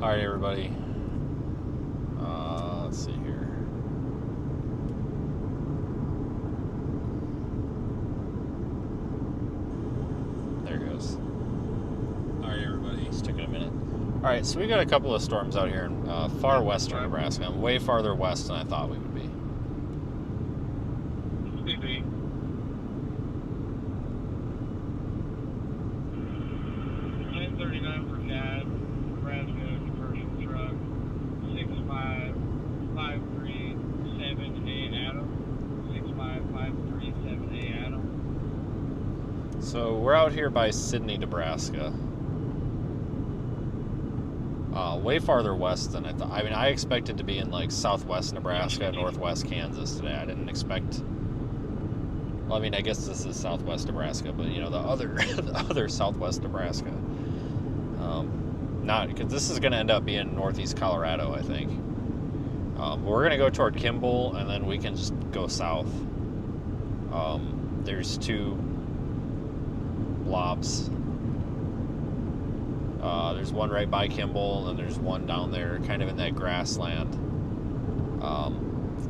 All right, everybody. Let's see here. There it goes. All right, everybody. It's taking a minute. All right, so we got a couple of storms out here in far western Nebraska. I'm way farther west than I thought we would be. Maybe. 1039 for Dad, Nebraska commercial truck, 65537A Adam, 65537A Adam. So we're out here by Sidney, Nebraska. Way farther west than I thought. I mean, I expected to be in like southwest Nebraska, northwest Kansas today. I didn't expect. Well, I mean, I guess this is southwest Nebraska, but you know, the other southwest Nebraska. Not because this is going to end up being northeast Colorado, I think. We're going to go toward Kimball, and then we can just go south. There's two blobs. There's one right by Kimball, and there's one down there, kind of in that grassland.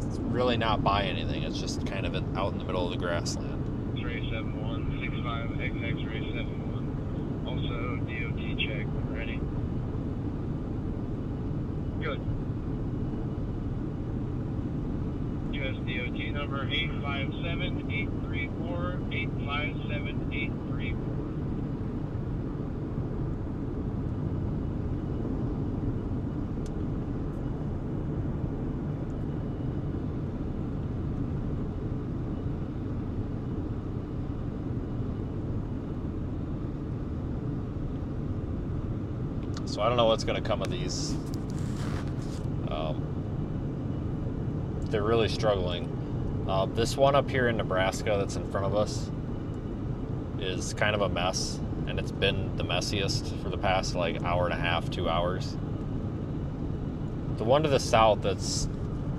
It's really not by anything. It's just kind of out in the middle of the grassland. X-ray 7165 X-ray 71. Also DOT check when ready. Good. US DOT number 857834 857834. So I don't know what's going to come of these. They're really struggling. This one up here in Nebraska that's in front of us is kind of a mess, and it's been the messiest for the past like hour and a half, 2 hours. The one to the south that's,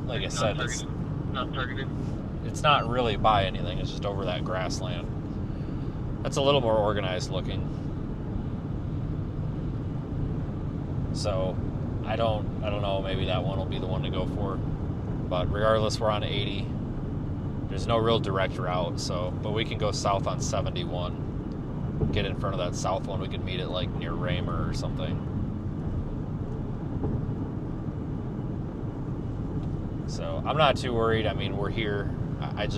like I said, it's not targeted. It's not really by anything. It's just over that grassland. That's a little more organized looking. So I don't know, maybe that one will be the one to go for. But regardless, we're on 80. There's no real direct route, but we can go south on 71. Get in front of that south one. We can meet it like near Raymer or something. So I'm not too worried. I mean, we're here. I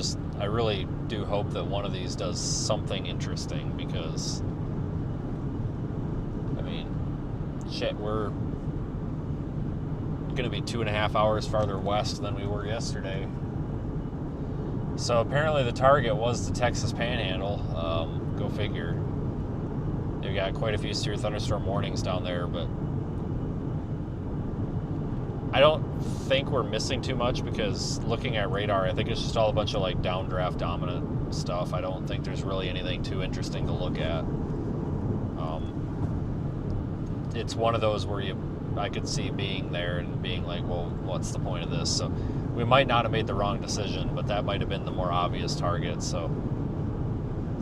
really do hope that one of these does something interesting, because I mean, shit, we're going to be 2.5 hours farther west than we were yesterday. So apparently the target was the Texas Panhandle. Go figure. They've got quite a few severe thunderstorm warnings down there, but I don't think we're missing too much, because looking at radar, I think it's just all a bunch of like downdraft dominant stuff. I don't think there's really anything too interesting to look at. It's one of those where I could see being there and being like, well, what's the point of this? So we might not have made the wrong decision, but that might have been the more obvious target. So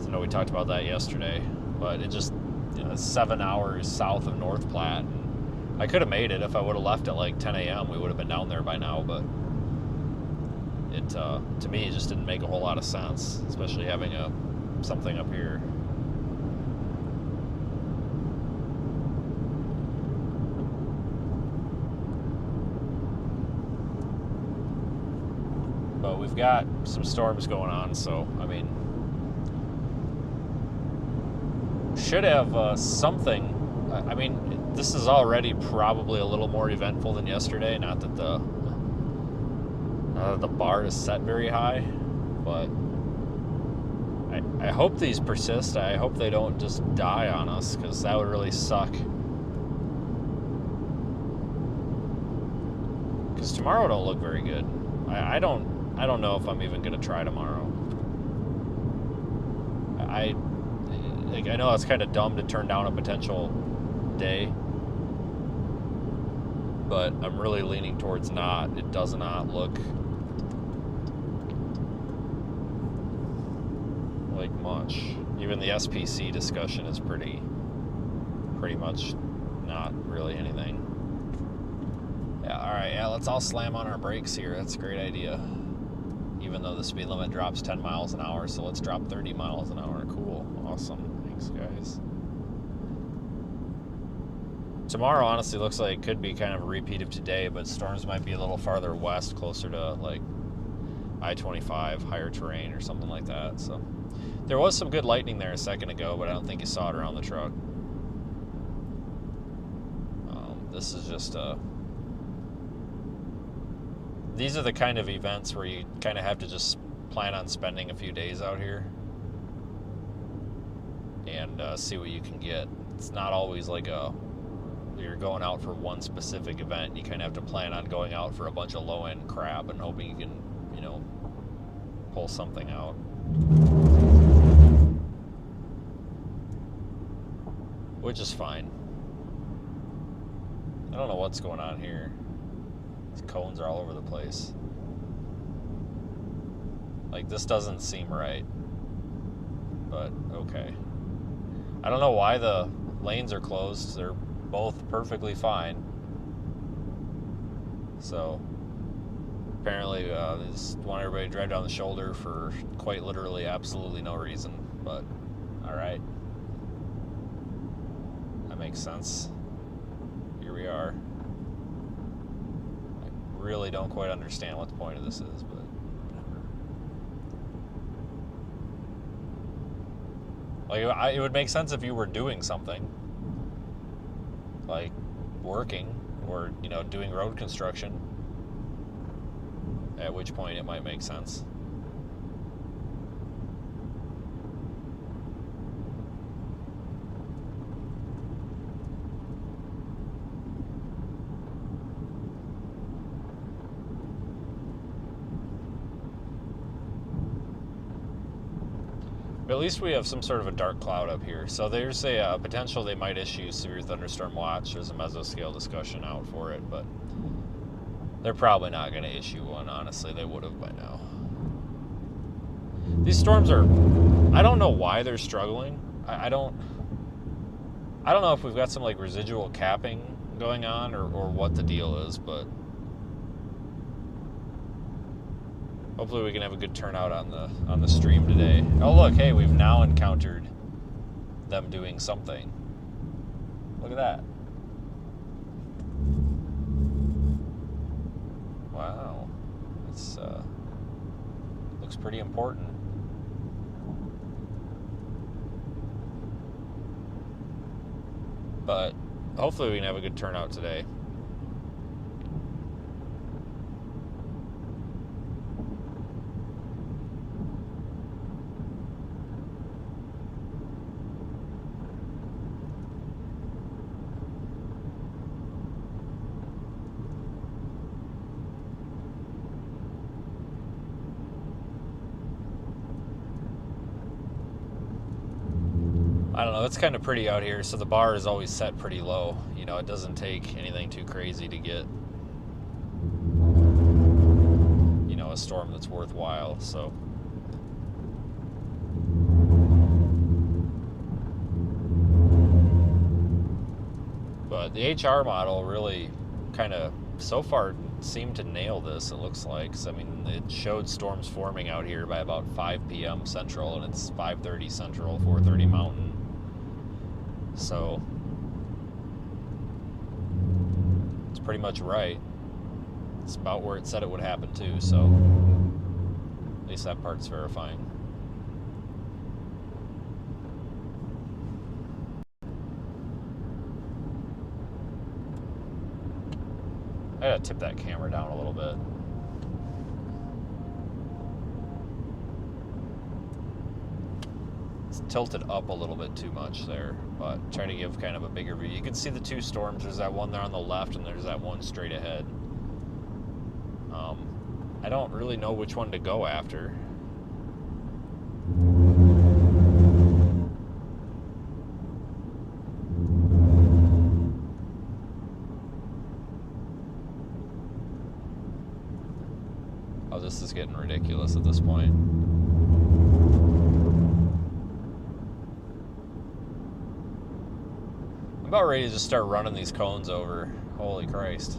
I know we talked about that yesterday, but it just, it's 7 hours south of North Platte. And I could have made it if I would have left at like 10 a.m. We would have been down there by now, but it, to me, it just didn't make a whole lot of sense, especially having something up here. But we've got some storms going on, so, I mean, should have something. I mean, this is already probably a little more eventful than yesterday. Not that the bar is set very high, but I hope these persist. I hope they don't just die on us, because that would really suck. Because tomorrow don't look very good. I don't know if I'm even going to try tomorrow. I know it's kind of dumb to turn down a potential day, but I'm really leaning towards not. It does not look like much. Even the SPC discussion is pretty much not really anything. Yeah, alright, yeah, let's all slam on our brakes here. That's a great idea. Even though the speed limit drops 10 miles an hour, so let's drop 30 miles an hour. Cool. Awesome. Thanks, guys. Tomorrow honestly looks like it could be kind of a repeat of today, but storms might be a little farther west, closer to like I-25, higher terrain or something like that. So there was some good lightning there a second ago, but I don't think you saw it around the truck. This is just these are the kind of events where you kind of have to just plan on spending a few days out here and see what you can get. It's not always like you're going out for one specific event. You kind of have to plan on going out for a bunch of low-end crap and hoping you can, you know, pull something out. Which is fine. I don't know what's going on here. These cones are all over the place. Like, this doesn't seem right. But, okay. I don't know why the lanes are closed. They're both perfectly fine. So, apparently, they just want everybody to drive down the shoulder for quite literally absolutely no reason. But, alright. That makes sense. Here we are. I really don't quite understand what the point of this is, but whatever. Like, it would make sense if you were doing something, like working or, you know, doing road construction, at which point it might make sense. But at least we have some sort of a dark cloud up here. So there's a potential they might issue severe thunderstorm watch. There's a mesoscale discussion out for it, but they're probably not going to issue one. Honestly, they would have by now. These storms are, I don't know why they're struggling. I don't know if we've got some like residual capping going on or what the deal is, but hopefully we can have a good turnout on the stream today. Oh look, hey, we've now encountered them doing something. Look at that. Wow. It's looks pretty important. But hopefully we can have a good turnout today. I don't know, it's kind of pretty out here, so the bar is always set pretty low. You know, it doesn't take anything too crazy to get, you know, a storm that's worthwhile, so. But the HR model really kind of, so far, seemed to nail this, it looks like. So, I mean, it showed storms forming out here by about 5 p.m. Central, and it's 5:30 Central, 4:30 Mountain. So it's pretty much right. It's about where it said it would happen too, so at least that part's verifying. I gotta tip that camera down a little bit. Tilted up a little bit too much there, but try to give kind of a bigger view. You can see the two storms. There's that one there on the left, and there's that one straight ahead. I don't really know which one to go after. Oh, this is getting ridiculous at this point. I'm about ready to just start running these cones over. Holy Christ.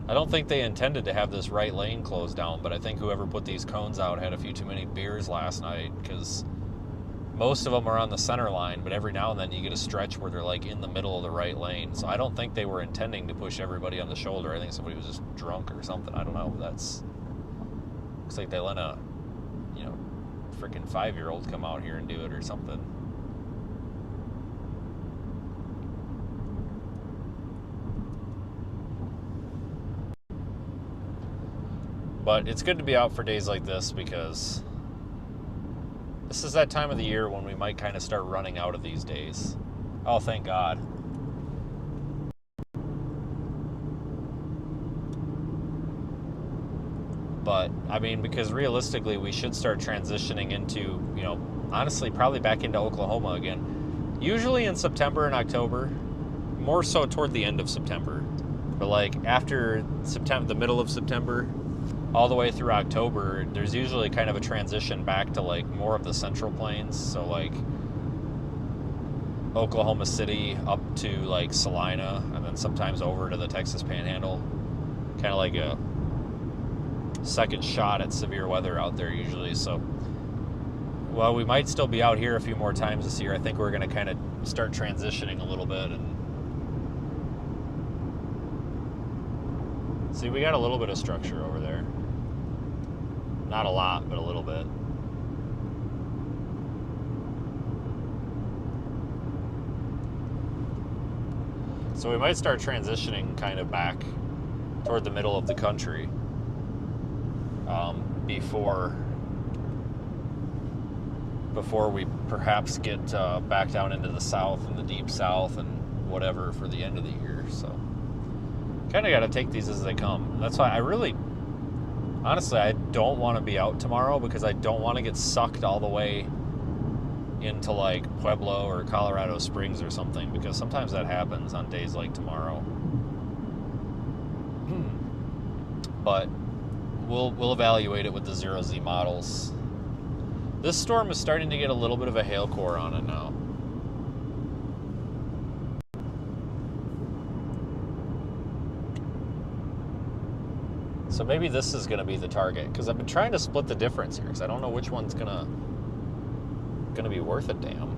I don't think they intended to have this right lane closed down, but I think whoever put these cones out had a few too many beers last night, because most of them are on the center line, but every now and then you get a stretch where they're like in the middle of the right lane. So I don't think they were intending to push everybody on the shoulder. I think somebody was just drunk or something. I don't know. Looks like they let a, freaking 5-year-old come out here and do it or something. But it's good to be out for days like this, because this is that time of the year when we might kind of start running out of these days. Oh, thank God. But, I mean, because realistically, we should start transitioning into, honestly, probably back into Oklahoma again. Usually in September and October, more so toward the end of September. But, like, after September, the middle of September, all the way through October, there's usually kind of a transition back to, like, more of the Central Plains. So, like, Oklahoma City up to, like, Salina, and then sometimes over to the Texas Panhandle. Kind of like a second shot at severe weather out there usually. So, well, we might still be out here a few more times this year. I think we're going to kind of start transitioning a little bit. And see, we got a little bit of structure over there. Not a lot, but a little bit. So we might start transitioning kind of back toward the middle of the country before we perhaps get back down into the south and the deep south and whatever for the end of the year. So kind of got to take these as they come. That's why honestly, I don't want to be out tomorrow, because I don't want to get sucked all the way into like Pueblo or Colorado Springs or something, because sometimes that happens on days like tomorrow. But we'll evaluate it with the 0Z models. This storm is starting to get a little bit of a hail core on it now. So maybe this is going to be the target, because I've been trying to split the difference here, because I don't know which one's gonna be worth a damn.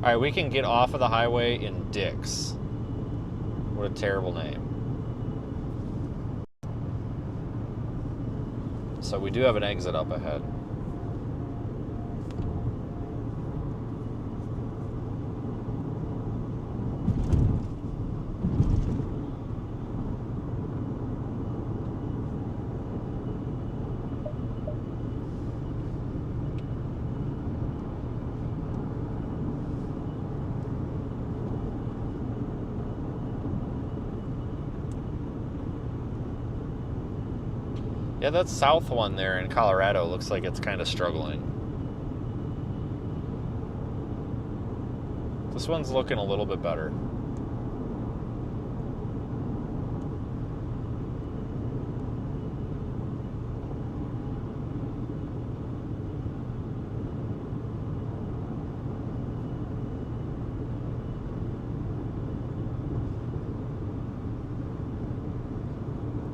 All right, we can get off of the highway in Dix. What a terrible name. So we do have an exit up ahead. Yeah, that south one there in Colorado looks like it's kind of struggling. This one's looking a little bit better.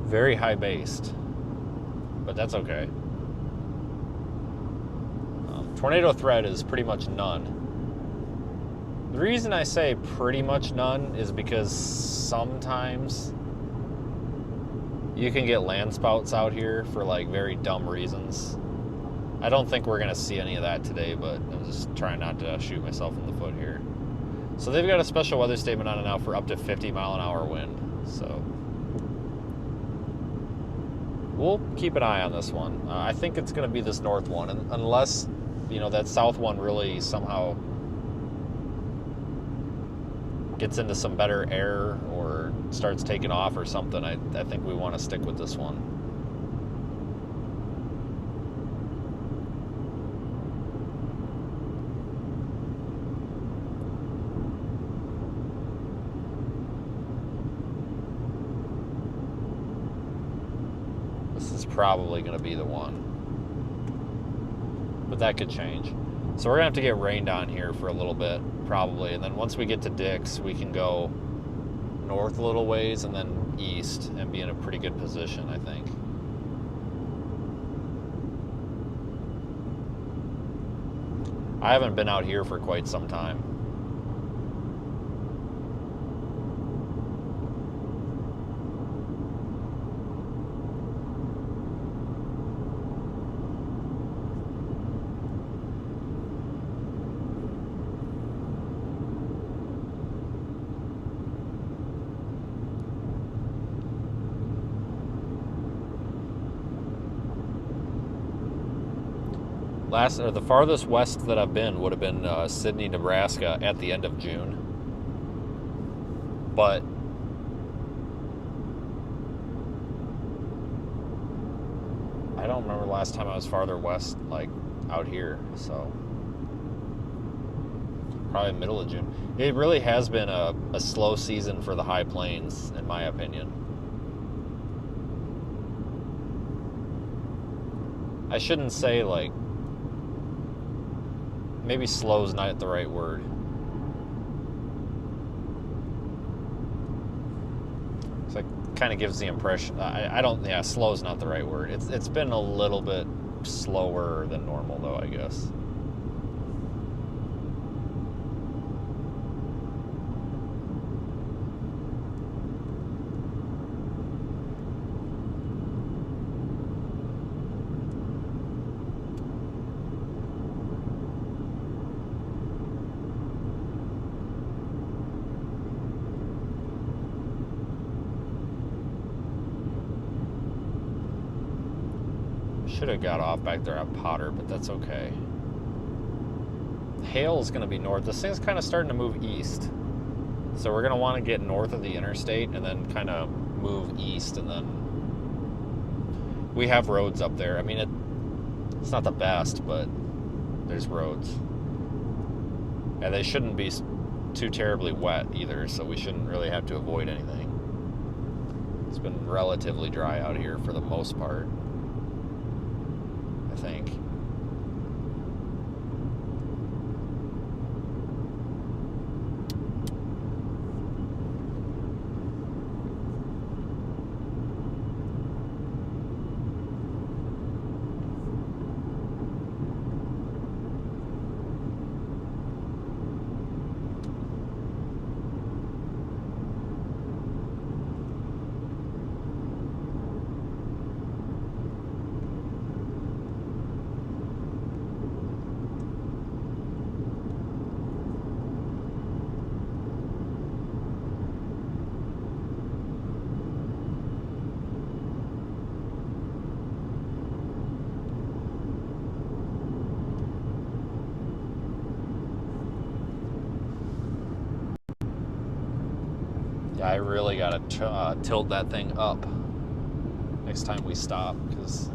Very high based, but that's okay. Tornado threat is pretty much none. The reason I say pretty much none is because sometimes you can get land spouts out here for like very dumb reasons. I don't think we're gonna see any of that today, but I'm just trying not to shoot myself in the foot here. So they've got a special weather statement on it now for up to 50-mile-an-hour wind. So we'll keep an eye on this one. I think it's going to be this north one, and unless, that south one really somehow gets into some better air or starts taking off or something, I think we want to stick with this one. This is probably going to be the one, but that could change. So we're gonna have to get rained on here for a little bit, probably. And then once we get to Dix, we can go north a little ways and then east and be in a pretty good position, I think. I haven't been out here for quite some time. The farthest west that I've been would have been Sidney, Nebraska at the end of June. But I don't remember the last time I was farther west, like out here, so probably middle of June. It really has been a slow season for the high plains, in my opinion. I shouldn't say like, maybe slow's not the right word. So it kind of gives the impression, yeah, slow's not the right word. It's been a little bit slower than normal though, I guess. Should have got off back there at Potter, but that's okay. Hale's going to be north. This thing's kind of starting to move east. So we're going to want to get north of the interstate and then kind of move east, and then we have roads up there. I mean, it's not the best, but there's roads. And they shouldn't be too terribly wet either, so we shouldn't really have to avoid anything. It's been relatively dry out here for the most part, I think. Yeah, I really got to tilt that thing up next time we stop, because the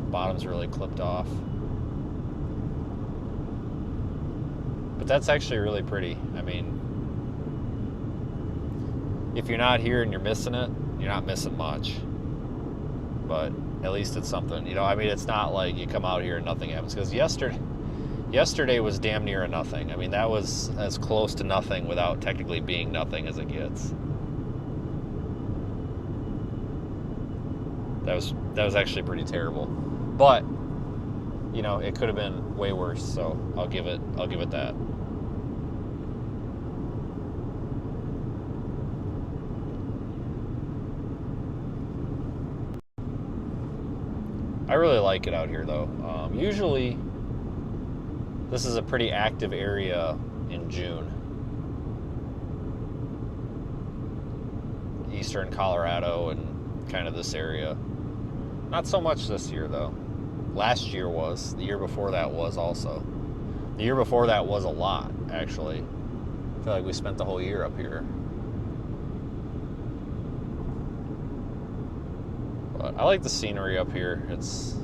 bottom's really clipped off. But that's actually really pretty. I mean, if you're not here and you're missing it, you're not missing much. But at least it's something. You know, I mean, it's not like you come out here and nothing happens. Because yesterday was damn near a nothing. I mean, that was as close to nothing without technically being nothing as it gets. That was actually pretty terrible. But, you know, it could have been way worse, so I'll give it that. I really like it out here, though. Usually, this is a pretty active area in June. Eastern Colorado and kind of this area. Not so much this year, though. Last year was. The year before that was also. The year before that was a lot, actually. I feel like we spent the whole year up here. But I like the scenery up here. It's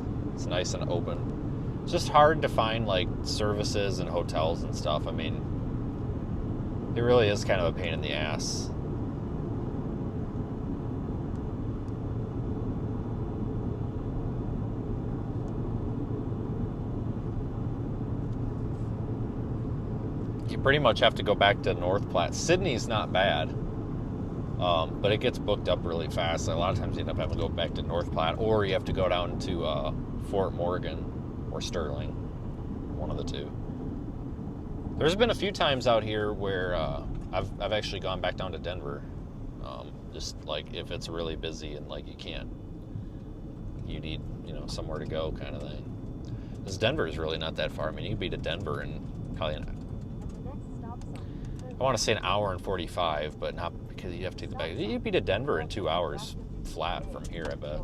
nice and open. It's just hard to find like services and hotels and stuff. I mean, it really is kind of a pain in the ass. you pretty much have to go back to North Platte. Sydney's not bad, but it gets booked up really fast. A lot of times you end up having to go back to North Platte, or you have to go down to Fort Morgan or Sterling, one of the two. There's been a few times out here where I've actually gone back down to Denver, just like if it's really busy and like you need somewhere to go kind of thing. Because Denver is really not that far. I mean, you can be to Denver in probably I want to say an hour and 45, but not because you have to take the back. You'd be to Denver in 2 hours flat from here, I bet.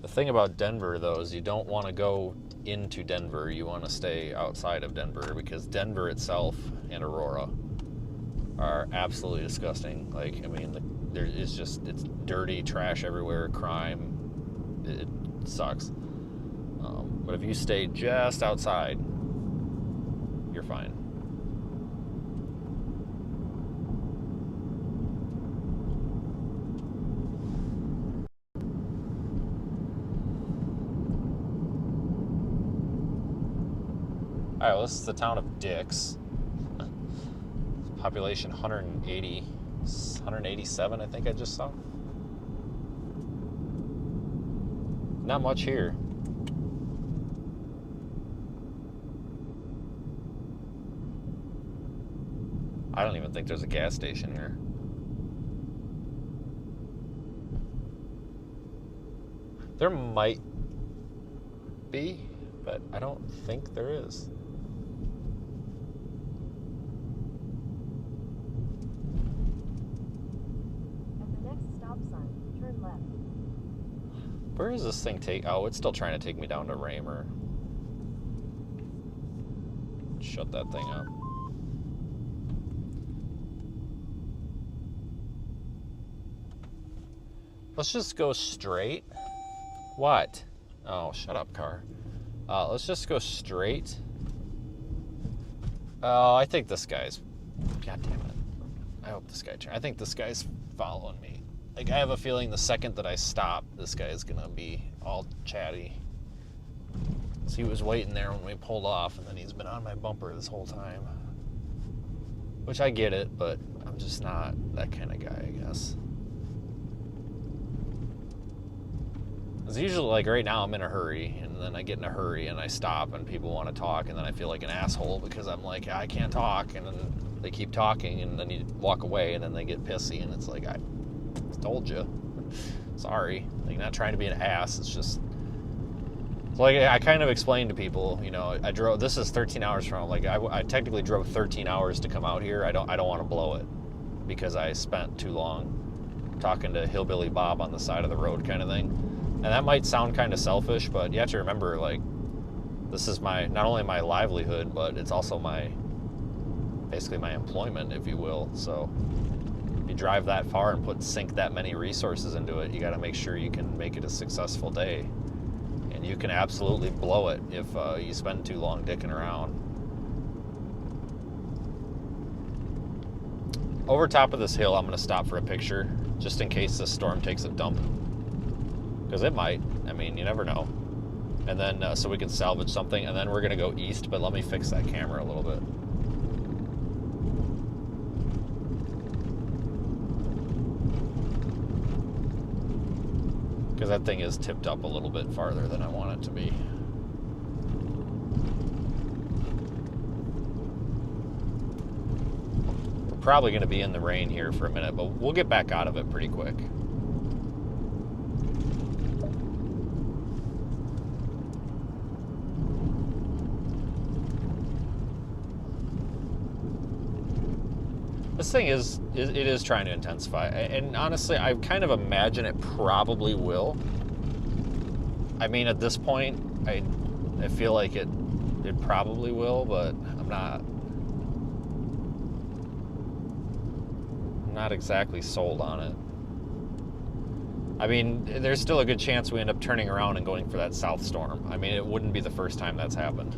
The thing about Denver, though, is you don't want to go into Denver. You want to stay outside of Denver, because Denver itself and Aurora are absolutely disgusting. Like, I mean, it's dirty, trash everywhere, crime. It sucks. But if you stay just outside, you're fine. Alright, well, this is the town of Dix. Population 187, I think I just saw. Not much here. I don't even think there's a gas station here. There might be, but I don't think there is. Where is this thing take? Oh, it's still trying to take me down to Raymer. Shut that thing up. Let's just go straight. What? Oh, shut up, car. Let's just go straight. Oh, I think this guy's... God damn it. I hope this guy... I think this guy's following me. Like, I have a feeling the second that I stop, this guy is gonna be all chatty. So he was waiting there when we pulled off, and then he's been on my bumper this whole time. Which I get it, but I'm just not that kind of guy, I guess. Because usually, like right now, I'm in a hurry, and then I get in a hurry, and I stop, and people want to talk, and then I feel like an asshole because I'm like, I can't talk, and then they keep talking, and then you walk away, and then they get pissy, and it's like, I told you. Sorry. Like, not trying to be an ass. It's just... Like, I kind of explained to people, I drove... This is 13 hours from... Like, I technically drove 13 hours to come out here. I don't want to blow it. Because I spent too long talking to Hillbilly Bob on the side of the road kind of thing. And that might sound kind of selfish, but you have to remember, like, this is not only my livelihood, but it's also basically my employment, if you will. So... you drive that far and sink that many resources into it, you got to make sure you can make it a successful day. And you can absolutely blow it if you spend too long dicking around. Over top of this hill, I'm going to stop for a picture, just in case this storm takes a dump. Because it might. I mean, you never know. And then, so we can salvage something, and then we're going to go east, but let me fix that camera a little bit. Because that thing is tipped up a little bit farther than I want it to be. We're probably going to be in the rain here for a minute, but we'll get back out of it pretty quick. This thing it is trying to intensify, and honestly, I kind of imagine it probably will. I mean, at this point, I feel like it probably will, but I'm not exactly sold on it. I mean, there's still a good chance we end up turning around and going for that south storm. I mean, it wouldn't be the first time that's happened.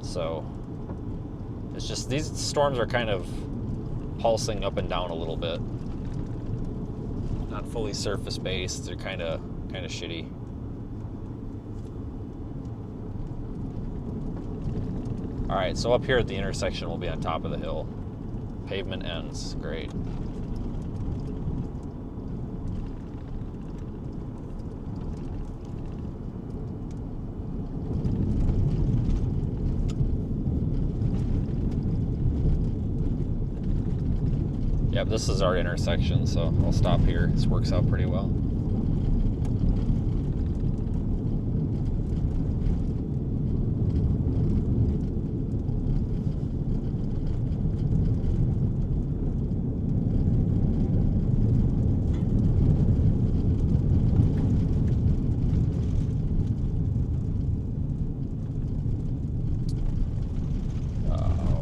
So... it's just, these storms are kind of pulsing up and down a little bit. not fully surface based. They're kind of shitty. All right, so up here at the intersection, we'll be on top of the hill. Pavement ends. Great. Yeah, this is our intersection, so I'll stop here. This works out pretty well.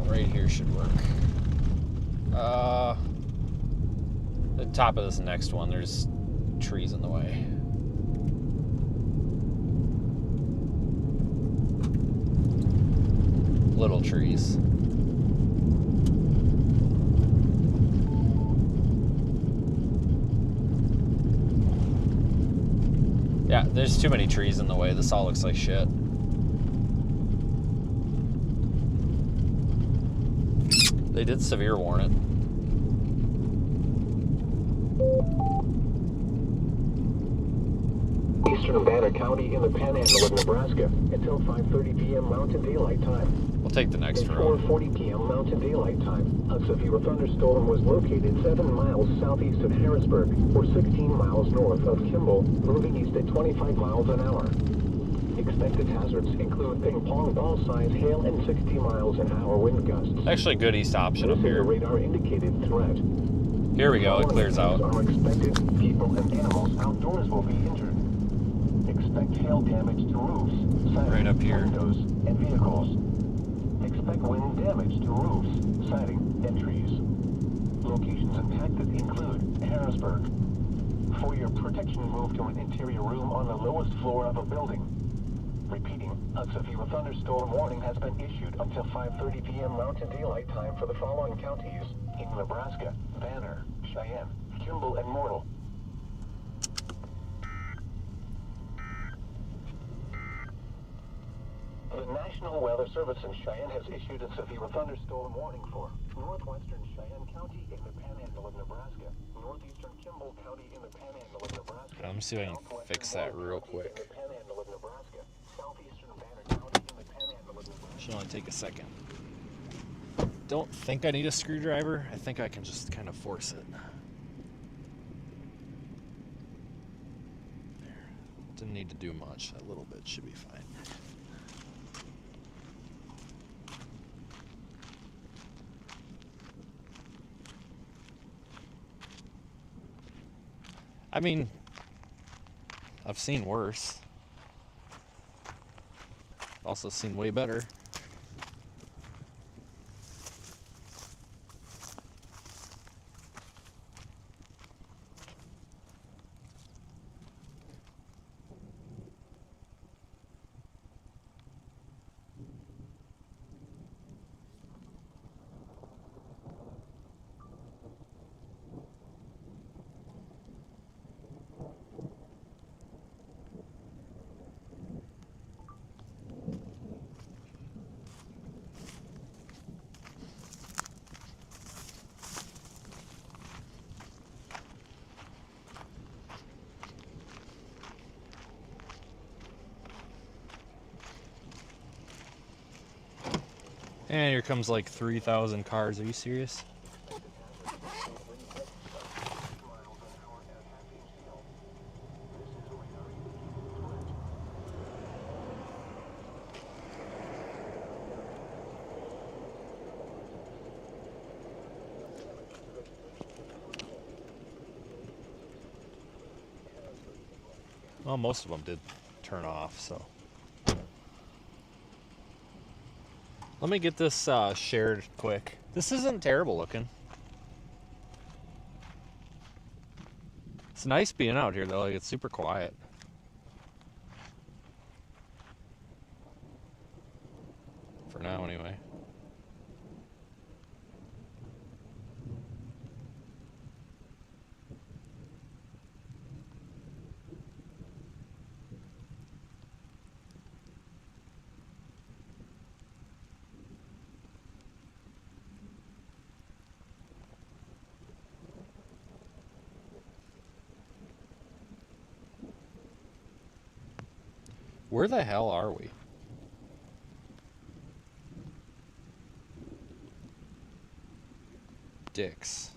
Right here should work. The top of this next one, there's trees in the way. Little trees. Yeah, there's too many trees in the way. This all looks like shit. They did severe warn it. Eastern Banner County in the Panhandle of Nebraska until 5:30 p.m. Mountain Daylight Time. We'll take the next At road. 4:40 p.m. Mountain Daylight Time, a severe thunderstorm was located 7 miles southeast of Harrisburg, or 16 miles north of Kimball, moving east at 25 miles an hour. Expected hazards include ping-pong ball-size hail and 60 miles an hour wind gusts. Actually, good east option up This is a here. radar-indicated threat. Here we go. It clears out. Are expected. People and animals outdoors will be injured. Expect hail damage to roofs, siding, Right up here. windows, and vehicles. Expect wind damage to roofs, siding, and trees. Locations impacted include Harrisburg. For your protection, move to an interior room on the lowest floor of a building. Repeating, a severe thunderstorm warning has been issued until 5:30 p.m. Mountain Daylight Time for the following counties in Nebraska: Banner, Cheyenne, Kimball, and Morrill. The National Weather Service in Cheyenne has issued a severe thunderstorm warning for northwestern Cheyenne County in the Panhandle of Nebraska, northeastern Kimball County in the Panhandle of Nebraska. Let me see if I can southwestern fix that Morrill real County quick. In the Panhandle of Nebraska, southeastern Banner County in the Panhandle of Nebraska. Should only take a second. Don't think I need a screwdriver. I think I can just kind of force it. There. Didn't need to do much. A little bit should be fine. I mean, I've seen worse. Also seen way better. And here comes like 3,000 cars. Are you serious? Well, most of them did turn off, so. Let me get this shared quick. This isn't terrible looking. It's nice being out here though, like it's super quiet. For now anyway. Where the hell are we? Dicks.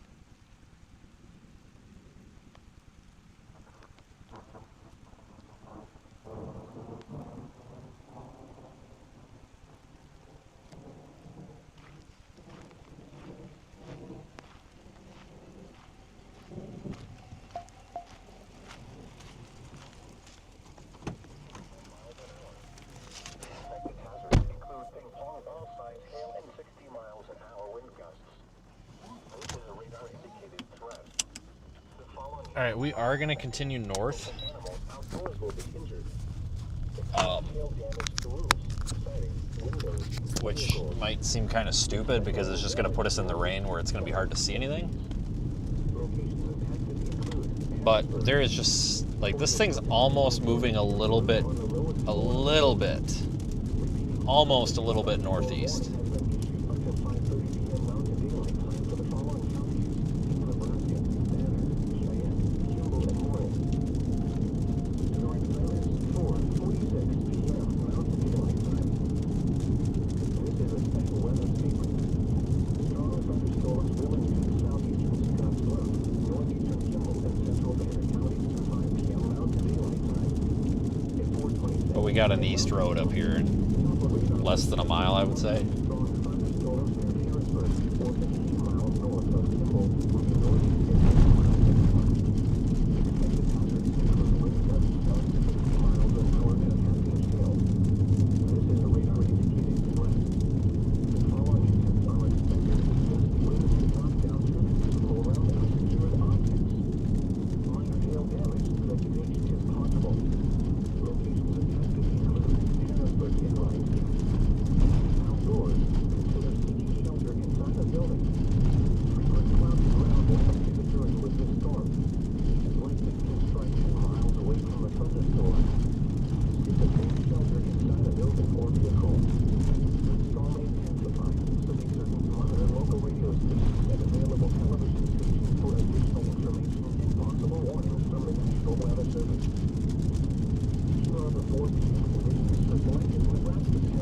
All right, we are going to continue north. Which might seem kind of stupid because it's just going to put us in the rain where it's going to be hard to see anything. But there is just, like, this thing's almost moving a little bit, almost a little bit northeast. But we got an east road up here in less than a mile, I would say.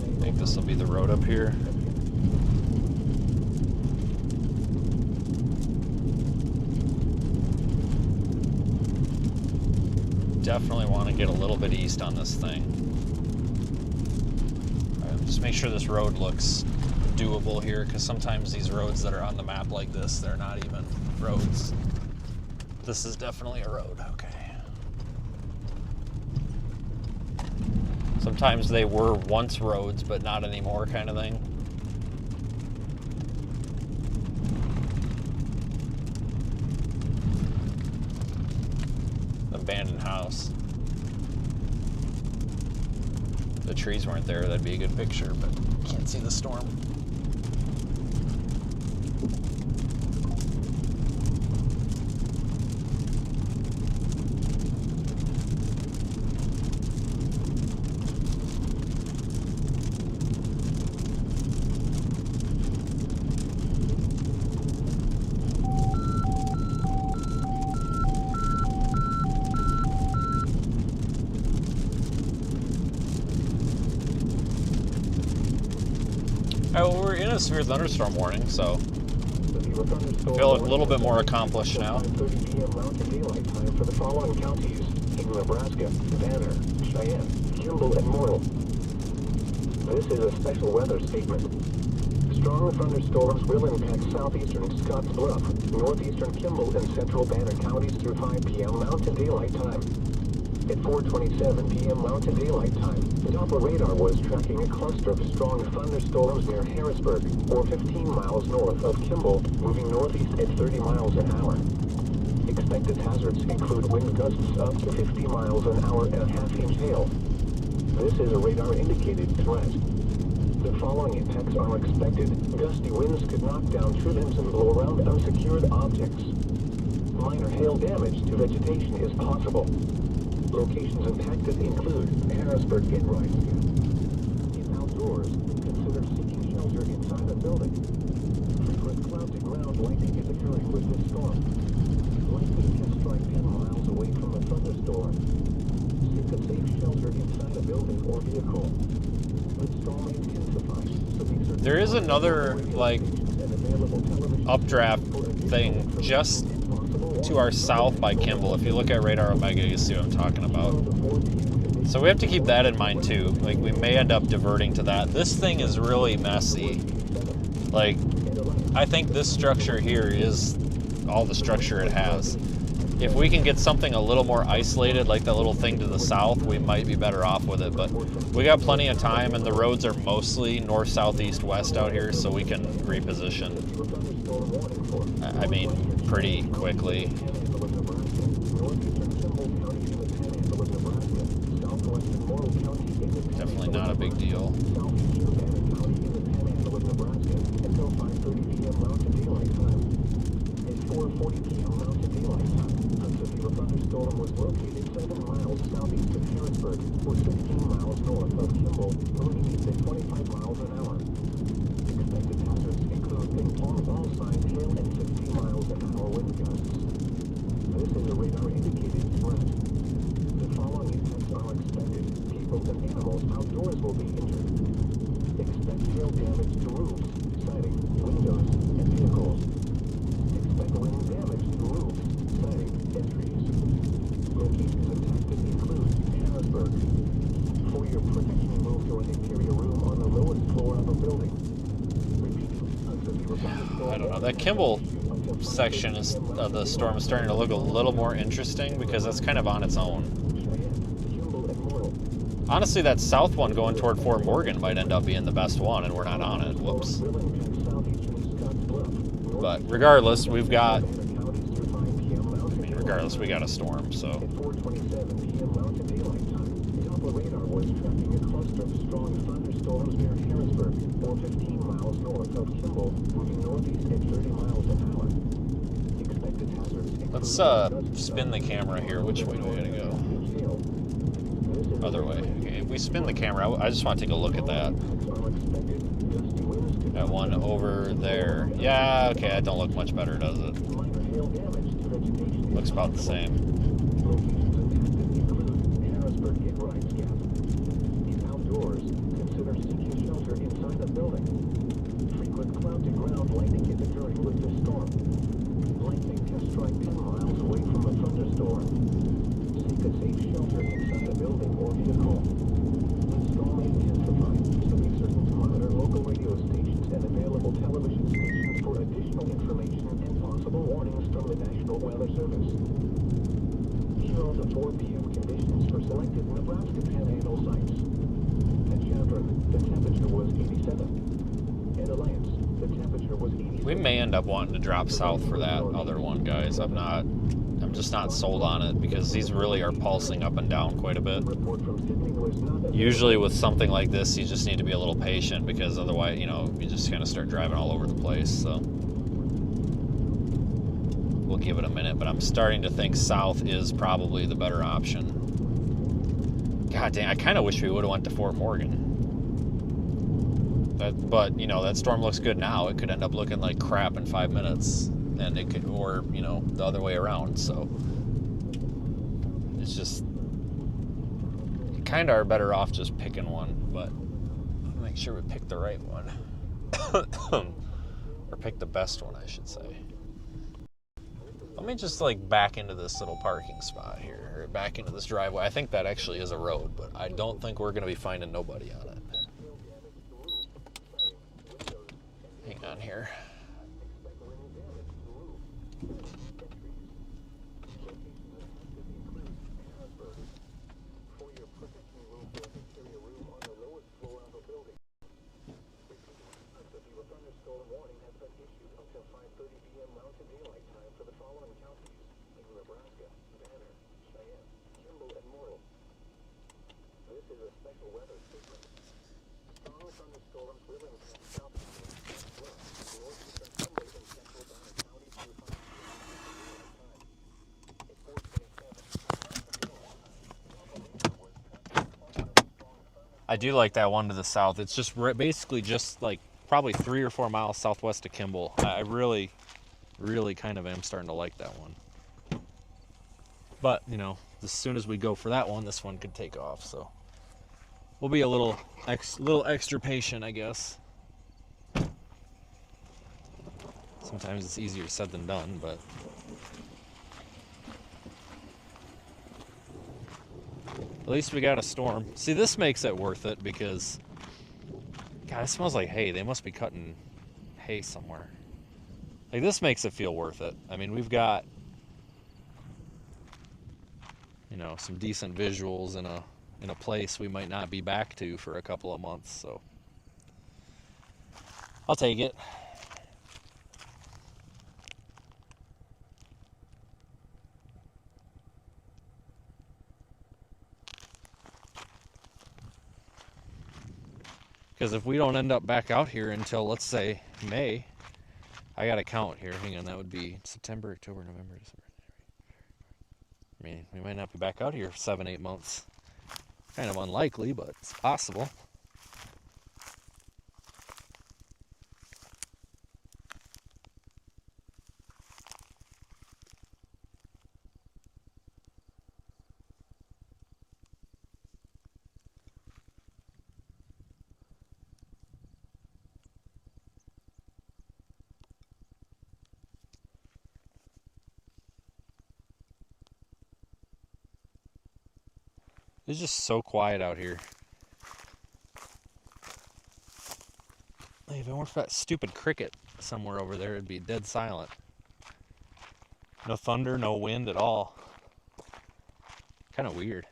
I think this will be the road up here. Definitely want to get a little bit east on this thing. All right, just make sure this road looks doable here, because sometimes these roads that are on the map like this, they're not even roads. This is definitely a road, okay. Sometimes they were once roads, but not anymore kind of thing. Abandoned house. If the trees weren't there, that'd be a good picture, but can't see the storm. All right, well, we're in a severe thunderstorm warning, so I feel a little bit more accomplished now. 5:30 p.m. Mountain Daylight Time for the following counties: in Nebraska, Banner, Cheyenne, Kimball, and Morrill. This is a special weather statement. Strong thunderstorms will impact southeastern Scotts Bluff, northeastern Kimball, and central Banner counties through 5 p.m. Mountain Daylight Time. At 4:27 p.m. Mountain Daylight Time, the Doppler radar was tracking a cluster of strong thunderstorms near Harrisburg, or 15 miles north of Kimball, moving northeast at 30 miles an hour. Expected hazards include wind gusts up to 50 miles an hour and a half-inch hail. This is a radar-indicated threat. The following impacts are expected. Gusty winds could knock down tree limbs and blow around unsecured objects. Minor hail damage to vegetation is possible. Locations impacted include Harrisburg and Rhinebeck. If outdoors, consider seeking shelter inside a building. Frequent cloud to ground lightning is occurring with this storm. Lightning can strike 10 miles away from a thunderstorm. Seek a safe shelter inside a building or There is another, like, updraft thing just to our south by Kimball. If you look at Radar Omega, you see what I'm talking about. So we have to keep that in mind too. Like, we may end up diverting to that. This thing is really messy. Like, I think this structure here is all the structure it has. If we can get something a little more isolated, like that little thing to the south, we might be better off with it. But we got plenty of time, and the roads are mostly north, south, east, west out here, so we can reposition, I mean, pretty quickly. Definitely not a big deal. Thunderstorm was located 7 miles southeast of Harrisburg, or 15 miles north of Kimball, moving east at 25 miles an hour. Expected hazards include ping-pong ball size hail and 60 miles an hour wind gusts. This is a radar-indicated threat. The following effects are expected. People and animals outdoors will be injured. Expect hail damage to roofs, siding, windows, and vehicles. Expect wind damage to roofs, siding, and trees. Locations impacted include Harrisburg. For your protection, move to an interior room on the lowest floor of a building. I don't know. That Kimball section is, of the storm is starting to look a little more interesting because that's kind of on its own. Honestly, that south one going toward Fort Morgan might end up being the best one, and we're not on it. Whoops. But regardless, we've got... Regardless, we got a storm, so. At 4:27 p.m. Mountain Daylight Time, Doppler radar was tracking a cluster of strong thunderstorms near Harrisburg, or 15 miles north of Kimball, moving northeast at 30 miles an hour. Expected hazards. Let's spin the camera here. Which way do we gotta go? Other way. Okay, if we spin the camera, I just want to take a look at that. That one over there. Yeah, okay, that don't look much better, does it? Looks about the same. Harrisburg get Rides Gap. If outdoors, consider seeking shelter inside the building. Frequent cloud-to-ground lightning is occurring with this storm. Lightning can strike 10 miles away from a thunderstorm. Seek a safe shelter inside a building or vehicle. The storm may intensify, so be certain to monitor local radio stations and available television stations for additional information and possible warnings from the National Weather Service. Here are the 4 p.m. conditions for selected Nebraska Panhandle sites. At Chevron, the temperature was 87. At Alliance, the temperature was 86. We may end up wanting to drop south for that other one, guys. I'm just not sold on it because these really are pulsing up and down quite a bit. Usually with something like this, you just need to be a little patient because otherwise, you know, you just kind of start driving all over the place, so. We'll give it a minute, but I'm starting to think south is probably the better option. God dang, I kind of wish we would have went to Fort Morgan. But, you know, that storm looks good now. It could end up looking like crap in 5 minutes, and it could, or, you know, the other way around, so. It's just, you kind of are better off just picking one, but make sure we pick the right one. Or pick the best one, I should say. Let me just, like, back into this little parking spot here, or back into this driveway. I think that actually is a road, but I don't think we're going to be finding nobody on it. Hang on here. I do like that one to the south. It's just basically just like probably 3 or 4 miles southwest of Kimball. I really, really kind of am starting to like that one. But, you know, as soon as we go for that one, this one could take off. So we'll be a little extra patient, I guess. Sometimes it's easier said than done, but at least we got a storm. See, this makes it worth it because, God, it smells like hay. They must be cutting hay somewhere. Like, this makes it feel worth it. I mean, we've got, you know, some decent visuals in a place we might not be back to for a couple of months, so I'll take it. Because if we don't end up back out here until, let's say, May, I got to count here. Hang on, that would be September, October, November, December. I mean, we might not be back out here for 7-8 months. Kind of unlikely, but it's possible. It's just so quiet out here. Like, if it weren't for that stupid cricket somewhere over there, it'd be dead silent. No thunder, no wind at all. Kind of weird.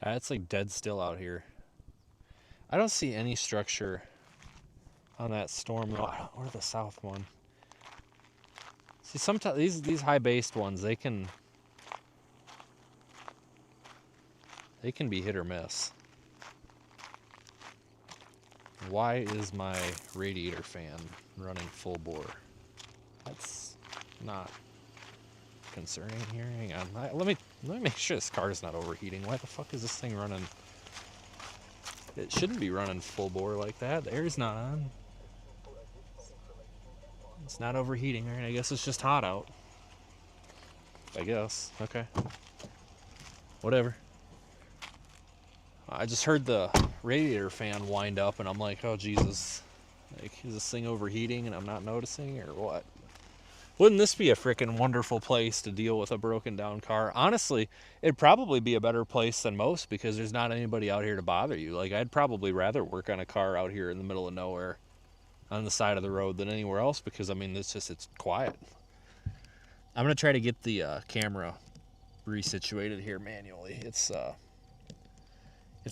It's like dead still out here. I don't see any structure on that storm or the south one. See, sometimes these high-based ones, they can be hit or miss. Why is my radiator fan running full bore? That's not concerning here. Hang on. Let me make sure this car is not overheating. Why the fuck is this thing running? It shouldn't be running full bore like that. The air's not on. It's not overheating. All right, I guess it's just hot out. I guess. Okay. Whatever. I just heard the radiator fan wind up, and I'm like, oh, Jesus. Like, is this thing overheating and I'm not noticing, or what? Wouldn't this be a freaking wonderful place to deal with a broken down car? Honestly, it'd probably be a better place than most because there's not anybody out here to bother you. Like, I'd probably rather work on a car out here in the middle of nowhere on the side of the road than anywhere else because, I mean, it's quiet. I'm going to try to get the camera resituated here manually. It's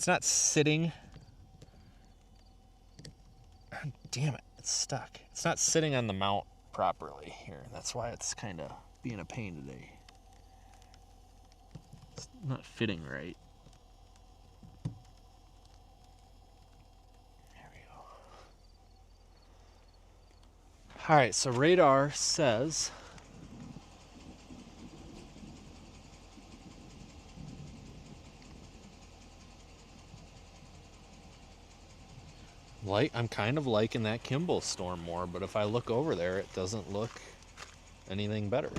not sitting. Damn it, it's stuck. It's not sitting on the mount properly here. That's why it's kind of being a pain today. It's not fitting right. There we go. All right, so radar says I'm kind of liking that Kimball storm more, but if I look over there, it doesn't look anything better.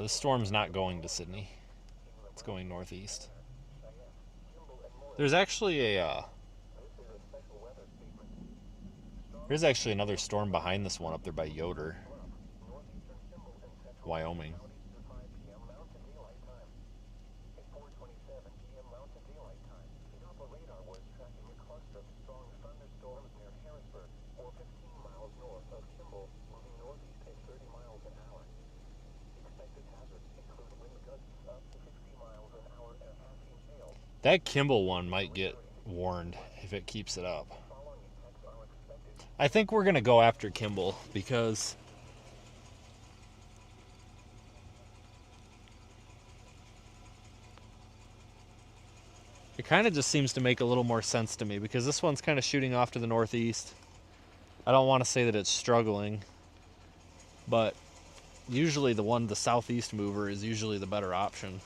This storm's not going to Sydney. It's going northeast. There's actually a There's actually another storm behind this one up there by Yoder, Wyoming. That Kimball one might get warned if it keeps it up. I think we're going to go after Kimball because it kind of just seems to make a little more sense to me because this one's kind of shooting off to the northeast. I don't want to say that it's struggling, but usually the southeast mover is usually the better option.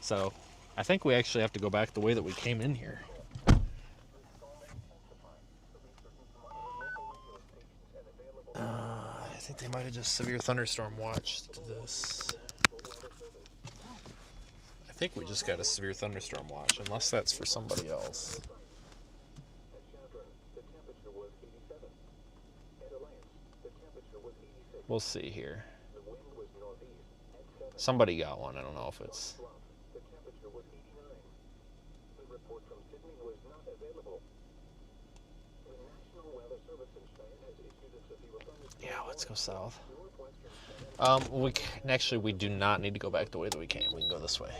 So I think we actually have to go back the way that we came in here. I think they might have just severe thunderstorm watched this. I think we just got a severe thunderstorm watch, unless that's for somebody else. We'll see here. Somebody got one. I don't know if it's... Yeah, let's go south. We do not need to go back the way that we came. We can go this way.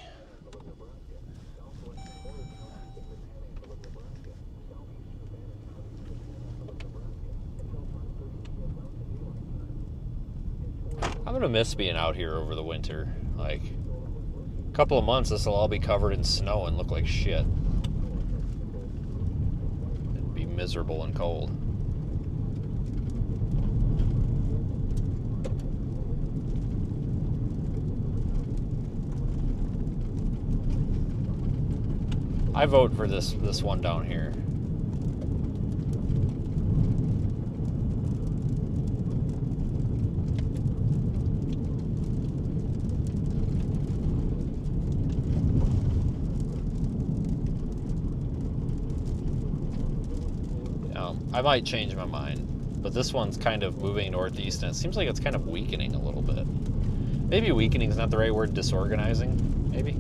I'm gonna miss being out here over the winter. Like, a couple of months, this will all be covered in snow and look like shit. It'd be miserable and cold. I vote for this one down here. I might change my mind, but this one's kind of moving northeast, and it seems like it's kind of weakening a little bit. Maybe weakening is not the right word. Disorganizing, maybe.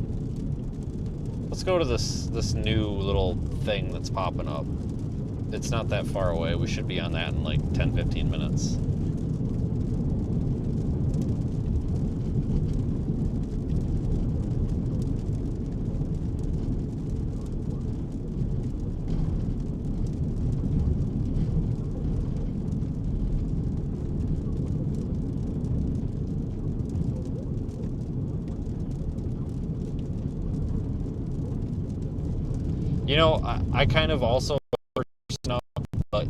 Let's go to this new little thing that's popping up. It's not that far away. We should be on that in like 10-15 minutes. You know, I kind of also snow, but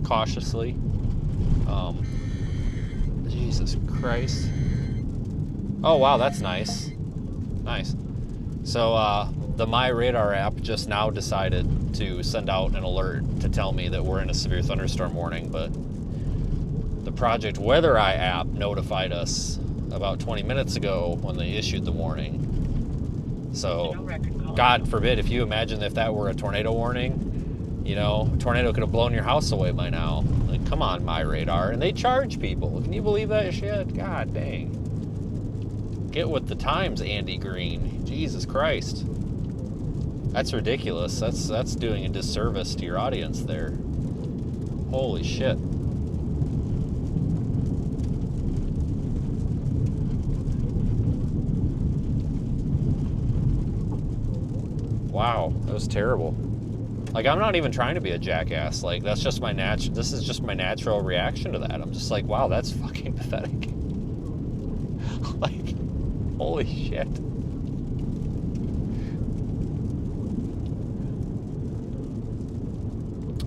cautiously. Jesus Christ. Oh, wow, that's nice. Nice. So, the My Radar app just now decided to send out an alert to tell me that we're in a severe thunderstorm warning, but the Project Weather Eye app notified us about 20 minutes ago when they issued the warning. So, God forbid, if you imagine if that were a tornado warning, you know, a tornado could have blown your house away by now. Like, come on, My Radar. And they charge people. Can you believe that shit? God dang. Get with the times, Andy Green. Jesus Christ. That's ridiculous. That's doing a disservice to your audience there. Holy shit. Wow, that was terrible. Like, I'm not even trying to be a jackass. Like, that's just my this is just my natural reaction to that. I'm just like, wow, that's fucking pathetic. Like, holy shit.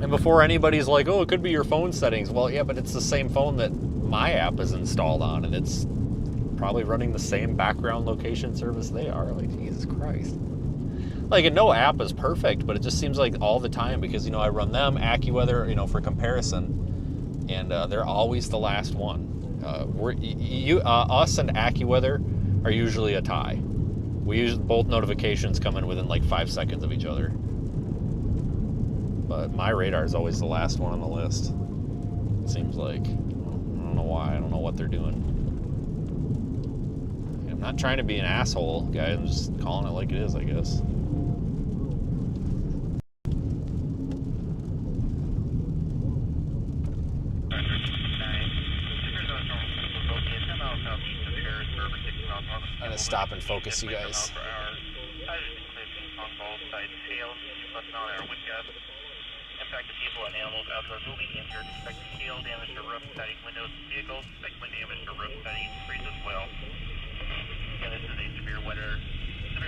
And before anybody's like, oh, it could be your phone settings. Well, yeah, but it's the same phone that my app is installed on, and it's probably running the same background location service they are. Like, Jesus Christ. Like, and no app is perfect, but it just seems like all the time, because, you know, I run them, AccuWeather, you know, for comparison, and they're always the last one. Us and AccuWeather are usually a tie. We use both notifications come in within like 5 seconds of each other. But my radar is always the last one on the list. It seems like. I don't know why. I don't know what they're doing. I'm not trying to be an asshole, guys. I'm just calling it like it is, I guess. I'm gonna stop and focus you guys. Impacted people and animals outdoors will be injured. Expect hail damage to roofs, siding, windows, vehicles. Expect wind damage to roofs, siding, trees as well. Again, this is a severe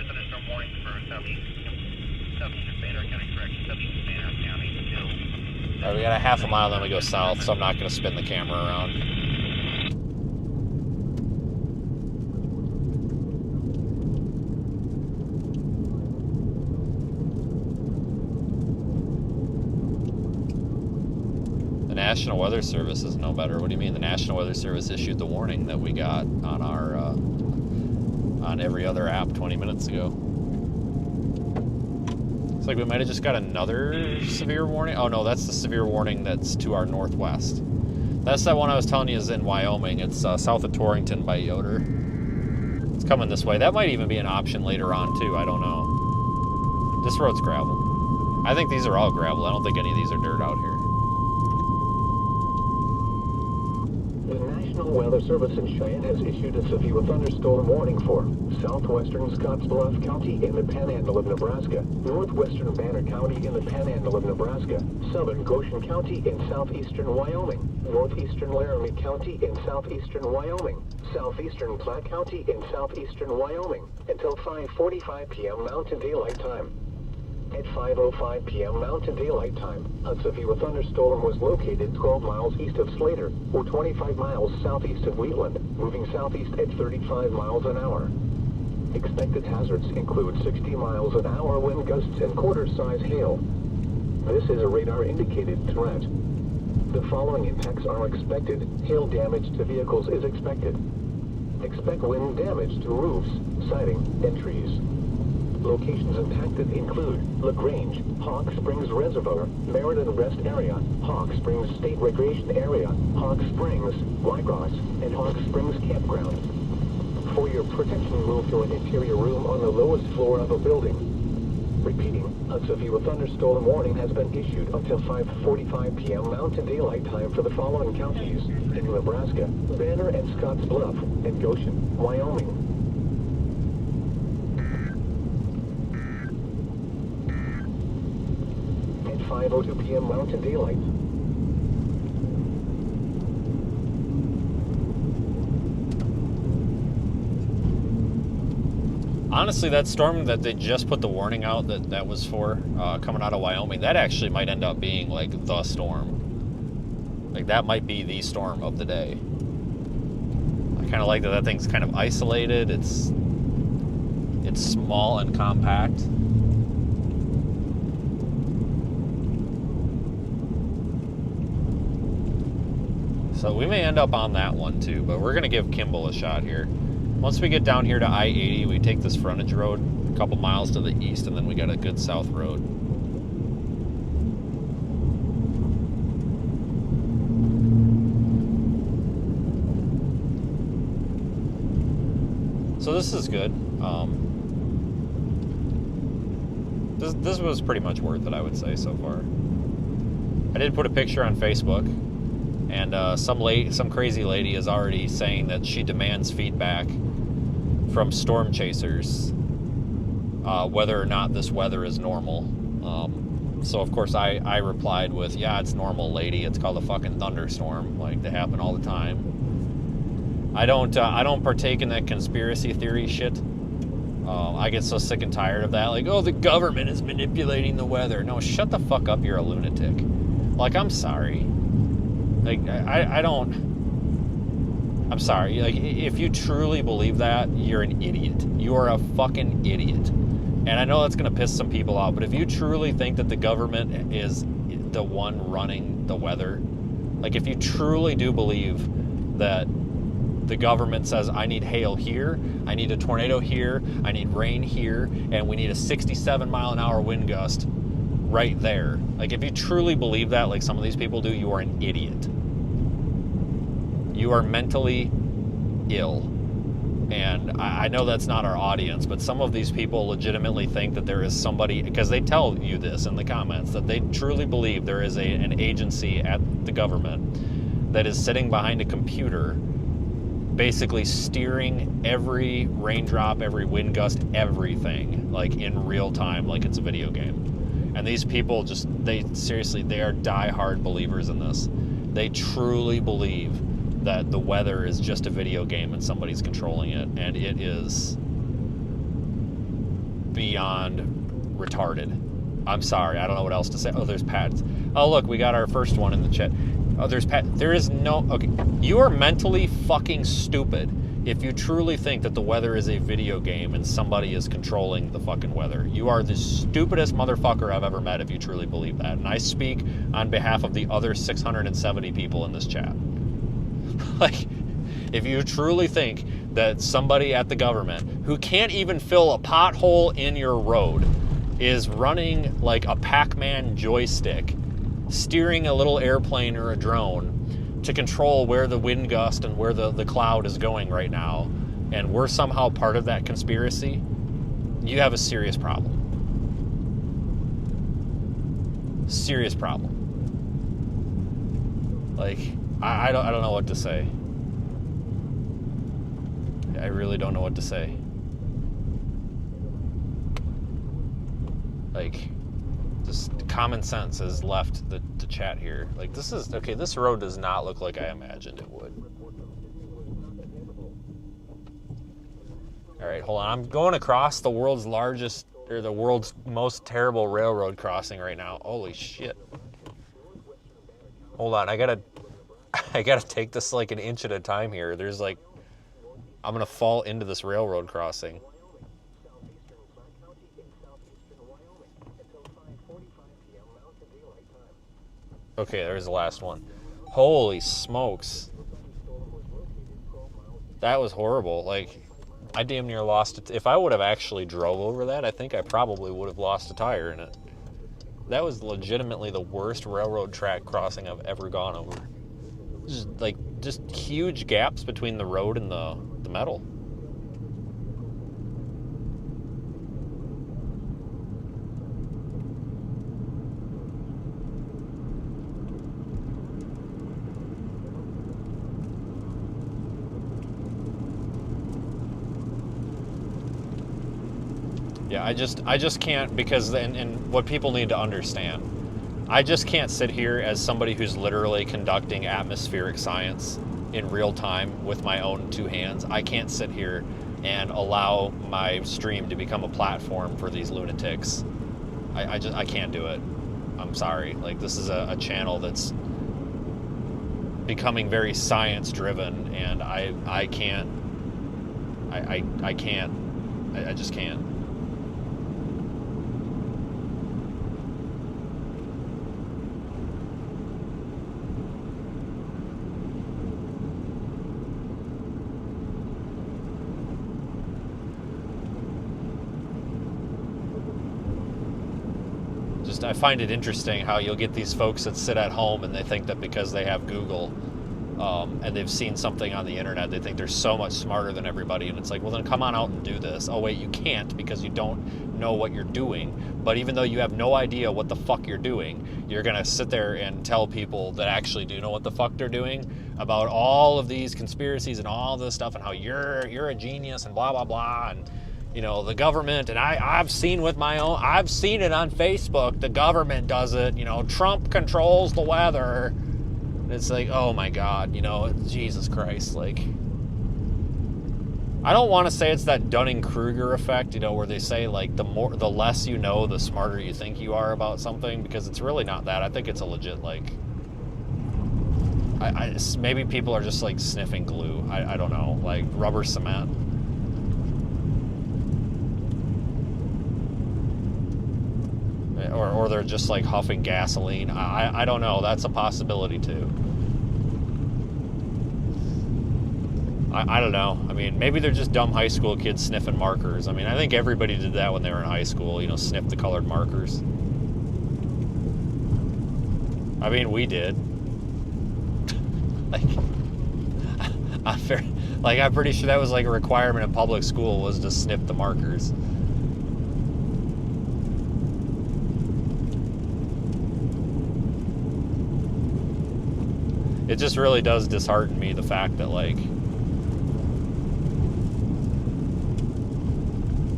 thunderstorm warning for southeastern Banner County, correct? Southeast Banner County still. All right, we got a half a mile, then we go south, so I'm not gonna spin the camera around. The National Weather Service is no better. What do you mean? The National Weather Service issued the warning that we got on our on every other app 20 minutes ago. It's like we might have just got another severe warning. Oh no, that's the severe warning that's to our northwest. That's that one I was telling you is in Wyoming. It's south of Torrington by Yoder. It's coming this way. That might even be an option later on too. I don't know. This road's gravel. I think these are all gravel. I don't think any of these are dirt out here. The National Weather Service in Cheyenne has issued a severe thunderstorm warning for southwestern Scottsbluff County in the Panhandle of Nebraska, northwestern Banner County in the Panhandle of Nebraska, southern Goshen County in southeastern Wyoming, northeastern Laramie County in southeastern Wyoming, southeastern Platte County in southeastern Wyoming, until 5:45 p.m. Mountain Daylight Time. At 5:05 p.m. Mountain Daylight Time, a severe thunderstorm was located 12 miles east of Slater, or 25 miles southeast of Wheatland, moving southeast at 35 miles an hour. Expected hazards include 60 miles an hour wind gusts and quarter-size hail. This is a radar-indicated threat. The following impacts are expected. Hail damage to vehicles is expected. Expect wind damage to roofs, siding, and trees. Locations impacted include LaGrange, Hawk Springs Reservoir, Meriden Rest Area, Hawk Springs State Recreation Area, Hawk Springs, White Ross, and Hawk Springs Campground. For your protection, move to an interior room on the lowest floor of a building. Repeating, a severe thunderstorm warning has been issued until 5:45 p.m. Mountain Daylight Time for the following counties in Nebraska: Banner and Scottsbluff, and Goshen, Wyoming. At 5:02 p.m. Mountain Daylight. Honestly, that storm that they just put the warning out that was for coming out of Wyoming, that actually might end up being like the storm. Like that might be the storm of the day. I kind of like that thing's kind of isolated. It's small and compact. So we may end up on that one too, but we're gonna give Kimball a shot here. Once we get down here to I-80, we take this frontage road a couple miles to the east, and then we got a good south road. So this is good. This was pretty much worth it, I would say, so far. I did put a picture on Facebook, and some crazy lady is already saying that she demands feedback from storm chasers, whether or not this weather is normal. So of course I replied with, yeah, it's normal, lady. It's called a fucking thunderstorm. Like, they happen all the time. I don't partake in that conspiracy theory shit. I get so sick and tired of that. Like, oh, the government is manipulating the weather. No, shut the fuck up. You're a lunatic. Like, I'm sorry. Like, I don't... I'm sorry. Like, if you truly believe that, you're an idiot. You are a fucking idiot. And I know that's going to piss some people off, but if you truly think that the government is the one running the weather, like, if you truly do believe that the government says, I need hail here, I need a tornado here, I need rain here, and we need a 67 mile an hour wind gust, right there. Like, if you truly believe that, like some of these people do, you are an idiot. You are mentally ill. And I know that's not our audience, but some of these people legitimately think that there is somebody, because they tell you this in the comments, that they truly believe there is an agency at the government that is sitting behind a computer, basically steering every raindrop, every wind gust, everything, like in real time, like it's a video game. And these people just, they are diehard believers in this. They truly believe that the weather is just a video game and somebody's controlling it, and it is beyond retarded. I'm sorry, I don't know what else to say. Oh, there's Pat. Oh, look, we got our first one in the chat. Oh, there's Pat. There is no... Okay, you are mentally fucking stupid if you truly think that the weather is a video game and somebody is controlling the fucking weather. You are the stupidest motherfucker I've ever met if you truly believe that. And I speak on behalf of the other 670 people in this chat. Like, if you truly think that somebody at the government who can't even fill a pothole in your road is running like a Pac-Man joystick, steering a little airplane or a drone to control where the wind gust and where the cloud is going right now, and we're somehow part of that conspiracy, you have a serious problem. Serious problem. Like, I don't know what to say. I really don't know what to say. Like, just common sense has left the chat here. Like, this is, okay, this road does not look like I imagined it would. All right, hold on. I'm going across the world's largest, or the world's most terrible railroad crossing right now. Holy shit. Hold on, I gotta take this like an inch at a time here. There's like, I'm gonna fall into this railroad crossing. Okay, there's the last one. Holy smokes. That was horrible. Like, I damn near lost it. If I would have actually drove over that, I think I probably would have lost a tire in it. That was legitimately the worst railroad track crossing I've ever gone over. Just huge gaps between the road and the metal. Yeah, I just can't, because, and what people need to understand, I just can't sit here as somebody who's literally conducting atmospheric science in real time with my own two hands. I can't sit here and allow my stream to become a platform for these lunatics. I can't do it. I'm sorry. Like, this is a channel that's becoming very science driven, and I can't. I can't. I just can't. I find it interesting how you'll get these folks that sit at home and they think that because they have Google and they've seen something on the internet, they think they're so much smarter than everybody, and it's like, well, then come on out and do this. Oh wait, you can't because you don't know what you're doing. But even though you have no idea what the fuck you're doing, you're gonna sit there and tell people that actually do know what the fuck they're doing about all of these conspiracies and all this stuff, and how you're a genius and blah blah blah, and you know, the government, and I've seen with my own, I've seen it on Facebook, the government does it, you know, Trump controls the weather. And it's like, oh my God, you know, Jesus Christ, like, I don't want to say it's that Dunning-Kruger effect, you know, where they say, like, the less you know, the smarter you think you are about something, because it's really not that. I think it's a legit, like, maybe people are just, like, sniffing glue. I don't know, like, rubber cement. Or they're just like huffing gasoline. I don't know. That's a possibility too. I don't know. I mean, maybe they're just dumb high school kids sniffing markers. I mean, I think everybody did that when they were in high school, you know, sniff the colored markers. I mean, we did. I'm pretty sure that was like a requirement in public school, was to snip the markers. It just really does dishearten me, the fact that, like,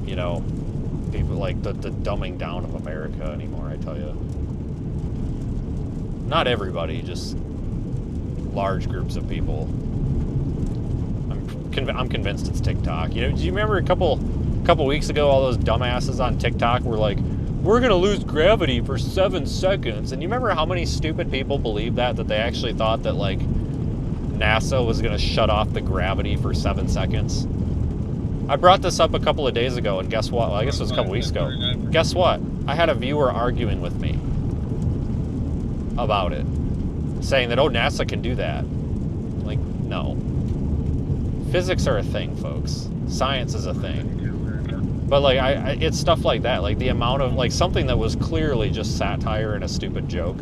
you know, people like the dumbing down of America anymore, I tell you. Not everybody, just large groups of people. I'm convinced it's TikTok. You know, do you remember a couple weeks ago, all those dumbasses on TikTok were like, we're gonna lose gravity for 7 seconds. And you remember how many stupid people believed that they actually thought that, like, NASA was gonna shut off the gravity for 7 seconds? I brought this up a couple of days ago, and guess what? Well, I guess it was a couple weeks ago. Guess what? I had a viewer arguing with me about it, saying that, oh, NASA can do that. Like, no. Physics are a thing, folks. Science is a thing. But, like, it's stuff like that. Like, the amount of, like, something that was clearly just satire and a stupid joke.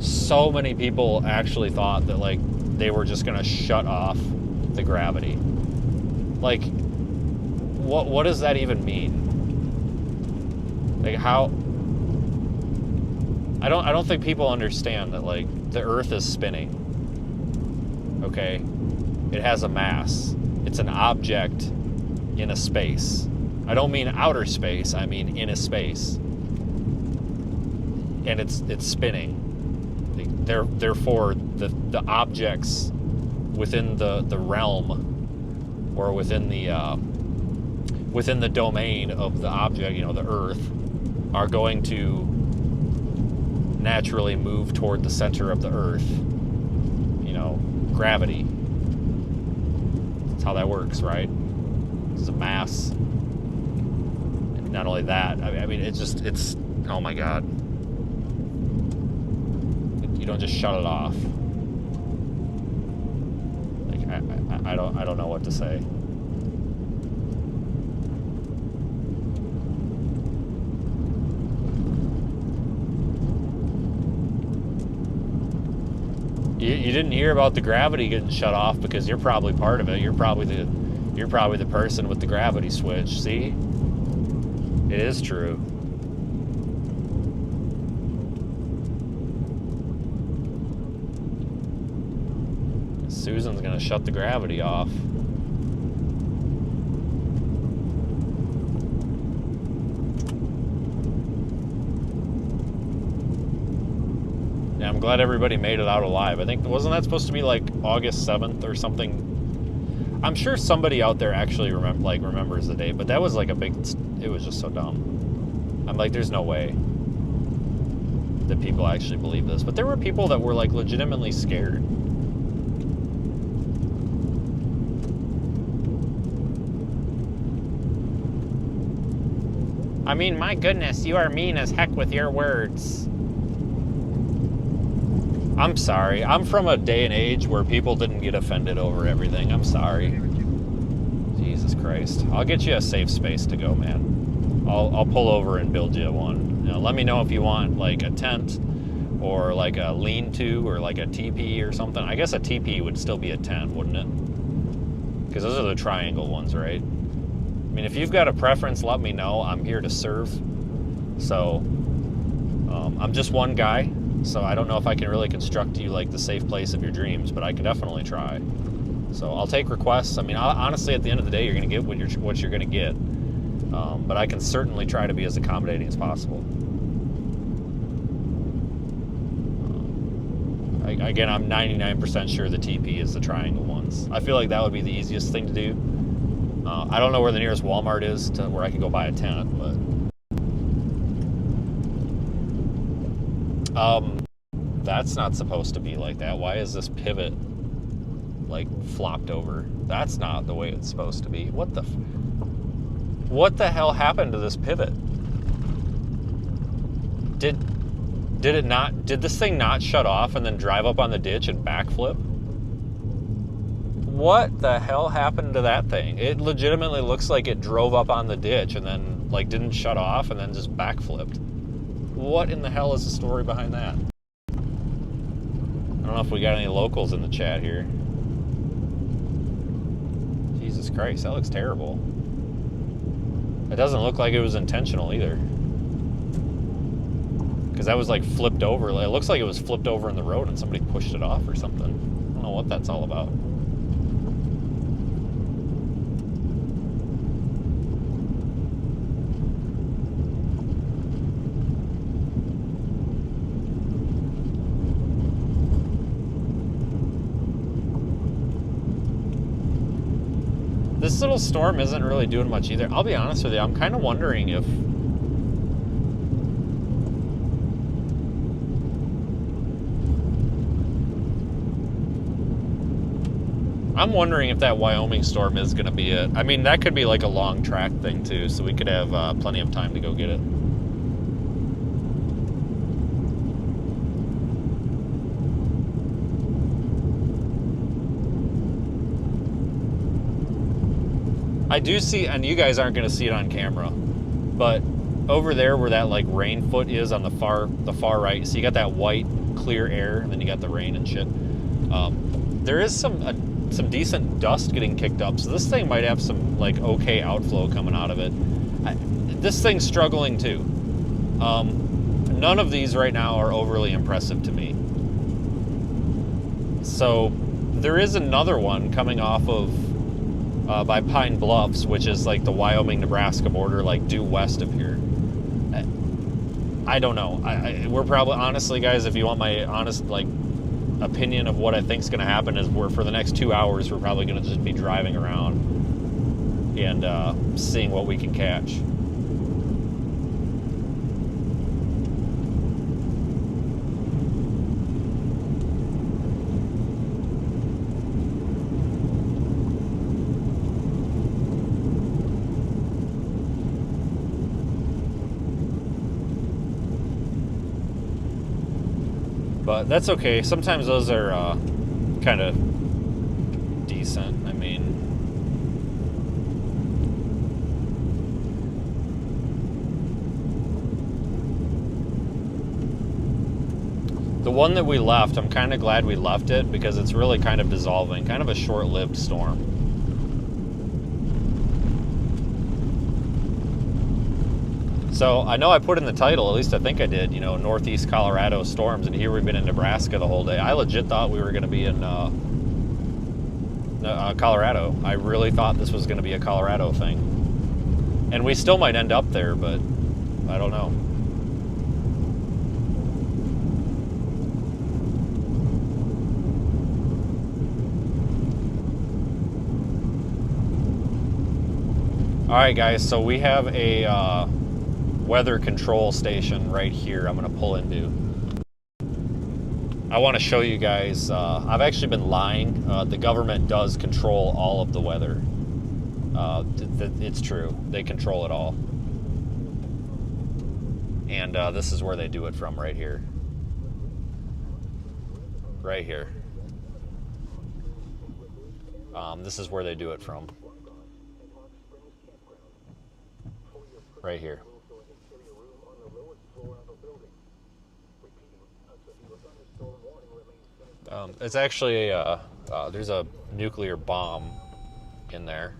So many people actually thought that, like, they were just going to shut off the gravity. Like, what does that even mean? Like, how... I don't think people understand that, like, the Earth is spinning. Okay? It has a mass. It's an object in a space. I don't mean outer space, I mean in a space. And it's spinning. Therefore, the objects within the realm, or within the domain of the object, you know, the Earth, are going to naturally move toward the center of the Earth. You know, gravity. That's how that works, right? It's a mass. And not only that, I mean, it's, oh my God. You don't just shut it off. Like, I don't know what to say. You didn't hear about the gravity getting shut off because you're probably part of it. You're probably the person with the gravity switch. See? It is true. Susan's gonna shut the gravity off. Yeah, I'm glad everybody made it out alive. I think, wasn't that supposed to be like August 7th or something? I'm sure somebody out there actually remembers the date, but that was like it was just so dumb. I'm like, there's no way that people actually believe this. But there were people that were like legitimately scared. I mean, my goodness, you are mean as heck with your words. I'm sorry. I'm from a day and age where people didn't get offended over everything. I'm sorry. Jesus Christ. I'll get you a safe space to go, man. I'll pull over and build you one. You know, let me know if you want like a tent or like a lean-to or like a teepee or something. I guess a teepee would still be a tent, wouldn't it? Because those are the triangle ones, right? I mean, if you've got a preference, let me know. I'm here to serve. So, I'm just one guy. So I don't know if I can really construct you like the safe place of your dreams, but I can definitely try. So I'll take requests. I mean, honestly, at the end of the day, you're going to get what you're going to get. But I can certainly try to be as accommodating as possible. Again, I'm 99% sure the TP is the triangle ones. I feel like that would be the easiest thing to do. I don't know where the nearest Walmart is to where I can go buy a tent, but... that's not supposed to be like that. Why is this pivot like flopped over? That's not the way it's supposed to be. What the hell happened to this pivot? Did this thing not shut off and then drive up on the ditch and backflip? What the hell happened to that thing? It legitimately looks like it drove up on the ditch and then like didn't shut off and then just backflipped. What in the hell is the story behind that? don't know if we got any locals in the chat here. Jesus Christ, that looks terrible. It doesn't look like it was intentional either. Because that was like flipped over. It looks like it was flipped over in the road and somebody pushed it off or something. I don't know what that's all about. This little storm isn't really doing much either. I'll be honest with you, I'm kind of wondering if... I'm wondering if that Wyoming storm is going to be it. I mean, that could be like a long track thing too, so we could have plenty of time to go get it. I do see, and you guys aren't going to see it on camera, but over there where that like rain foot is on the far right, so you got that white clear air, and then you got the rain and shit. There is some decent dust getting kicked up, so this thing might have some like okay outflow coming out of it. This thing's struggling too. None of these right now are overly impressive to me. So there is another one coming off of by Pine Bluffs, which is like the Wyoming-Nebraska border, like due west of here. I don't know. We're probably, honestly, guys, if you want my honest like opinion of what I think's going to happen, is for the next 2 hours, we're probably going to just be driving around and seeing what we can catch. But that's okay. Sometimes those are kind of decent. I mean, the one that we left, I'm kind of glad we left it because it's really kind of dissolving. Kind of a short-lived storm. So I know I put in the title, at least I think I did, you know, Northeast Colorado storms, and here we've been in Nebraska the whole day. I legit thought we were going to be in Colorado. I really thought this was going to be a Colorado thing. And we still might end up there, but I don't know. All right, guys, so we have a weather control station right here I'm going to pull into. I want to show you guys, I've actually been lying. The government does control all of the weather. It's true. They control it all. And this is where they do it from, right here. Right here. This is where they do it from. Right here. It's actually there's a nuclear bomb in there.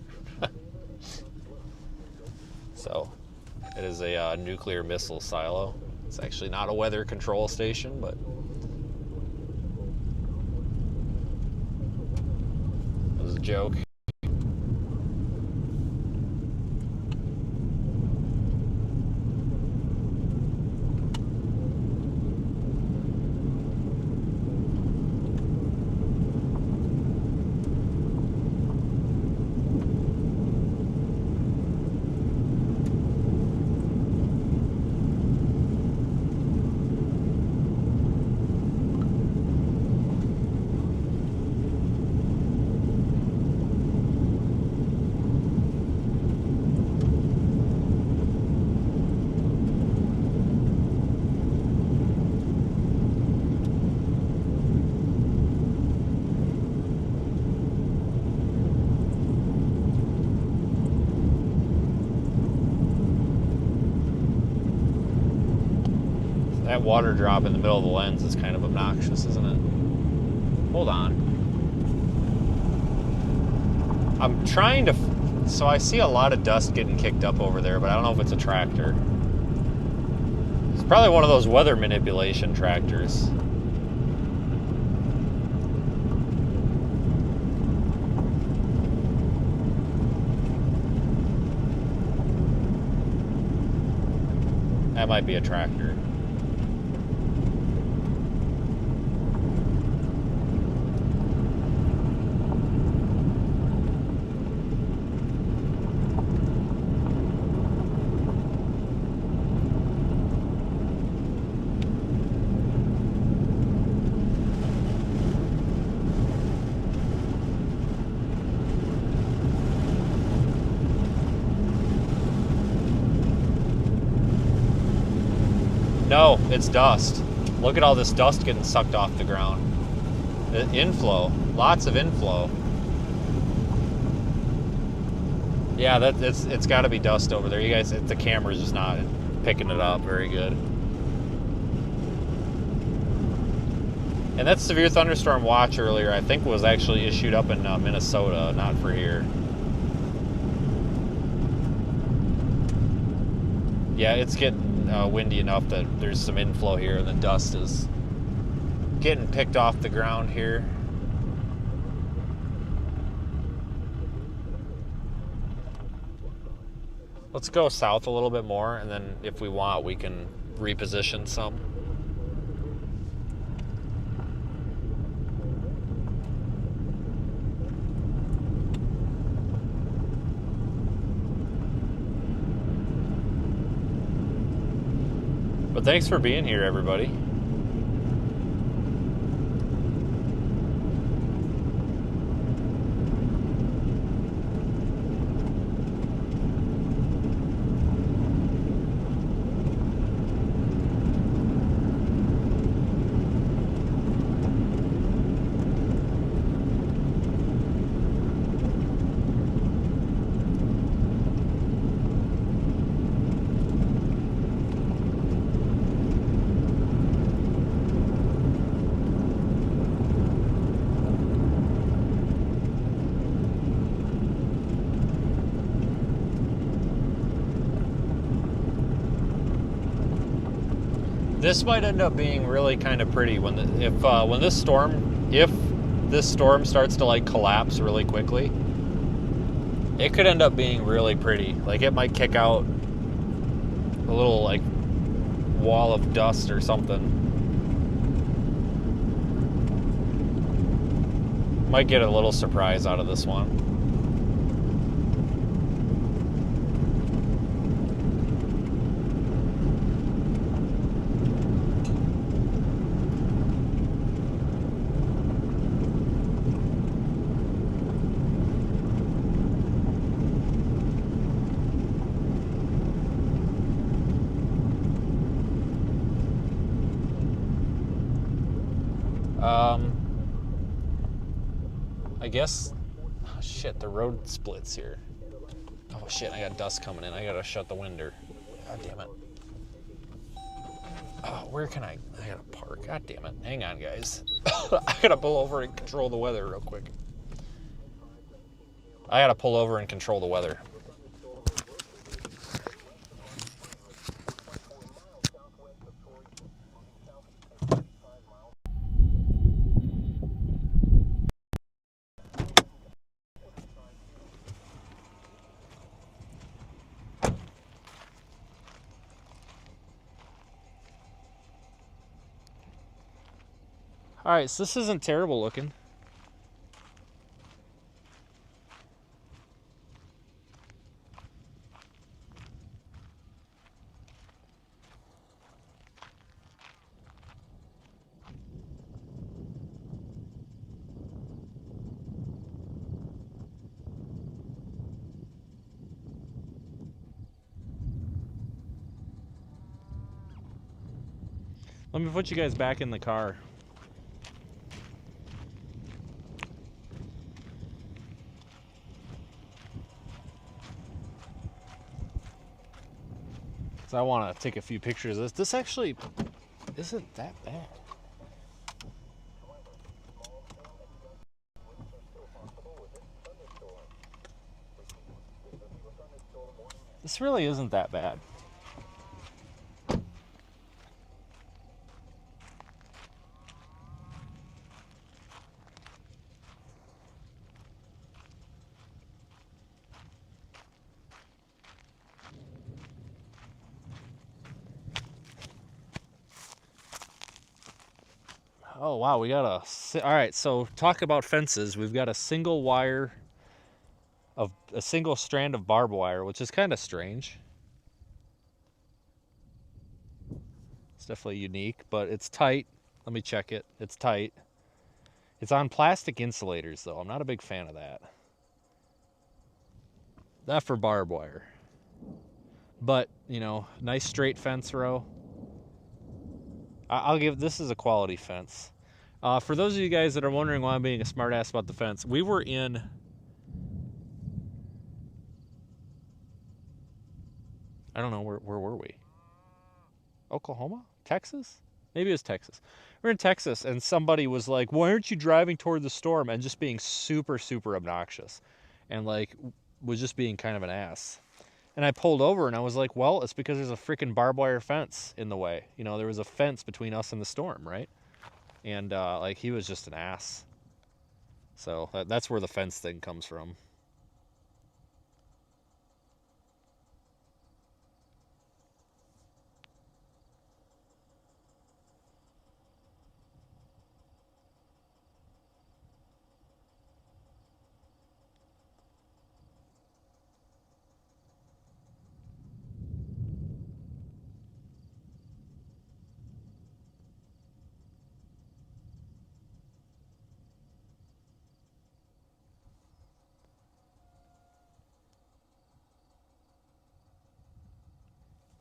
So it is a nuclear missile silo. It's actually not a weather control station, but it was a joke. That water drop in the middle of the lens is kind of obnoxious, isn't it? Hold on. I'm trying to... So I see a lot of dust getting kicked up over there, but I don't know if it's a tractor. It's probably one of those weather manipulation tractors. That might be a tractor. No, it's dust. Look at all this dust getting sucked off the ground. The inflow, lots of inflow. Yeah, it's got to be dust over there. You guys, the camera's just not picking it up very good. And that severe thunderstorm watch earlier, I think, was actually issued up in Minnesota, not for here. Yeah, it's getting windy enough that there's some inflow here, and the dust is getting picked off the ground here. Let's go south a little bit more, and then if we want, we can reposition some. But thanks for being here, everybody. This might end up being really kind of pretty when this storm starts to like collapse really quickly. It could end up being really pretty. Like it might kick out a little like wall of dust or something. Might get a little surprise out of this one. I guess, oh shit, the road splits here. Oh shit, I got dust coming in. I gotta shut the window. God damn it. Oh, where can I gotta park. God damn it. Hang on, guys. I gotta pull over and control the weather real quick. I gotta pull over and control the weather. All right, so this isn't terrible looking. Let me put you guys back in the car. So I want to take a few pictures of this. This actually isn't that bad. This really isn't that bad. Oh wow, we got all right, so talk about fences. We've got a single wire of a single strand of barbed wire, which is kind of strange. It's definitely unique, but it's tight. Let me check it. It's tight. It's on plastic insulators though. I'm not a big fan of that. That for barbed wire. But, you know, nice straight fence row. I'll give this is a quality fence. For those of you guys that are wondering why I'm being a smartass about the fence, we were in I don't know where were we? Oklahoma? Texas? Maybe it was Texas. We're in Texas and somebody was like, "Why aren't you driving toward the storm?" and just being super super obnoxious and like was just being kind of an ass. And I pulled over and I was like, well, it's because there's a freaking barbed wire fence in the way. You know, there was a fence between us and the storm, right? And like he was just an ass. So that's where the fence thing comes from.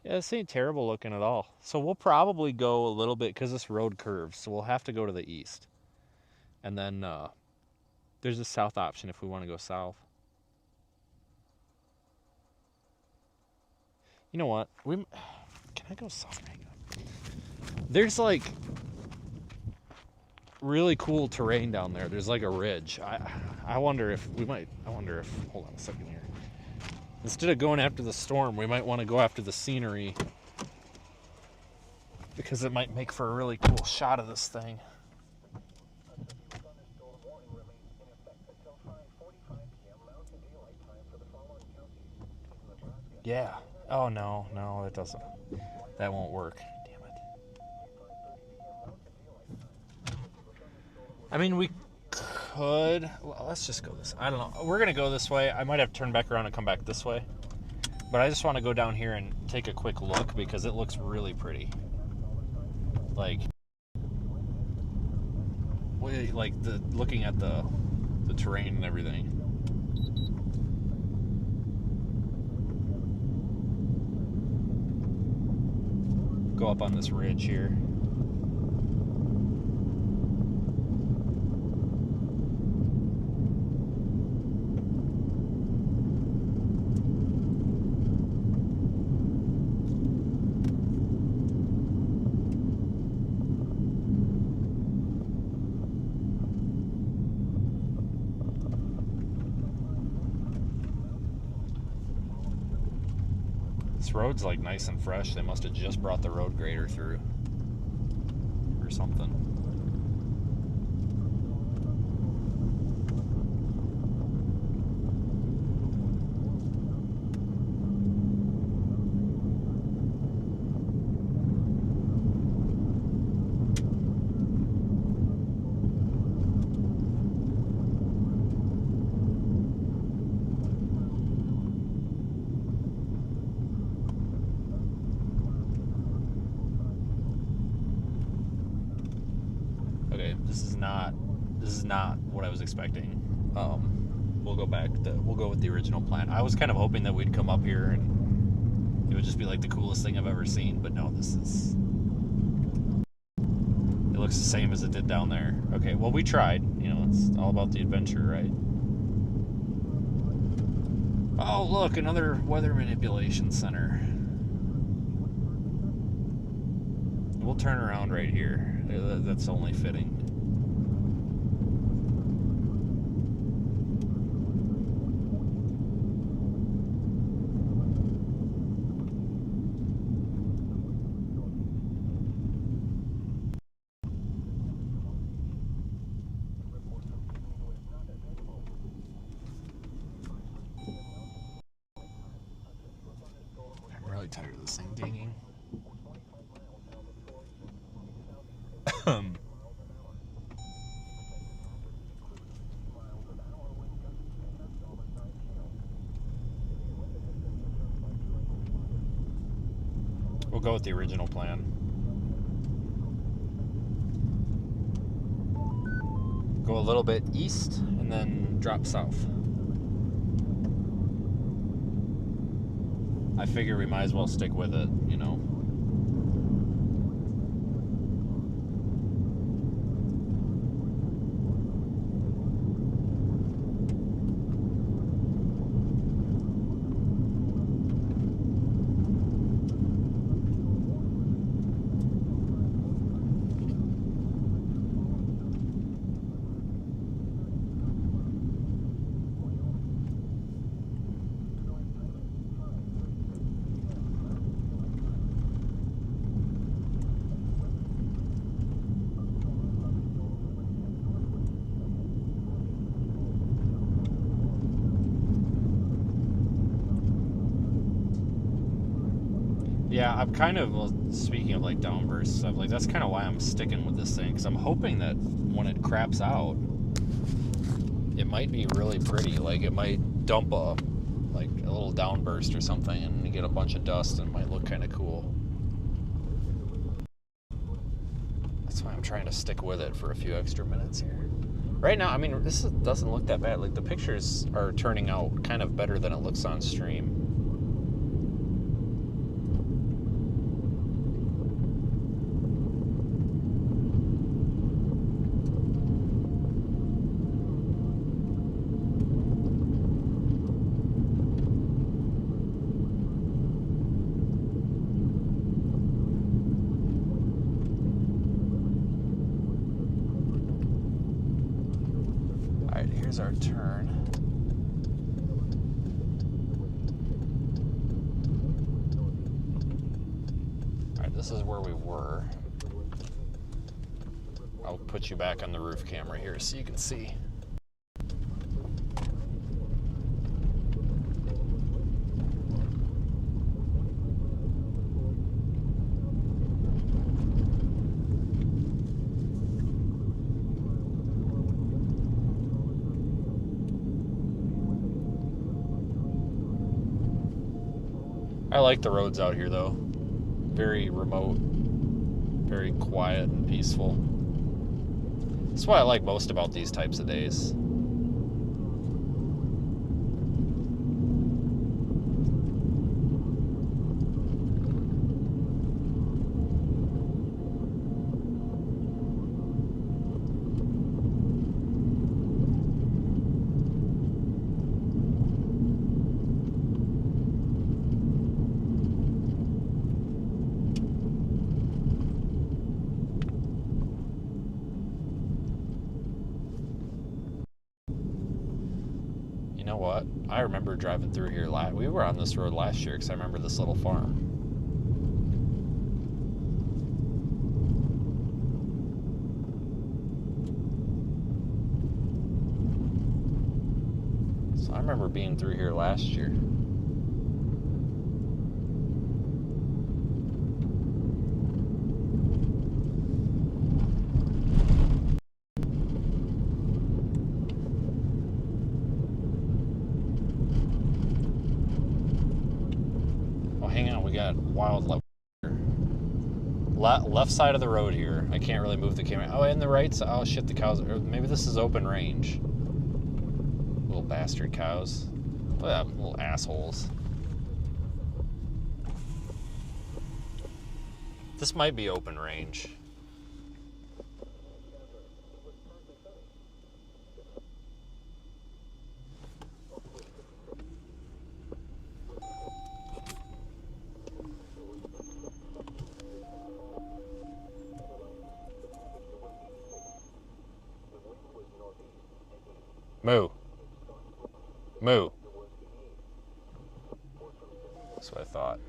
Yeah, this ain't terrible looking at all. So we'll probably go a little bit because this road curves. So we'll have to go to the east. And then there's a south option if we want to go south. You know what? Can I go south? There's like really cool terrain down there. There's like a ridge. I wonder if we might. Hold on a second here. Instead of going after the storm, we might want to go after the scenery because it might make for a really cool shot of this thing. Yeah. Oh no, it doesn't. That won't work. Damn it. I mean, we could. Well, let's just go this. I don't know. We're gonna go this way. I might have to turn back around and come back this way. But I just want to go down here and take a quick look because it looks really pretty. Like looking at the terrain and everything. Go up on this ridge here. This road's like nice and fresh. They must have just brought the road grader through or something. This is not what I was expecting. We'll go with the original plan. I was kind of hoping that we'd come up here and it would just be like the coolest thing I've ever seen, but no, it looks the same as it did down there. Okay, well, we tried. You know, it's all about the adventure, right? Oh, look, another weather manipulation center. We'll turn around right here. That's only fitting. tired of this thing dinging. We'll go with the original plan. Go a little bit east and then drop south. I figure we might as well stick with it, you know. Yeah, I'm kind of, well, speaking of like downburst stuff, like that's kind of why I'm sticking with this thing, because I'm hoping that when it craps out, it might be really pretty. Like it might dump a little downburst or something and you get a bunch of dust and it might look kind of cool. That's why I'm trying to stick with it for a few extra minutes here. Right now, I mean, doesn't look that bad. Like the pictures are turning out kind of better than it looks on stream. Here's our turn. Alright, this is where we were. I'll put you back on the roof camera here so you can see. I like the roads out here though. Very remote, very quiet and peaceful. That's what I like most about these types of days. You know what? I remember driving through here we were on this road last year because I remember this little farm. So I remember being through here last year. Wildlife. Left side of the road here. I can't really move the camera. Oh, and the right side. Oh shit, the cows. Or maybe this is open range. Little bastard cows. Look at that, little assholes. This might be open range. Moo. Moo. That's what I thought.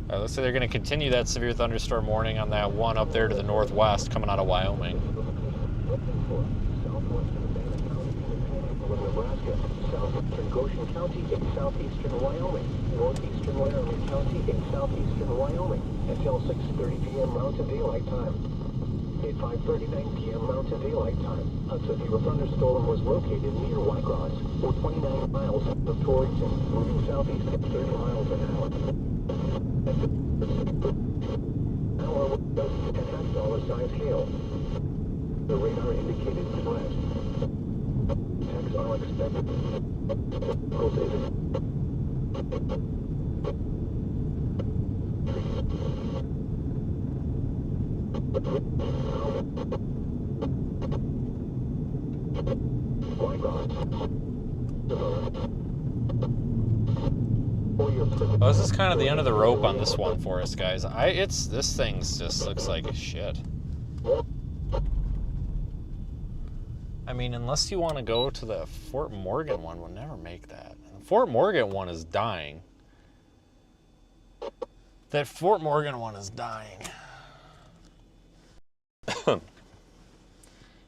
Looks like they're going to continue that severe thunderstorm warning on that one up there to the northwest coming out of Wyoming. Nebraska, southeastern Goshen County in southeastern Wyoming, northeastern Laramie County in southeastern Wyoming, until 6:30 p.m. Mountain Daylight Time. At 5:39 p.m. Mountain Daylight Time, a severe thunderstorm was located near Whitecross, or 29 miles south of Torrington, moving southeast at 30 miles an hour. Our wind and half-dollar-size hail. The radar indicated threat. Attacks are expected. Well, this is kind of the end of the rope on this one for us, guys. This thing just looks like shit. I mean, unless you want to go to the Fort Morgan one, we'll never make that. The Fort Morgan one is dying. That Fort Morgan one is dying.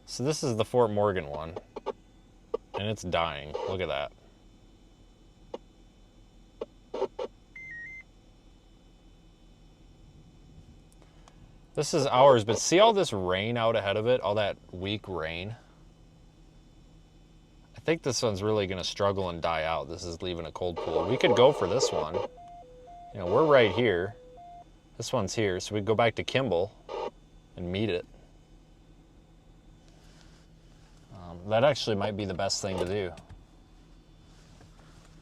So this is the Fort Morgan one. And it's dying. Look at that. This is ours, but see all this rain out ahead of it? All that weak rain? I think this one's really going to struggle and die out. This is leaving a cold pool. We could go for this one. You know, we're right here. This one's here, so we go back to Kimball and meet it. That actually might be the best thing to do.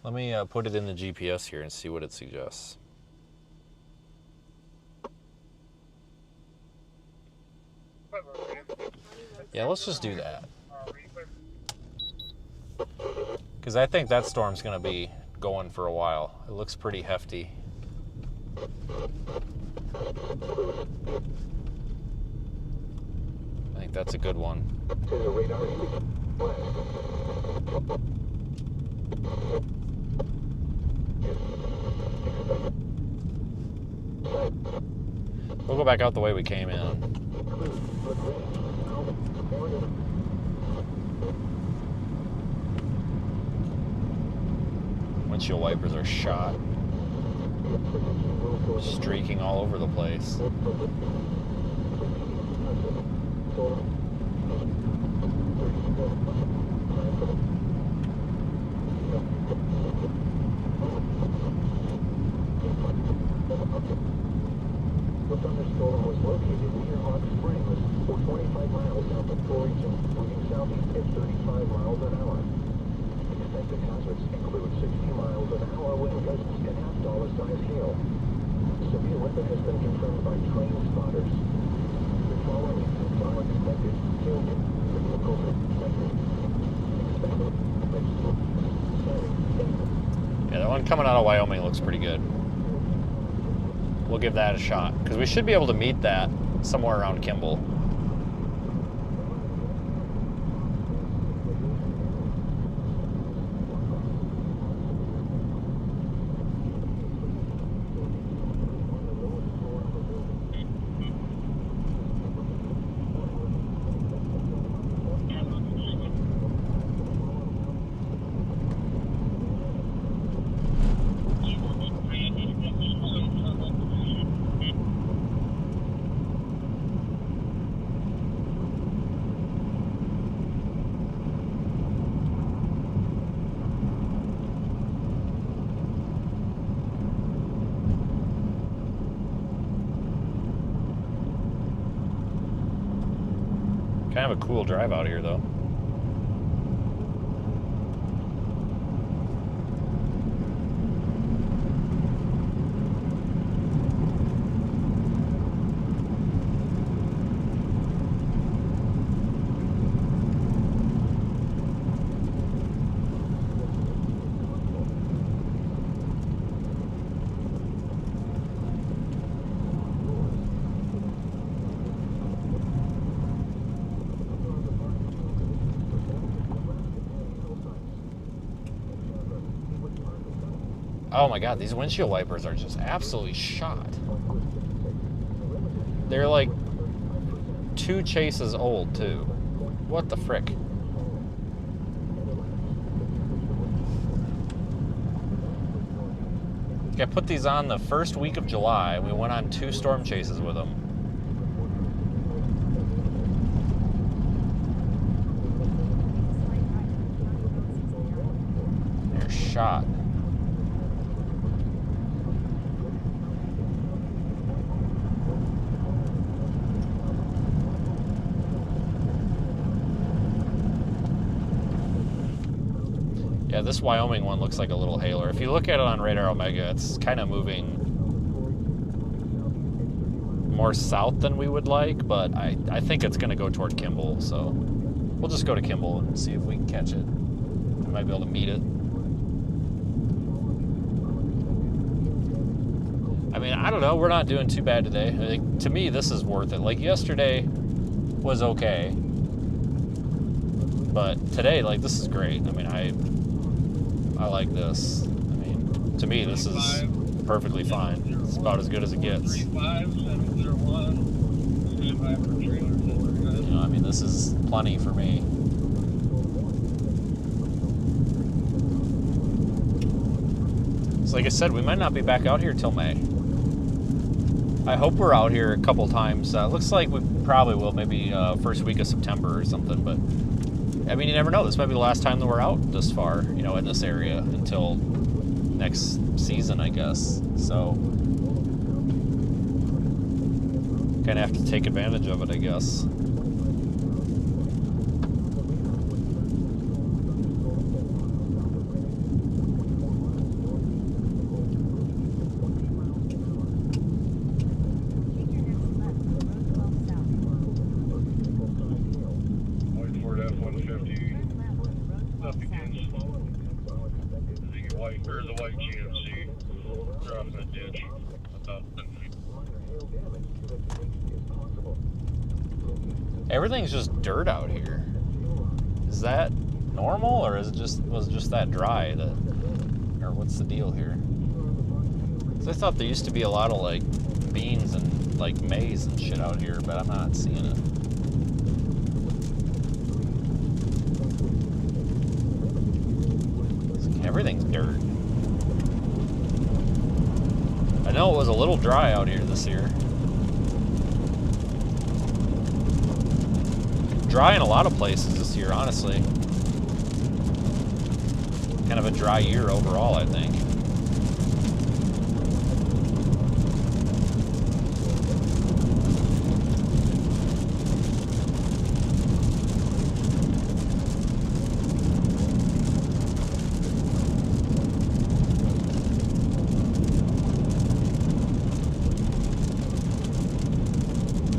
Let me put it in the GPS here and see what it suggests. Yeah, let's just do that. Because I think that storm's going to be going for a while. It looks pretty hefty. I think that's a good one. We'll go back out the way we came in. Windshield wipers are shot. Streaking all over the place. The thunderstorm was located near Hot Springs, or 25 miles south of Torrington, moving southeast at 35 miles an hour. Expected hazards include 60 miles an hour wind gusts and half-dollar-size hail. Severe weather has been confirmed by train spotters. The following events are expected. Children, vehicles are expected. Yeah, that one coming out of Wyoming looks pretty good. We'll give that a shot, because we should be able to meet that somewhere around Kimball. Kind of a cool drive out here, though. Oh my god, these windshield wipers are just absolutely shot. They're like 2 chases old, too. What the frick? I put these on the first week of July. We went on 2 storm chases with them. They're shot. Yeah, this Wyoming one looks like a little hailer. If you look at it on Radar Omega, it's kind of moving more south than we would like, but I think it's going to go toward Kimball, so we'll just go to Kimball and see if we can catch it. We might be able to meet it. I mean, I don't know. We're not doing too bad today. I think, to me, this is worth it. Like, yesterday was okay, but today, like, this is great. I mean, I like this. I mean, to me, this is perfectly fine. It's about as good as it gets. 35701. Stand by for trailer. You know, I mean, this is plenty for me. So like I said, we might not be back out here till May. I hope we're out here a couple times. Looks like we probably will, maybe first week of September or something, but I mean, you never know. This might be the last time that we're out this far, you know, in this area until next season, I guess. So, kind of have to take advantage of it, I guess. The white GMC dropping a ditch about 10 feet. Everything's just dirt out here. Is that normal, or is it was it just that dry that, or what's the deal here? 'Cause I thought there used to be a lot of like beans and like maize and shit out here, but I'm not seeing it. It's like everything's dirt. I know it was a little dry out here this year. Dry in a lot of places this year, honestly. Kind of a dry year overall, I think.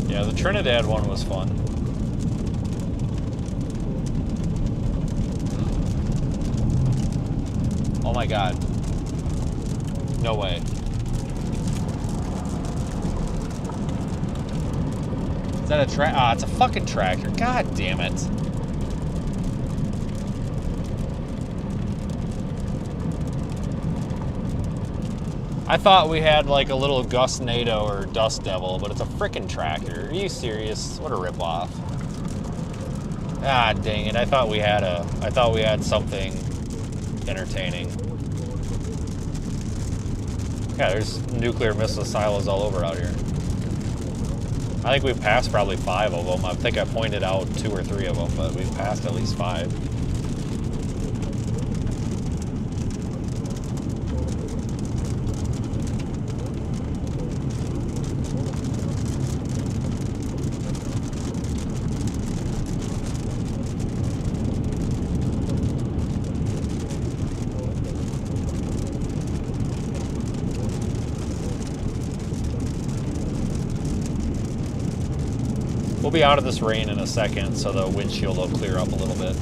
Yeah, the Trinidad one was fun. Oh my god. No way. Is that a ah, it's a fucking tractor. God damn it. I thought we had like a little Gustnado or Dust Devil, but it's a frickin' tractor. Are you serious? What a ripoff. Ah, dang it. I thought we had something entertaining. Yeah, there's nuclear missile silos all over out here. I think we've passed probably 5 of them. I think I pointed out 2 or 3 of them, but we've passed at least 5. We'll be out of this rain in a second, so the windshield will clear up a little bit.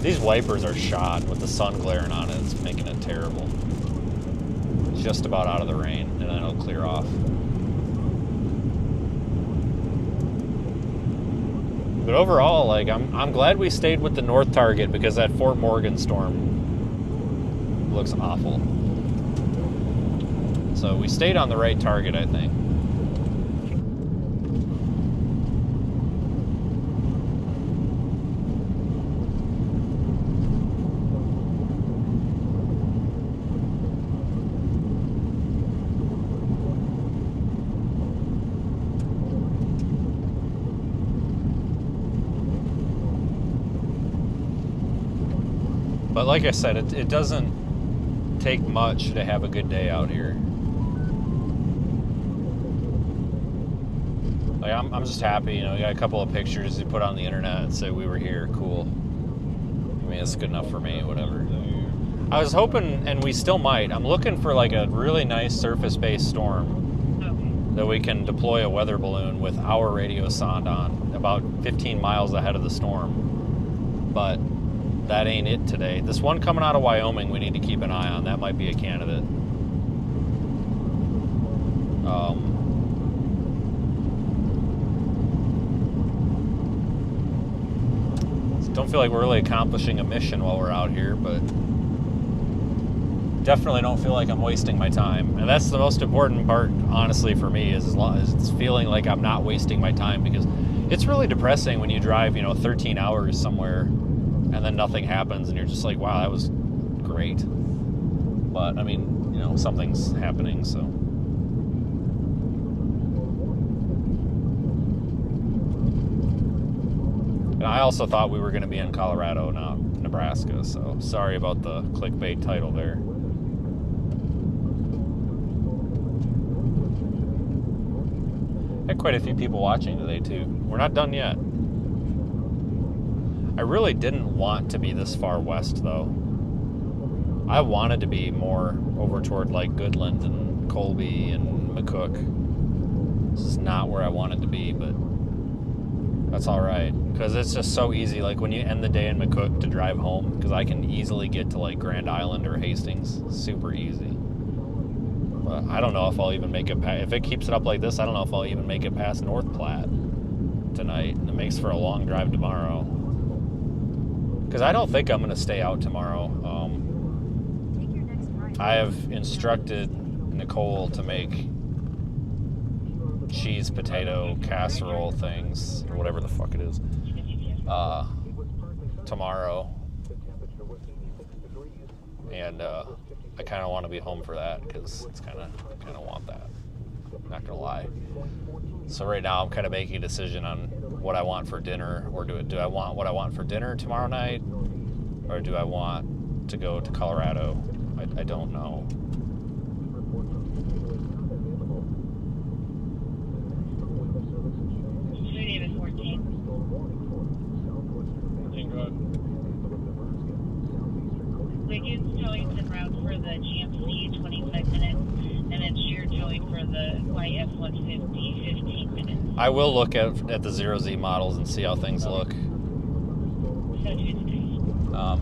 These wipers are shot with the sun glaring on it. It's making it terrible. Just about out of the rain, and then it'll clear off. But overall, like, I'm glad we stayed with the north target, because that Fort Morgan storm looks awful. So we stayed on the right target, I think. But like I said, it doesn't take much to have a good day out here. Like I'm just happy, you know, we got a couple of pictures to put on the internet and say we were here, cool. I mean, it's good enough for me, whatever. I was hoping, and we still might, I'm looking for like a really nice surface-based storm that we can deploy a weather balloon with our radio sonde on about 15 miles ahead of the storm. But that ain't it today. This one coming out of Wyoming we need to keep an eye on. That might be a candidate. Don't feel like we're really accomplishing a mission while we're out here, but definitely don't feel like I'm wasting my time. And that's the most important part, honestly, for me, is as long as it's feeling like I'm not wasting my time, because it's really depressing when you drive, 13 hours somewhere and then nothing happens and you're just like, wow, that was great. But I mean, something's happening, so. And I also thought we were going to be in Colorado, not Nebraska, so sorry about the clickbait title there. Had quite a few people watching today, too. We're not done yet. I really didn't want to be this far west, though. I wanted to be more over toward, like, Goodland and Colby and McCook. This is not where I wanted to be, but that's all right, because it's just so easy. Like when you end the day in McCook to drive home, because I can easily get to like Grand Island or Hastings, super easy. But I don't know if I'll even make it past. If it keeps it up like this, I don't know if I'll even make it past North Platte tonight. And it makes for a long drive tomorrow, because I don't think I'm going to stay out tomorrow. I have instructed Nicole to make cheese potato casserole things, or whatever the fuck it is, tomorrow, and I kind of want to be home for that, because it's kind of want that, not gonna lie. So right now I'm kind of making a decision on what I want for dinner, or do I want what I want for dinner tomorrow night, or do I want to go to Colorado? I don't know. Wiggins towing en route for the GMC 25 minutes, and then Shear towing for the YF-150 15 minutes. I will look at the 0Z models and see how things look.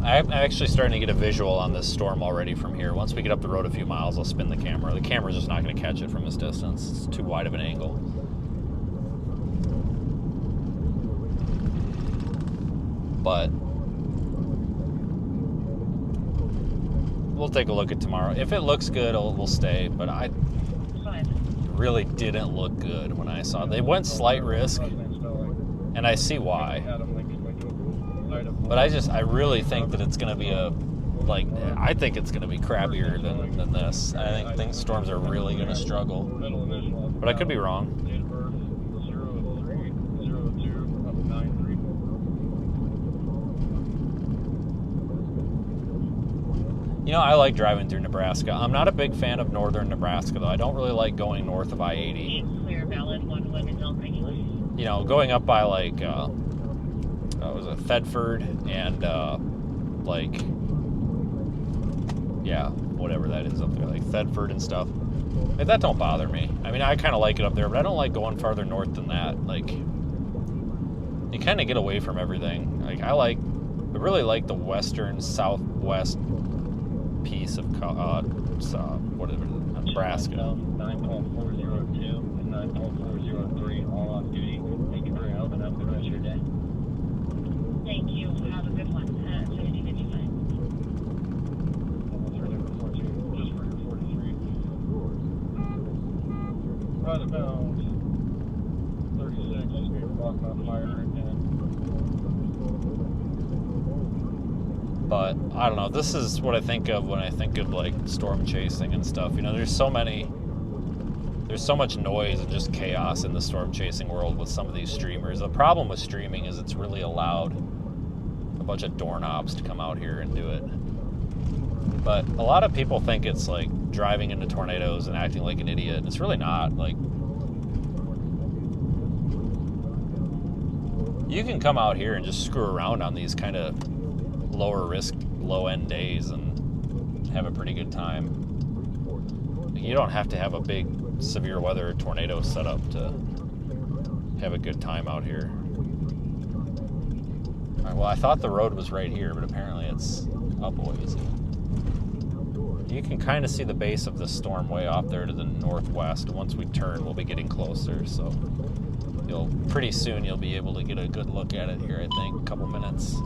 I'm actually starting to get a visual on this storm already from here. Once we get up the road a few miles, I'll spin the camera. The camera's just not going to catch it from this distance. It's too wide of an angle. But we'll take a look at tomorrow. If it looks good, we'll stay. But I really didn't look good when I saw it. They went slight risk, and I see why. But I really think that it's going to be I think it's going to be crappier than this. I think storms are really going to struggle. But I could be wrong. I like driving through Nebraska. I'm not a big fan of northern Nebraska, though. I don't really like going north of I-80. Clear, valid, 111 Delta regular. Going up by Thedford and whatever that is up there, like Thedford and stuff. Like, that don't bother me. I mean, I kind of like it up there, but I don't like going farther north than that. Like, you kind of get away from everything. Like, I really like the western southwest piece of Nebraska. 9.402 and 9.403 all off duty. Thank you for your help and have a good rest of your day. Thank you. Have a good one. 5055. Just for your 43. right about 36, we're walking on fire again. But I don't know. This is what I think of when I think of like storm chasing and stuff. You know, there's so much noise and just chaos in the storm chasing world with some of these streamers. The problem with streaming is it's really allowed a bunch of doorknobs to come out here and do it. But a lot of people think it's like driving into tornadoes and acting like an idiot. It's really not. Like, you can come out here and just screw around on these kind of lower risk, low end days and have a pretty good time. You don't have to have a big severe weather tornado set up to have a good time out here. All right, well, I thought the road was right here, but apparently it's up a ways. You can kind of see the base of the storm way off there to the northwest. Once we turn, we'll be getting closer, so pretty soon you'll be able to get a good look at it here, I think. A couple minutes.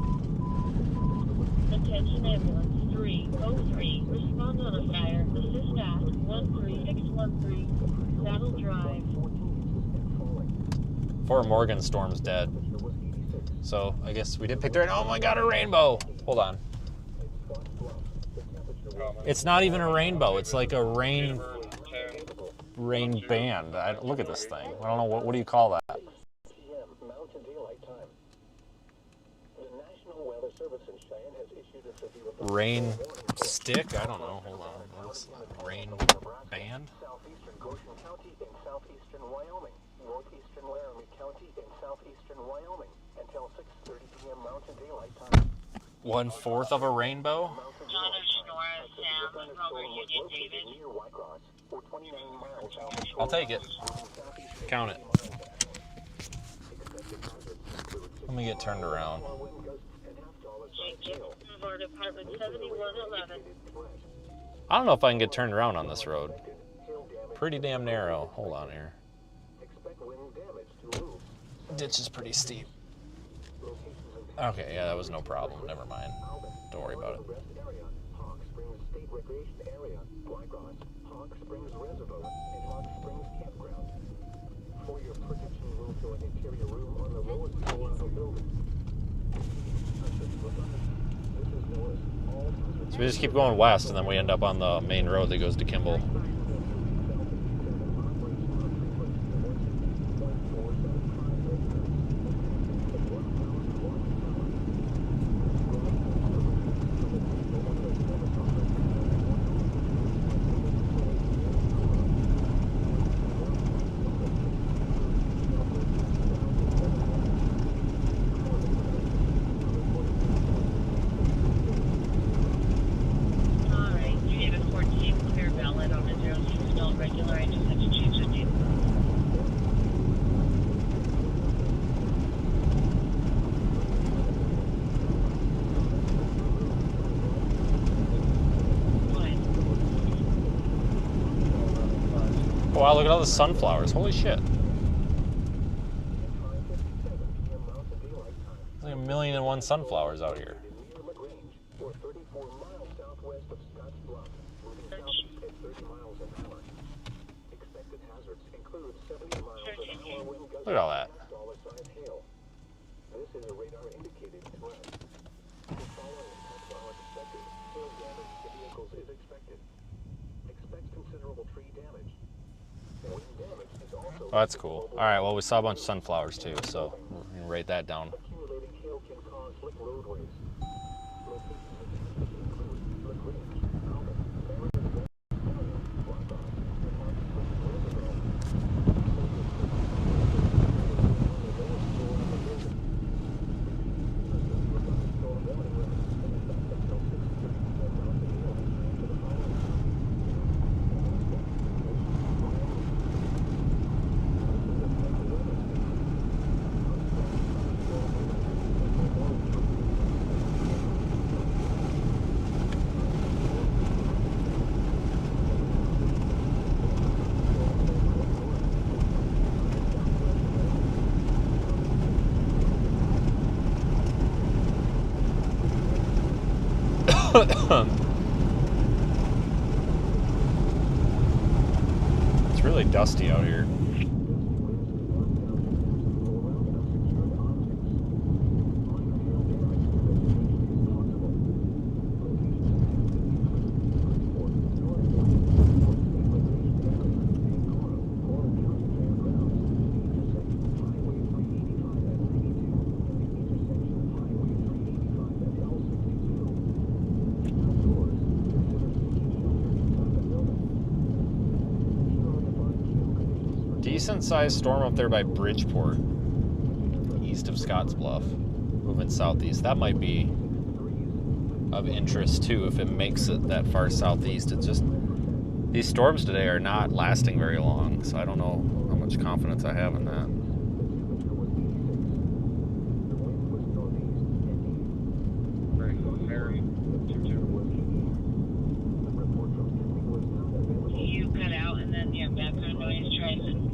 Attention ambulance 303. Respond on a fire. Assist at 13613 Saddle Drive. Fort Morgan storm's dead. So I guess we did pick the right. Oh my god, a rainbow! Hold on. It's not even a rainbow. It's like a rain band. Look at this thing. I don't know what do you call that? Mountain Daylight Time. The National Weather Service in Cheyenne has issued a severe Rain stick? I don't know. Hold on. What's rain band? southeastern Goshen County in southeastern Wyoming, northeastern Laramie County in southeastern Wyoming until 6:30 p.m. Mountain Daylight Time. 1/4 of a rainbow? John O'Shnora, Sam, Robert Union, David. Near Whitecross, or 29 miles south of I'll take it. Count it. Let me get turned around. Jacob, Boulevard, Apartment 7111. I don't know if I can get turned around on this road. Pretty damn narrow. Hold on here. Ditch is pretty steep. Okay, yeah, that was no problem. Never mind. Don't worry about it. Hawk Springs State Recreation Area, Whitecross, Hawk Springs Reservoir, and Hawk Springs Campground. For your protection, move to an interior room on the lowest floor of the building. So we just keep going west, and then we end up on the main road that goes to Kimball. Wow, look at all the sunflowers. Holy shit. There's like 1,000,001 sunflowers out here. Look at all that. This is a radar indicated threat. The following are expected. Hail damage to vehicles is expected. Expect considerable tree damage. Wind damage is also Oh, that's cool. All right, well, we saw a bunch of sunflowers too, so we can write that down. accumulating hail can cause slick roadways. Locations include Slick Ridge, Alvin, really dusty out here. Decent sized storm up there by Bridgeport, east of Scottsbluff, moving southeast. That might be of interest too if it makes it that far southeast. It's just these storms today are not lasting very long, so I don't know how much confidence I have in that. You cut out and then your background noise tries to.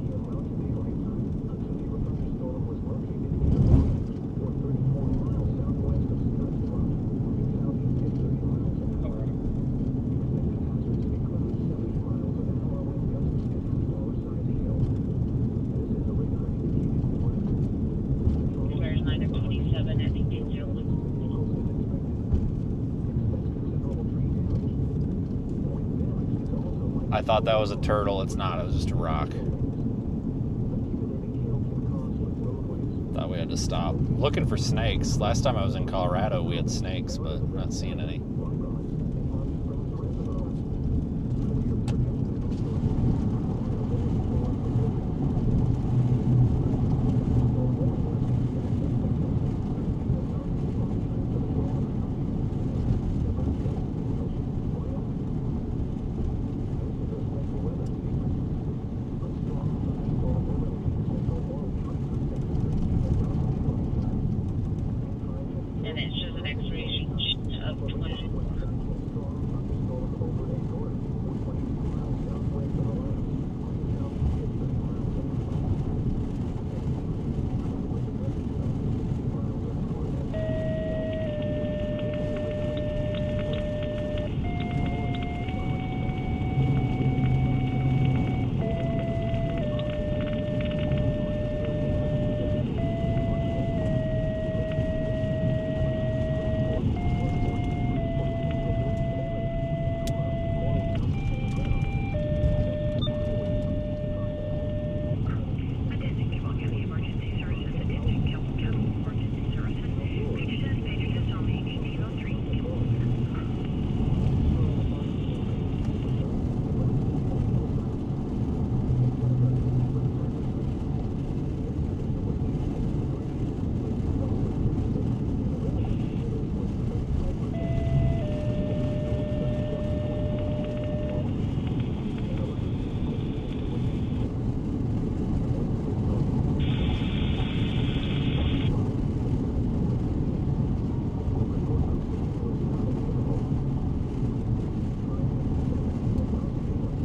I thought that was a turtle. It's not. It was just a rock. Thought we had to stop. Looking for snakes. Last time I was in Colorado, we had snakes, but I'm not seeing any. And it's just an expiration of 20.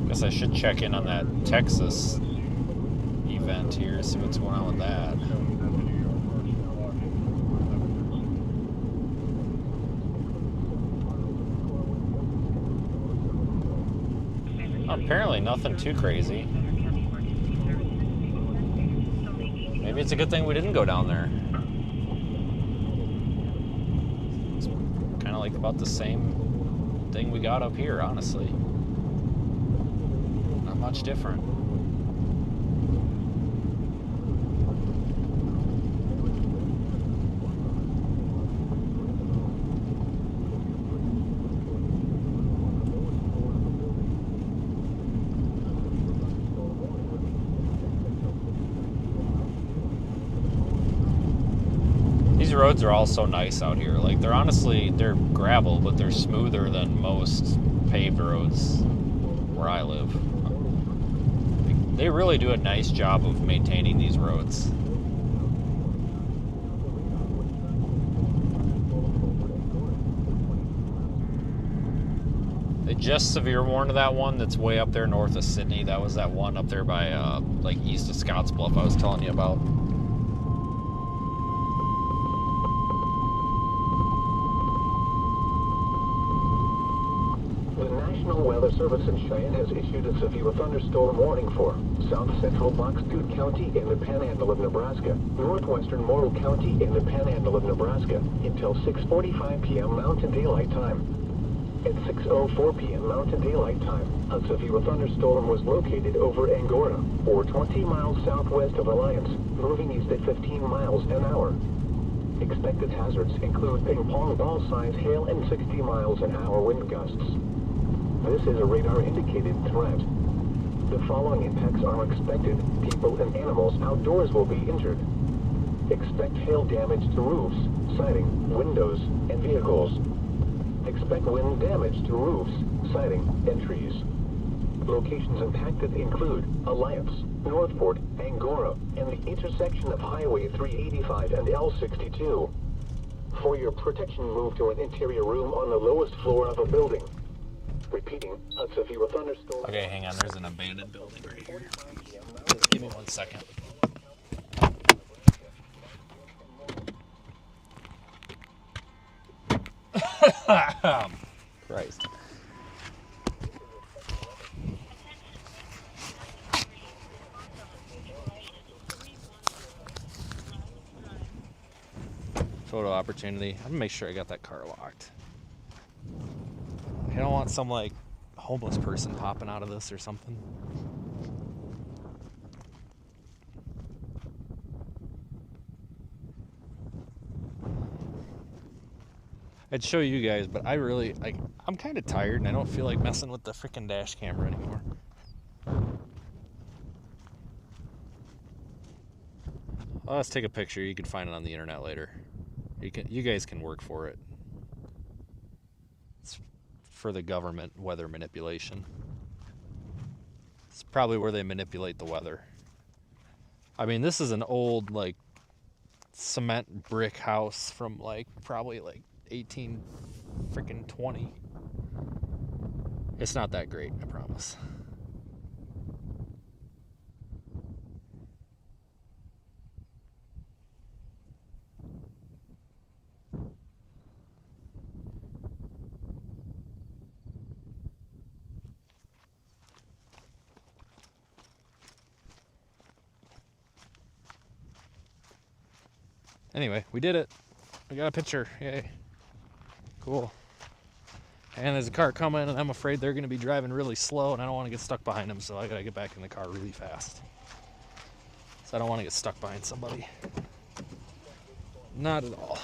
Guess I should check in on that Texas event here, see what's going on with that. Apparently nothing too crazy. Maybe it's a good thing we didn't go down there. It's kind of like about the same thing we got up here, honestly. Not much different. These roads are all so nice out here. Like, they're gravel, but they're smoother than most paved roads where I live. They really do a nice job of maintaining these roads. They just severe warned that one that's way up there north of Sydney. That was that one up there by like east of Scottsbluff I was telling you about. The National Weather Forest Service in Cheyenne has issued a severe thunderstorm warning for south central Box Butte County in the Panhandle of Nebraska, northwestern Morrill County in the Panhandle of Nebraska until 6:45 p.m. Mountain Daylight Time. At 6:04 p.m. Mountain Daylight Time, a severe thunderstorm was located over Angora, or 20 miles southwest of Alliance, moving east at 15 miles an hour. Expected hazards include ping-pong ball-size hail and 60 miles an hour wind gusts. This is a radar-indicated threat. The following impacts are expected. People and animals outdoors will be injured. Expect hail damage to roofs, siding, windows, and vehicles. Expect wind damage to roofs, siding, and trees. Locations impacted include Alliance, Northport, Angora, and the intersection of Highway 385 and L62. For your protection, move to an interior room on the lowest floor of a building. Repeating, a severe thunderstorm... Okay, hang on. There's an abandoned building right here. Just give me 1 second. Christ. Photo opportunity. I'm gonna make sure I got that car locked. I don't want some like homeless person popping out of this or something. I'd show you guys, but I really like. I'm kind of tired, and I don't feel like messing with the freaking dash camera anymore. Well, let's take a picture. You can find it on the internet later. You guys can work for it. It's for the government weather manipulation. It's probably where they manipulate the weather. I mean, this is an old like cement brick house from like probably like 18-20. It's not that great, I promise. Anyway, we did it. We got a picture. Yay. Cool. And there's a car coming, and I'm afraid they're going to be driving really slow, and I don't want to get stuck behind them, so I got to get back in the car really fast. So I don't want to get stuck behind somebody. Not at all.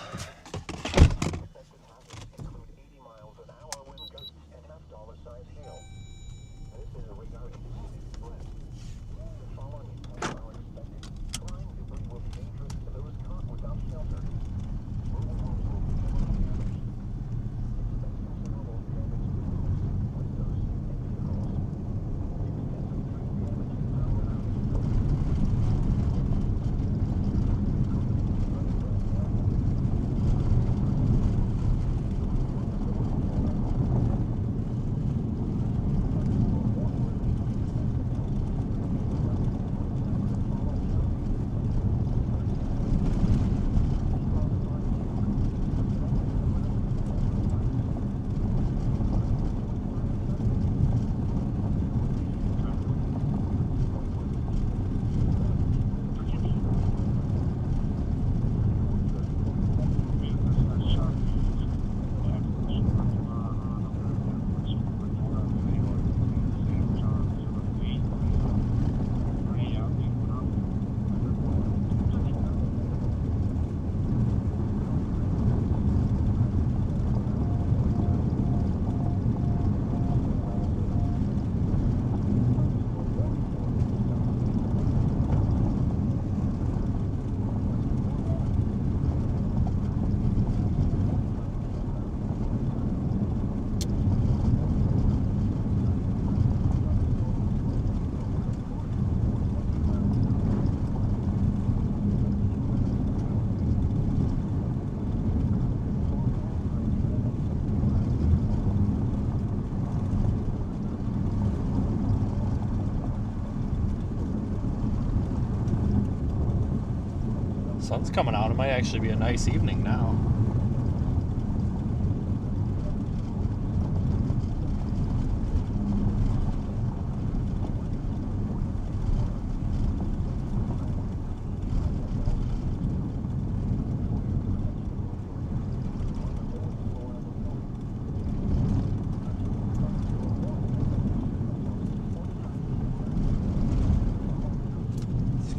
Sun's coming out. It might actually be a nice evening now.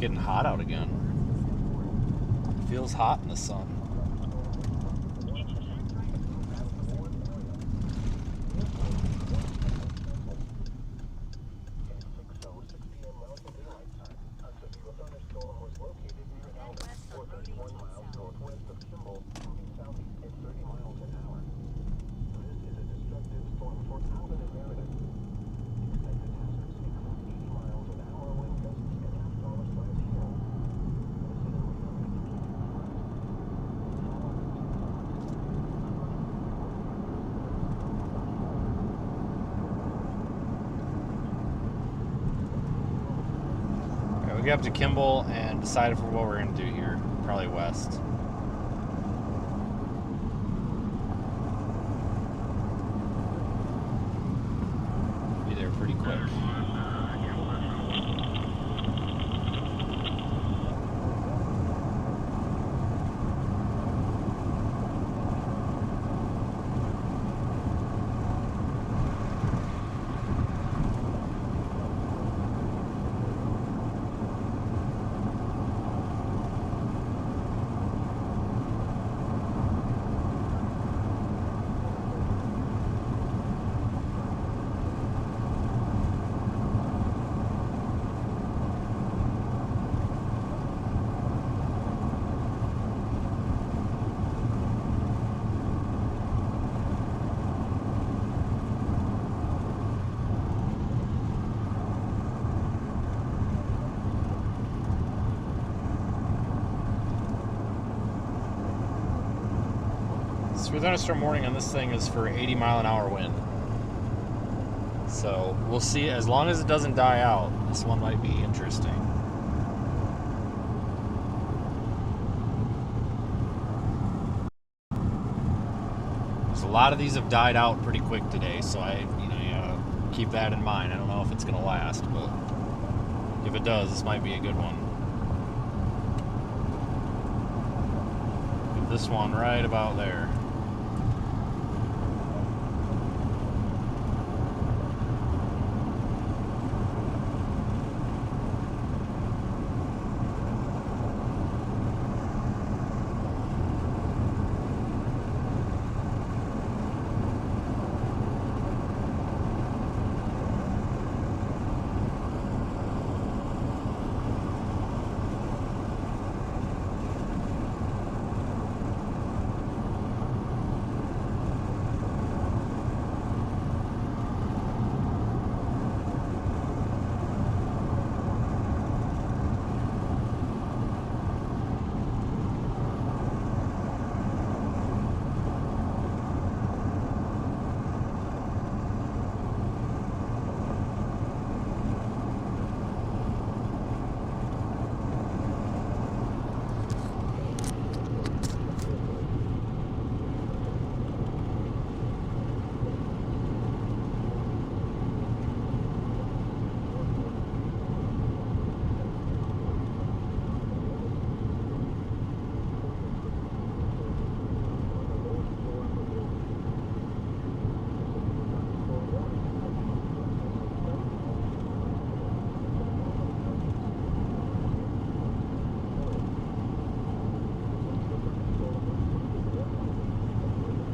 getting hot out again. It feels hot in the sun. We get up to Kimball and decided for what we're going to do here. Probably west. Be there pretty quick. For thunderstorm warning on this thing is for 80-mile-an-hour wind. So we'll see. As long as it doesn't die out, this one might be interesting. There's a lot of these have died out pretty quick today, so you gotta keep that in mind. I don't know if it's gonna last, but if it does, this might be a good one. Get this one right about there.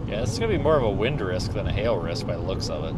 Yeah, this is going to be more of a wind risk than a hail risk by the looks of it.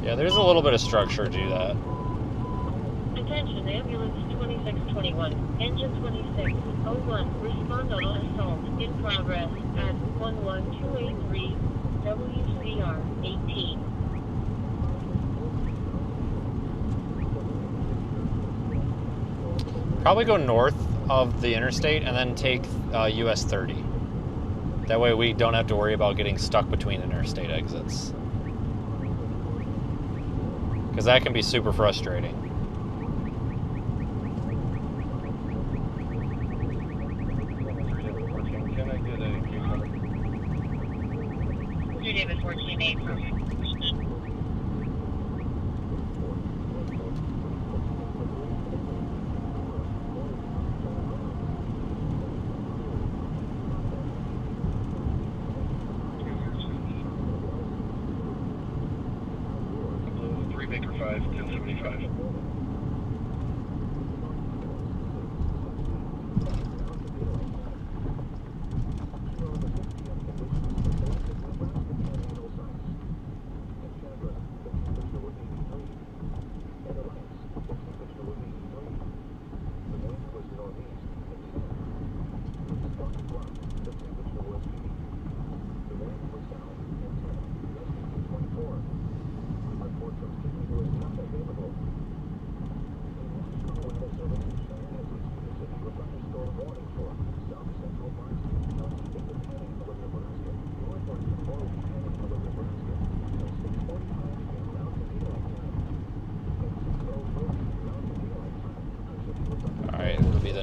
Yeah, there's a little bit of structure to that. Attention, ambulance 2621, engine 2601, respond on assault in progress at 11283 WCR 18. Probably go north of the interstate and then take US 30. That way we don't have to worry about getting stuck between interstate exits. Because that can be super frustrating. Can I get a cucumber? 3 David 14-8 from Baker 5, 1075.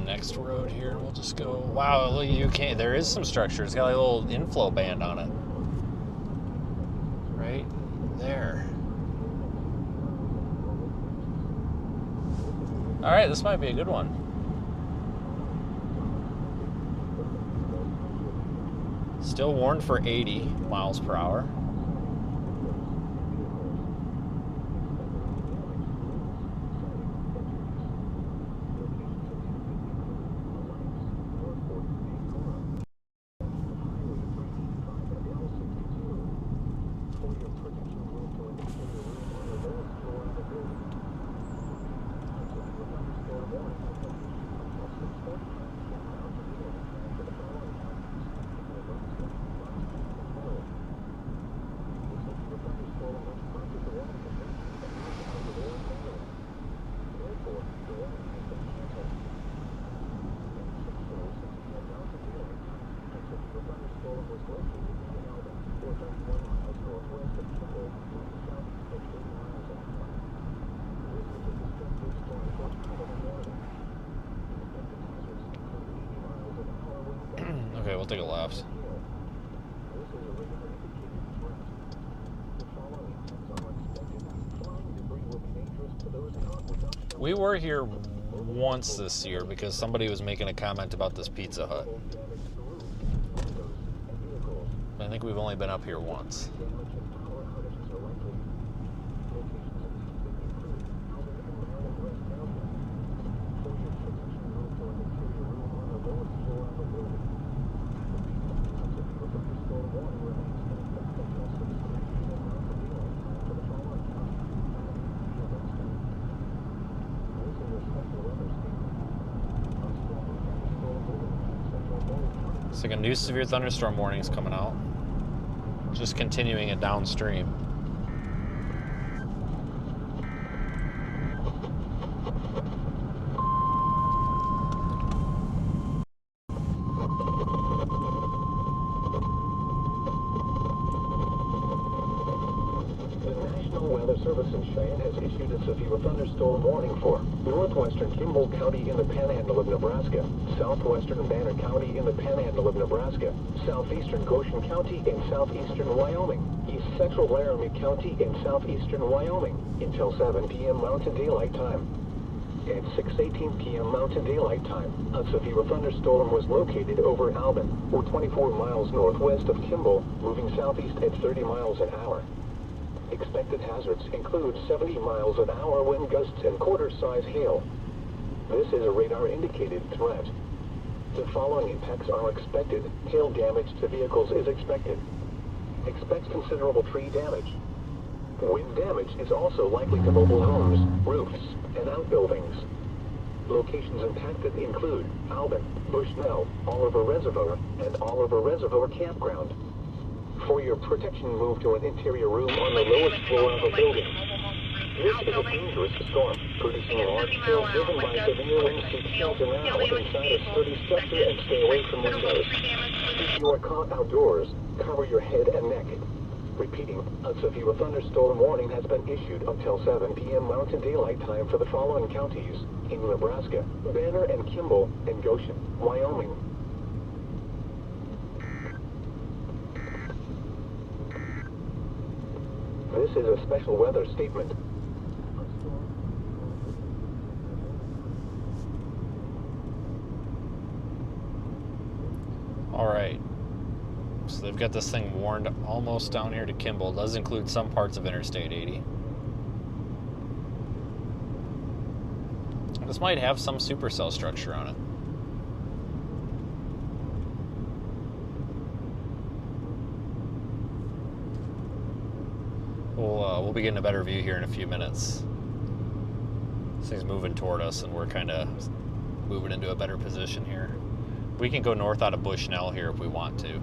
Next road here, we'll just go. Wow, look, you can't. There is some structure. It's got like a little inflow band on it, right there. All right, this might be a good one. Still warned for 80 miles per hour. Okay, we'll take a left. We were here once this year because somebody was making a comment about this Pizza Hut. I think we've only been up here once. It's like a new severe thunderstorm warning is coming out. Just continuing it downstream. Service in Cheyenne has issued a severe thunderstorm warning for northwestern Kimball County in the panhandle of Nebraska, southwestern Banner County in the panhandle of Nebraska, southeastern Goshen County in southeastern Wyoming, east central Laramie County in southeastern Wyoming until 7 p.m. Mountain Daylight Time. At 6:18 p.m. Mountain Daylight Time, a severe thunderstorm was located over Albin, or 24 miles northwest of Kimball, moving southeast at 30 miles an hour. Expected hazards include 70 miles an hour wind gusts and quarter-size hail. This is a radar-indicated threat. The following impacts are expected. Hail damage to vehicles is expected. Expect considerable tree damage. Wind damage is also likely to mobile homes, roofs, and outbuildings. Locations impacted include Albin, Bushnell, Oliver Reservoir, and Oliver Reservoir Campground. For your protection, move to an interior room on the lowest floor of a building. This is a dangerous storm, producing large hail driven by severe winds. Shelter now inside a sturdy structure and stay away from windows. If you are caught outdoors, cover your head and neck. Repeating, a severe thunderstorm warning has been issued until 7 p.m. Mountain Daylight Time for the following counties in Nebraska: Banner and Kimball and Goshen, Wyoming. This is a special weather statement. All right. So they've got this thing warned almost down here to Kimball. It does include some parts of Interstate 80. This might have some supercell structure on it. We'll be getting a better view here in a few minutes. This thing's moving toward us, and we're kind of moving into a better position here. We can go north out of Bushnell here if we want to.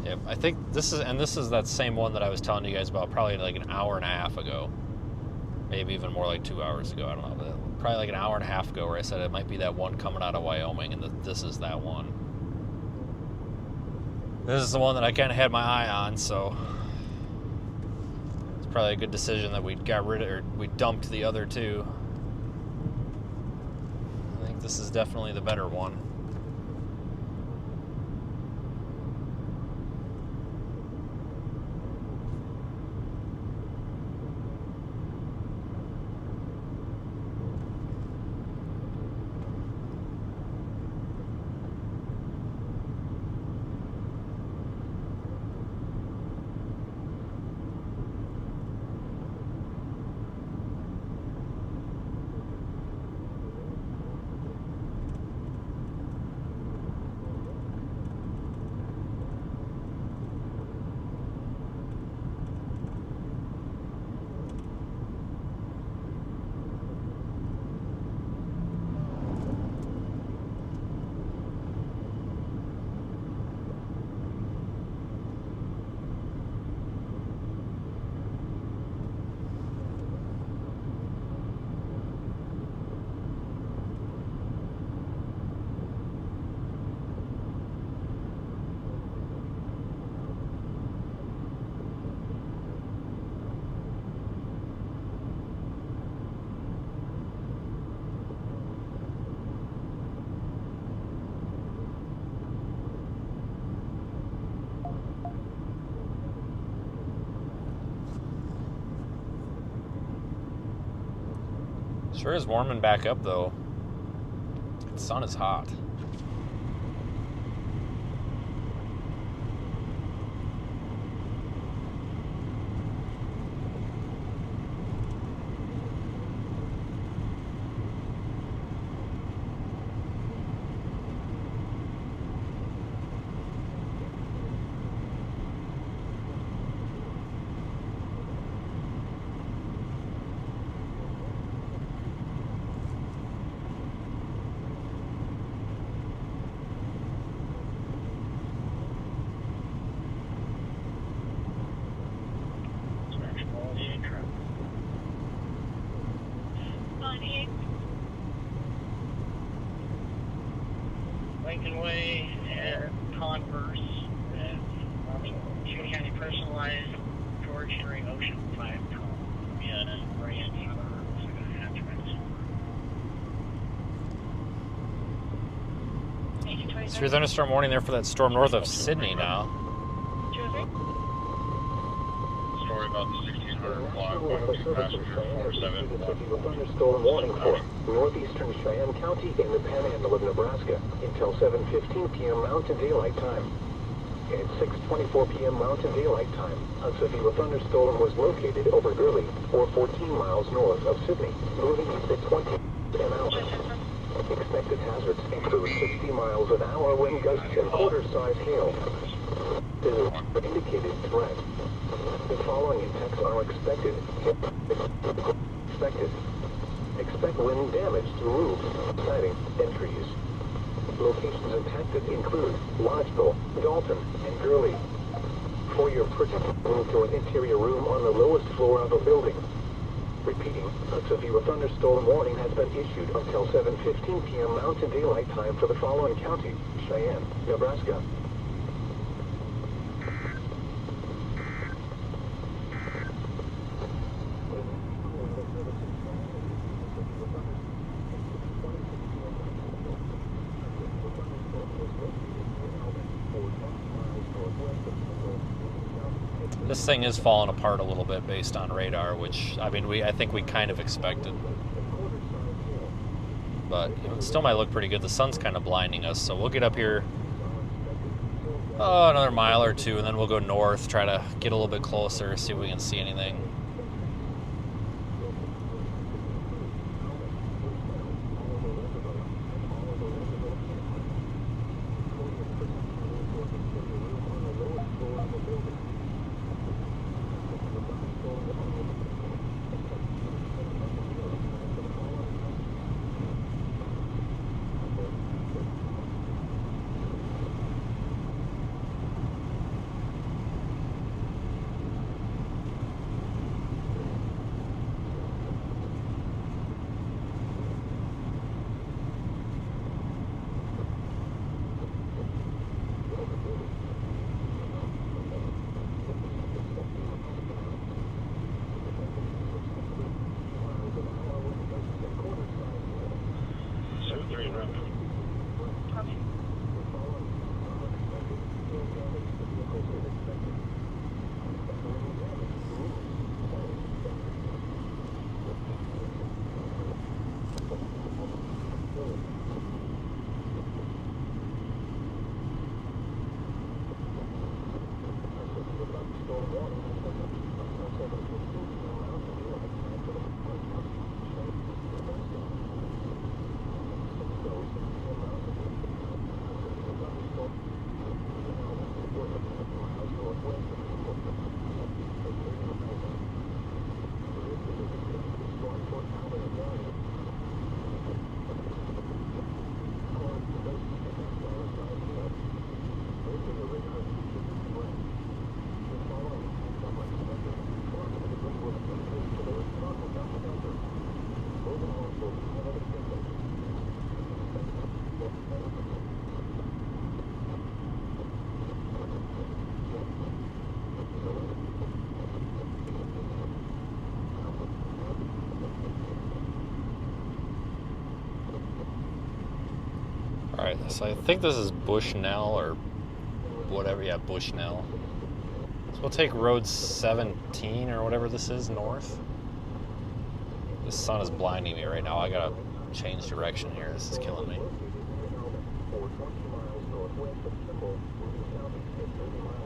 Yep, I think this is that same one that I was telling you guys about probably like an hour and a half ago. Maybe even more like 2 hours ago, I don't know. But probably like an hour and a half ago where I said it might be that one coming out of Wyoming, and this is that one. This is the one that I kind of had my eye on, so it's probably a good decision that we got rid of, or we dumped the other two. I think this is definitely the better one. Sure is warming back up, though. The sun is hot. Lincoln Way and Converse and Shea County personalized George Henry Ocean 5 Columbia and Brand Attachments. Severe thunderstorm warning there for that storm north of Sydney now. 203. Story about the 1600 block, 102 passenger 47. Thunderstorm warning for northeastern Cheyenne County in the panhandle of Nebraska until 7:15 p.m. Mountain Daylight Time. At 6:24 p.m. Mountain Daylight Time, a severe thunderstorm was located over Gurley, or 14 miles north of Sydney, moving east at 20 m/h. Expected hazards include 60 miles an hour wind gusts and quarter-size hail. This is an indicated threat. The following impacts are expected. Expect wind damage to roofs, siding, and trees. Locations impacted include Lodgeville, Dalton, and Gurley. For your protection, move to an interior room on the lowest floor of a building. Repeating, a severe thunderstorm warning has been issued until 7:15 p.m. Mountain Daylight Time for the following county: Cheyenne, Nebraska. This thing is falling apart a little bit based on radar, which I mean, I think we kind of expected. But you know, it still might look pretty good. The sun's kind of blinding us, so we'll get up here another mile or two, and then we'll go north, try to get a little bit closer, see if we can see anything. Alright, so I think this is Bushnell or whatever, yeah, Bushnell. So we'll take road 17 or whatever this is north. The sun is blinding me right now. I gotta change direction here. This is killing me.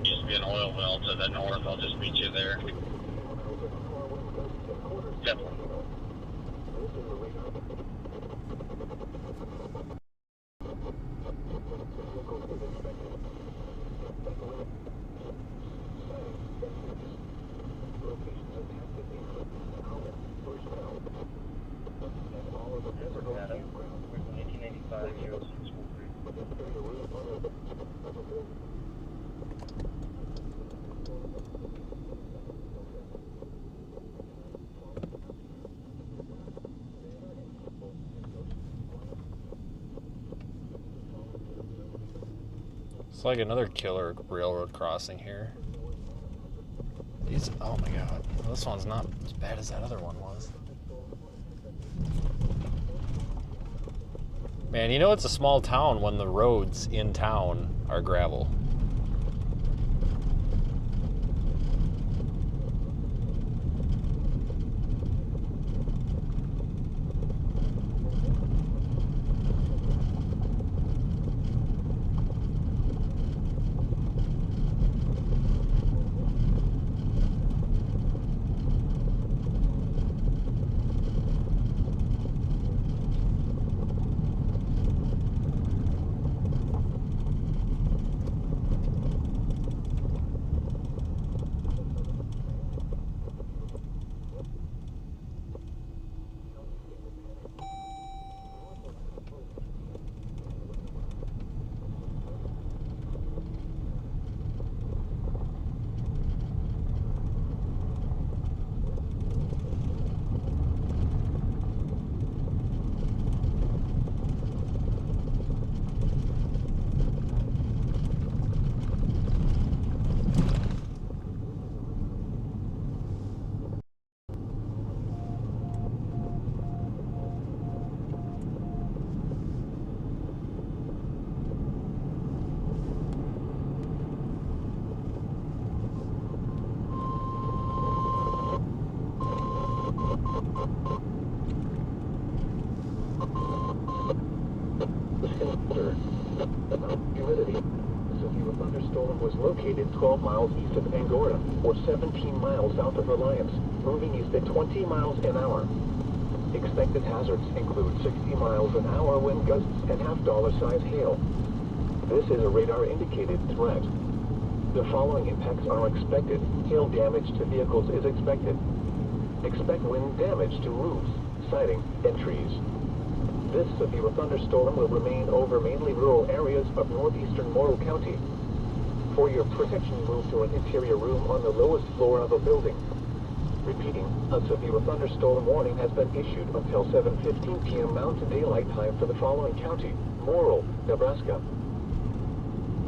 Used to be an oil well to the north. I'll just meet you there. Definitely. It's like another killer railroad crossing here. These, oh my god, this one's not as bad as that other one was. Man, you know it's a small town when the roads in town are gravel. Humidity. Severe thunderstorm was located 12 miles east of Angora, or 17 miles south of Reliance, moving east at 20 miles an hour. Expected hazards include 60 miles an hour wind gusts and half-dollar-size hail. This is a radar-indicated threat. The following impacts are expected. Hail damage to vehicles is expected. Expect wind damage to roofs, siding, and trees. This severe thunderstorm will remain over mainly rural areas of northeastern Morrow County. For your protection, move to an interior room on the lowest floor of a building. Repeating, a severe thunderstorm warning has been issued until 7:15 p.m. Mountain Daylight Time for the following county: Morrow, Nebraska.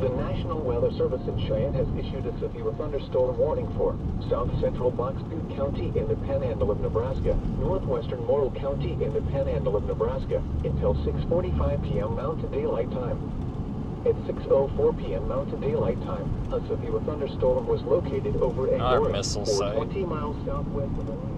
The National Weather Service in Cheyenne has issued a severe thunderstorm warning for south central Box Butte County in the Panhandle of Nebraska, northwestern Morrow County in the Panhandle of Nebraska, until 6:45 p.m. Mountain Daylight Time. At 6:04 p.m. Mountain Daylight Time, a severe thunderstorm was located over Angora, missile or site. 20 miles southwest of Reliance.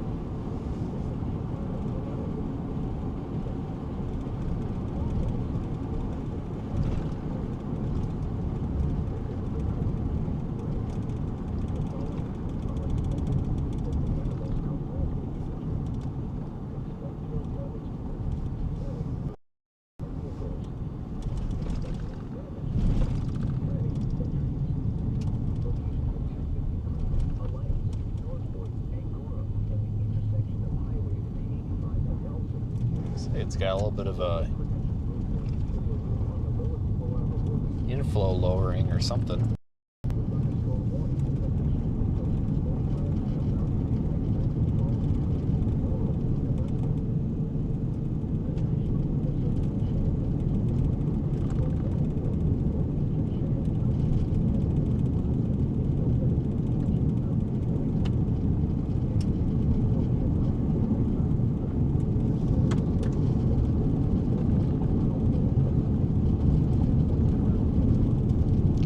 It's got a little bit of a inflow lowering or something.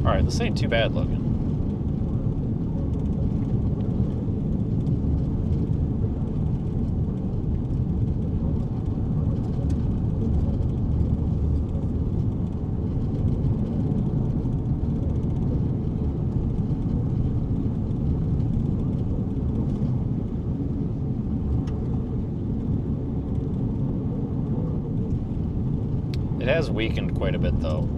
Alright, this ain't too bad looking. It has weakened quite a bit though.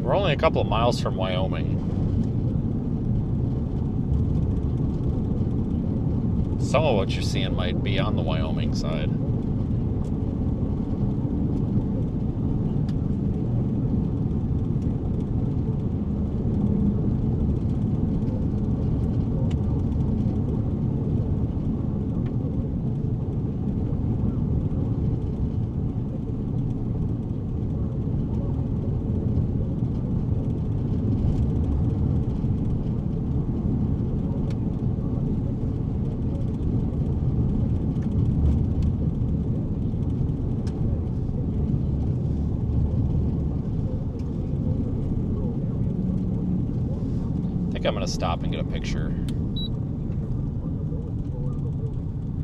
We're only a couple of miles from Wyoming. Some of what you're seeing might be on the Wyoming side. think I'm gonna stop and get a picture.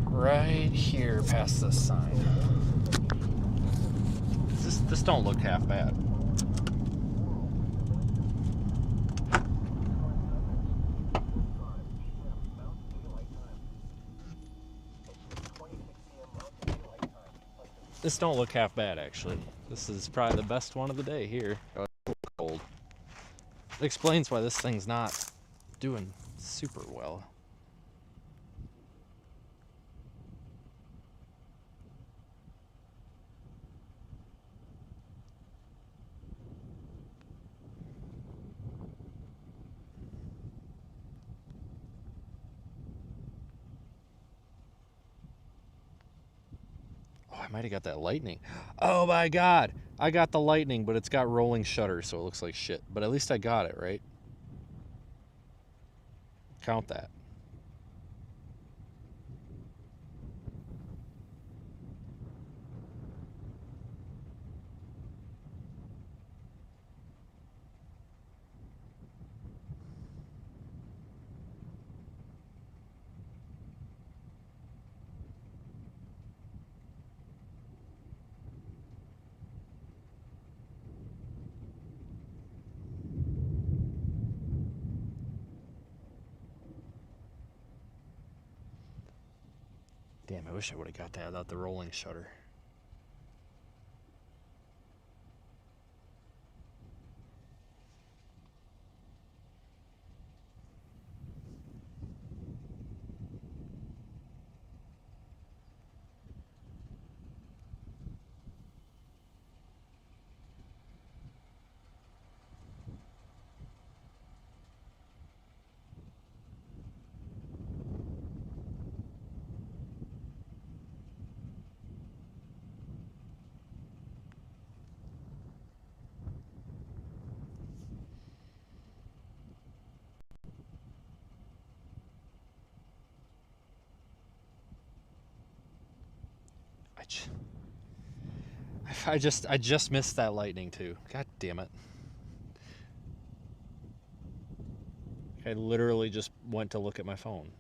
Right here past this sign. This don't look half bad. This don't look half bad, actually. This is probably the best one of the day here. Oh, it's cold. It explains why this thing's not doing super well. Oh, I might have got that lightning. Oh my god! I got the lightning, but it's got rolling shutter, so it looks like shit. But at least I got it, right? Count that. Damn, I wish I would have got that without the rolling shutter. I just missed that lightning too. God damn it. I literally just went to look at my phone.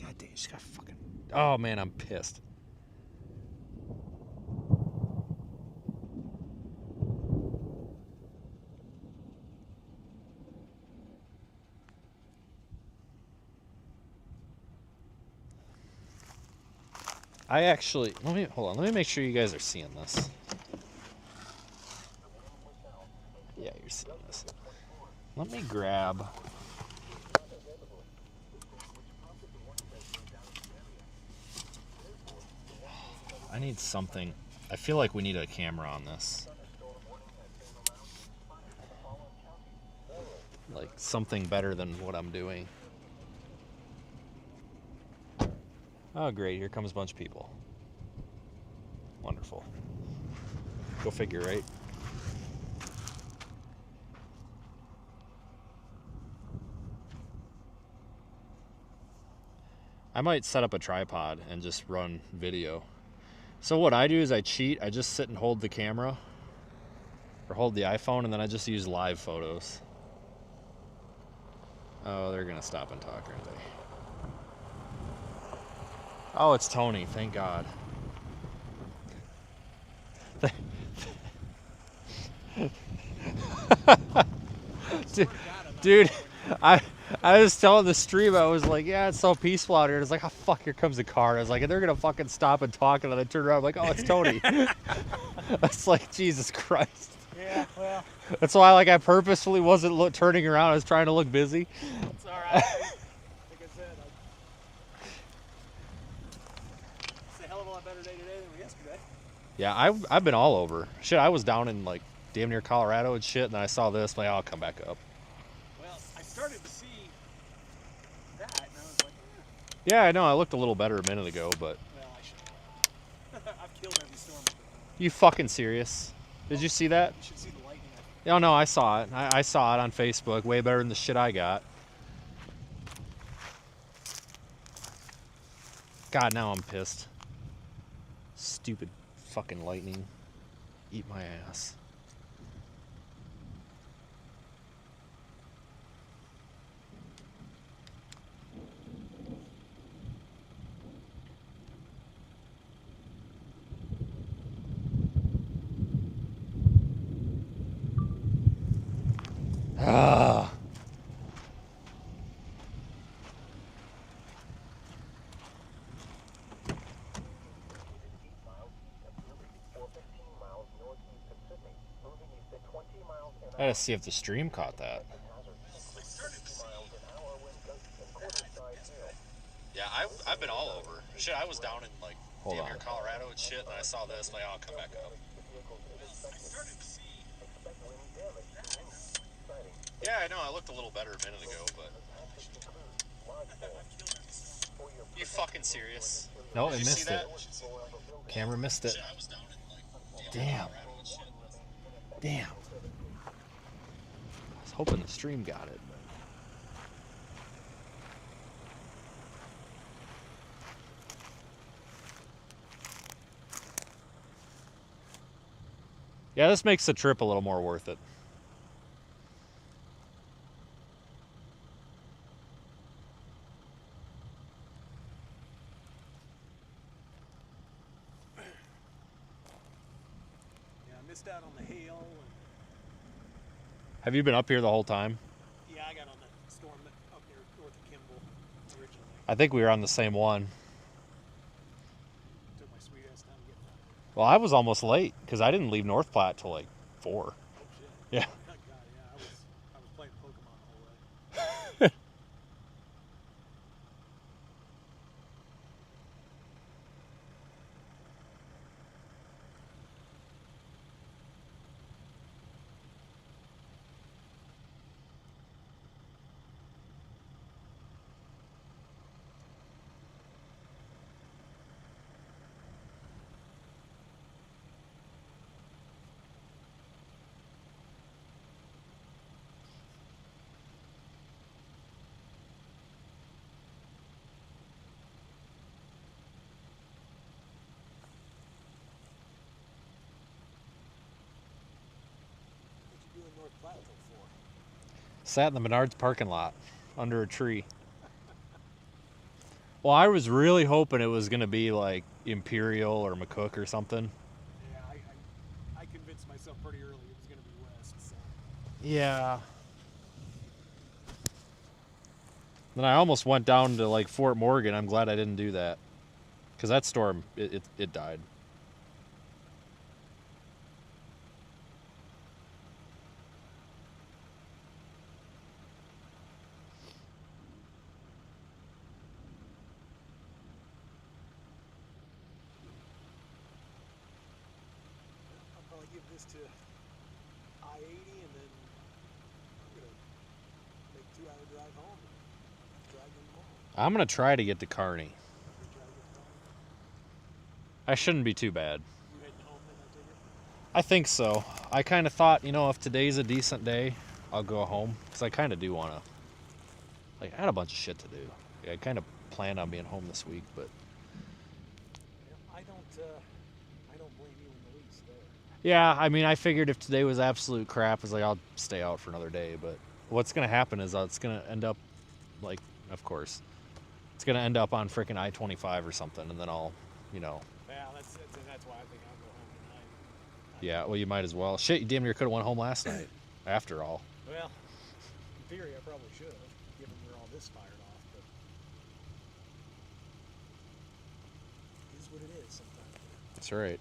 God damn, you just got fucking... Oh man, I'm pissed. I actually... Hold on, let me make sure you guys are seeing this. Yeah, you're seeing this. Let me grab... I need something. I feel like we need a camera on this. Like something better than what I'm doing. Oh great, here comes a bunch of people. Wonderful. Go figure, right? I might set up a tripod and just run video. So what I do is I cheat. I just sit and hold the camera or hold the iPhone, and then I just use live photos. Oh, they're gonna stop and talk, aren't they? Oh, it's Tony, thank God. Dude, I was telling the stream, I was like, yeah, it's so peaceful out here. And it's like, oh, fuck, here comes a car. And I was like, they're going to fucking stop and talk. And then I turned around, I'm like, oh, it's Tony. That's like, Jesus Christ. Yeah, well. That's why, like, I purposefully wasn't turning around. I was trying to look busy. It's all right. Like I said, it's a hell of a lot better day today than yesterday. Yeah, I've been all over. Shit, I was down in, like, damn near Colorado and shit. And then I saw this. I'm like, oh, I'll come back up. Well, I started to see that, and I was like, Yeah, I know. I looked a little better a minute ago, but... well, I should. I've killed every storm. You fucking serious? Did you see that? You should see the lightning. Oh, no, I saw it. I saw it on Facebook. Way better than the shit I got. God, now I'm pissed. Stupid fucking lightning. Eat my ass. Ah. I gotta see if the stream caught that. I started to see Yeah, I've been all over. Shit, I was down in like damn near Colorado and shit, and I saw this, like, I'll come back up. I started to see Yeah, I know. I looked a little better a minute ago, but you fucking serious? No, I missed it. Camera missed it. Damn. Damn. I was hoping the stream got it. Yeah, this makes the trip a little more worth it. Yeah, I missed out on the hail. And, Have you been up here the whole time? yeah, I got on the storm up near north of Kimball originally. I think we were on the same one. Took my sweet ass time getting out here. Well, I was almost late because I didn't leave North Platte till like 4. Oh shit. Yeah. God, yeah, I was playing Pokemon the whole way. What you do in North Platteville for? Sat in the Menards parking lot under a tree. Well, I was really hoping it was going to be like Imperial or McCook or something. Yeah, I convinced myself pretty early it was going to be west. So. Yeah. Then I almost went down to like Fort Morgan. I'm glad I didn't do that. Because that storm, it died. I'll probably give this to I-80 and then I'm going to make a 2-hour drive home and drive them home. I'm going to try to get to Kearney. You try to get home. I shouldn't be too bad. You heading home then, I take it? I think so. I kind of thought, if today's a decent day, I'll go home. Because I kind of do want to. Like, I had a bunch of shit to do. I kind of planned on being home this week, but. Yeah, I don't blame you in the least there. Yeah, I mean, I figured if today was absolute crap, it's like, I'll stay out for another day. But what's going to happen is it's going to end up, like, of course, it's going to end up on frickin' I-25 or something. And then I'll, Yeah, that's why I think I'll go home tonight. Yeah, well, you might as well. Shit, you damn near could have went home last night, after all. Well, in theory, I probably should have, given where all this fired off, but it is what it is sometimes. That's right.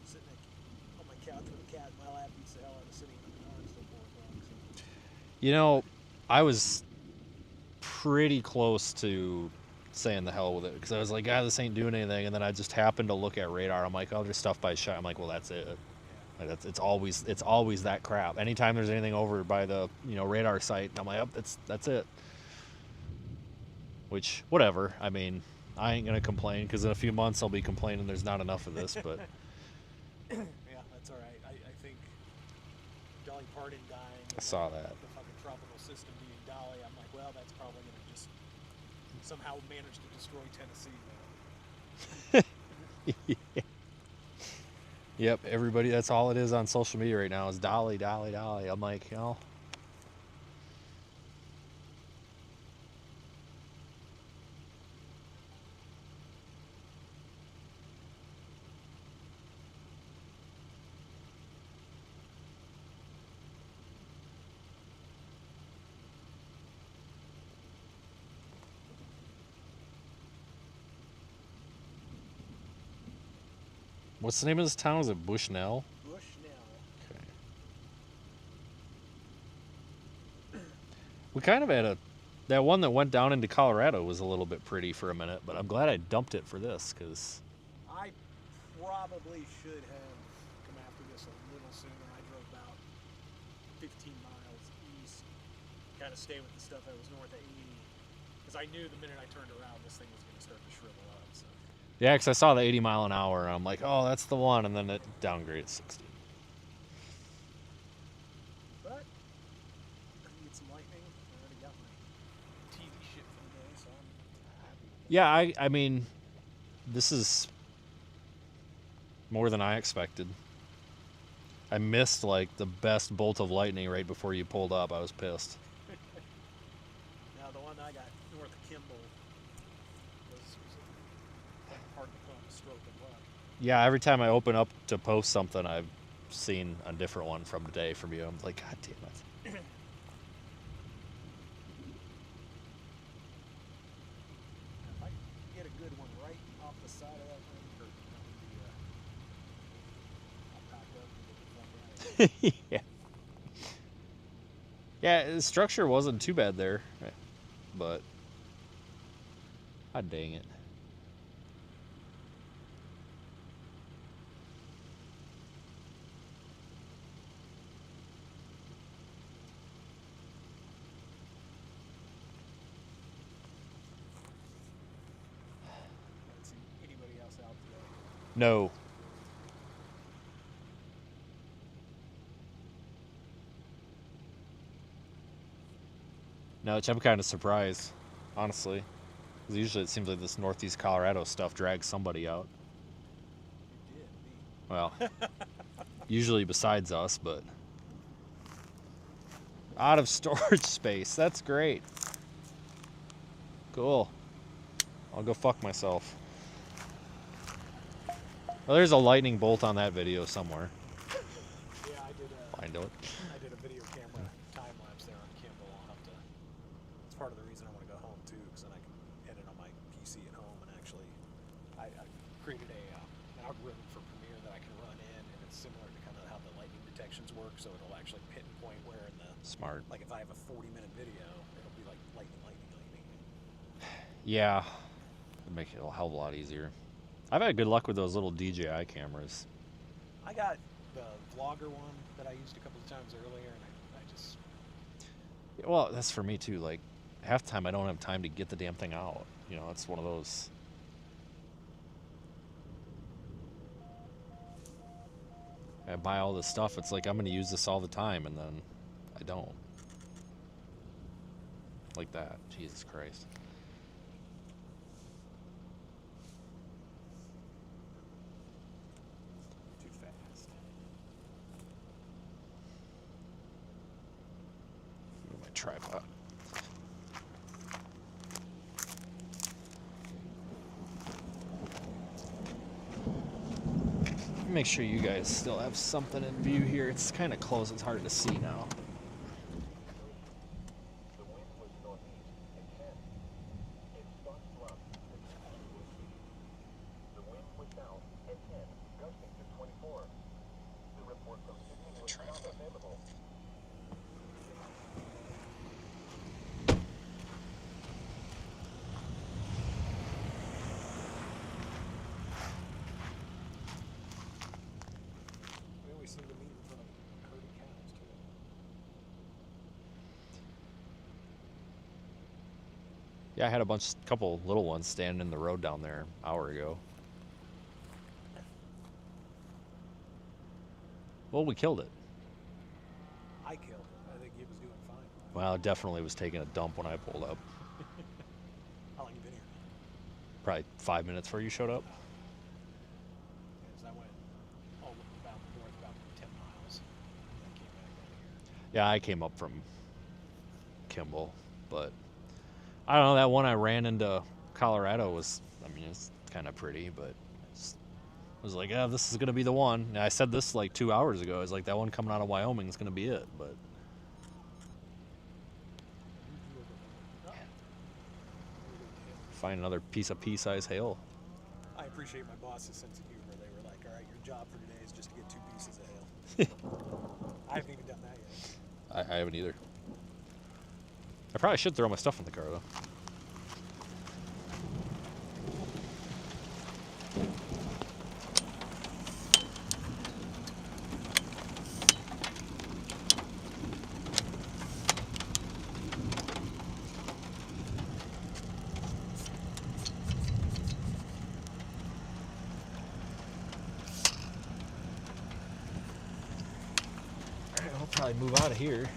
Sitting on my couch with a cat in my lap beats the hell out of sitting in the car until 4 o'clock. So. I was pretty close to saying the hell with it because I was like, this ain't doing anything, and then I just happened to look at radar. I'm like, oh, there's stuff by shot. I'm like, well, that's it. Like it's always that crap. Anytime there's anything over by the radar site, I'm like, oh, that's it. Which, whatever. I mean, I ain't gonna complain because in a few months I'll be complaining there's not enough of this. But Yeah, that's all right. I think Dolly Parton dying. I saw that. The fucking tropical system being Dolly. I'm like, well, that's probably gonna just somehow manage to destroy Tennessee. Yep, everybody. That's all it is on social media right now is Dolly, Dolly, Dolly. I'm like, What's the name of this town? Is it Bushnell? Bushnell. Okay. We kind of had that one that went down into Colorado was a little bit pretty for a minute, but I'm glad I dumped it for this because I probably should have come after this a little sooner. I drove about 15 miles east, kind of stay with the stuff that was north of 80, because I knew the minute I turned around, this thing was going to start to shrivel up. So. yeah, because I saw the 80 mile an hour and I'm like, oh, that's the one, and then it downgraded 60. But I need some lightning. I already got my TV shit for the day, so I'm happy. Yeah, I mean, this is more than I expected. I missed like the best bolt of lightning right before you pulled up. I was pissed. Now the one I got north of Kimball was hard to pump, stroke and luck. Yeah, every time I open up to post something, I've seen a different one from today from you. I'm like, God damn it. If I could get a good one right off the side of that thing, that would be, I'll pack up and get the fuck out of here. Yeah. Yeah, the structure wasn't too bad there, but God dang it. I haven't seen anybody else out today. No. No, which I'm kind of surprised, honestly. 'Cause usually it seems like this Northeast Colorado stuff drags somebody out. You did, me. Well, usually besides us, but out of storage space. That's great. Cool. I'll go fuck myself. Well, there's a lightning bolt on that video somewhere. Yeah, I did Find it. I did a video camera time lapse there on Kimball. I'll have to. It's part of the reason I want to go home too, because then I can edit on my PC at home and actually, I created an algorithm for Premiere that I can run in, and it's similar to kind of how the lightning detections work. So it'll actually pinpoint where in the Smart. like if I have a 40-minute video, it'll be like lightning. Yeah. It'd make it a hell of a lot easier. I've had good luck with those little DJI cameras. I got the vlogger one that I used a couple of times earlier, and I just Well, that's for me too. Like, half the time I don't have time to get the damn thing out. You know, it's one of those. I buy all this stuff. It's like I'm going to use this all the time, and then I don't. Like that. Jesus Christ. too fast. Move my tripod. Make sure you guys still have something in view here. It's kind of close. It's hard to see now. The wind was northeast at 10. It started to drop to 60 feet. The wind was south at 10, gusting to 24. The report from Sydney was not available. We always seem to meet in front of herded cows too. Yeah, I had couple little ones standing in the road down there an hour ago. Well, we killed it. I killed him. I think he was doing fine. Well, it definitely was taking a dump when I pulled up. How long you been here? Probably 5 minutes before you showed up. Because I went all about north about 10 miles. And then came back down here. Yeah, I came up from Kimball, but I don't know. That one I ran into Colorado was, I mean, it's kind of pretty, but I was like, yeah, this is going to be the one. And I said this like 2 hours ago. I was like, that one coming out of Wyoming is going to be it, but find another piece of pea-sized hail. I appreciate my boss's sense of humor. They were like, all right, you're job for today is just to get 2 pieces of hail. I haven't even done that yet. I haven't either. I probably should throw my stuff in the car though. I'll probably move out of here.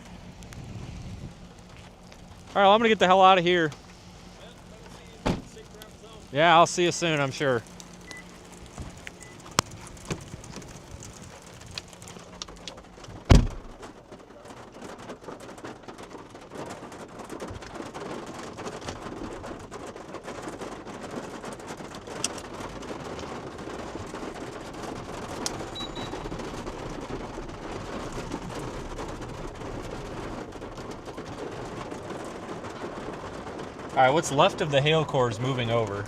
All right, well, I'm gonna get the hell out of here. Yeah, I'll see you soon, I'm sure. All right, what's left of the hail core is moving over.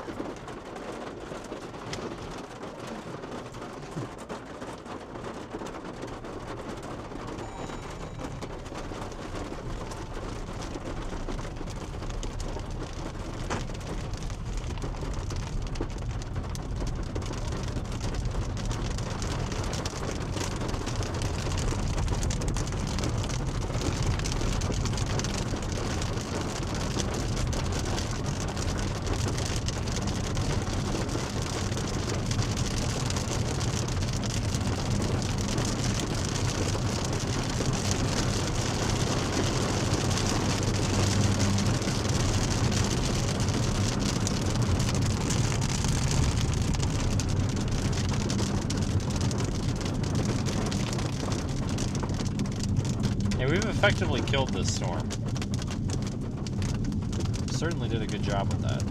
We've effectively killed this storm. Certainly did a good job with that.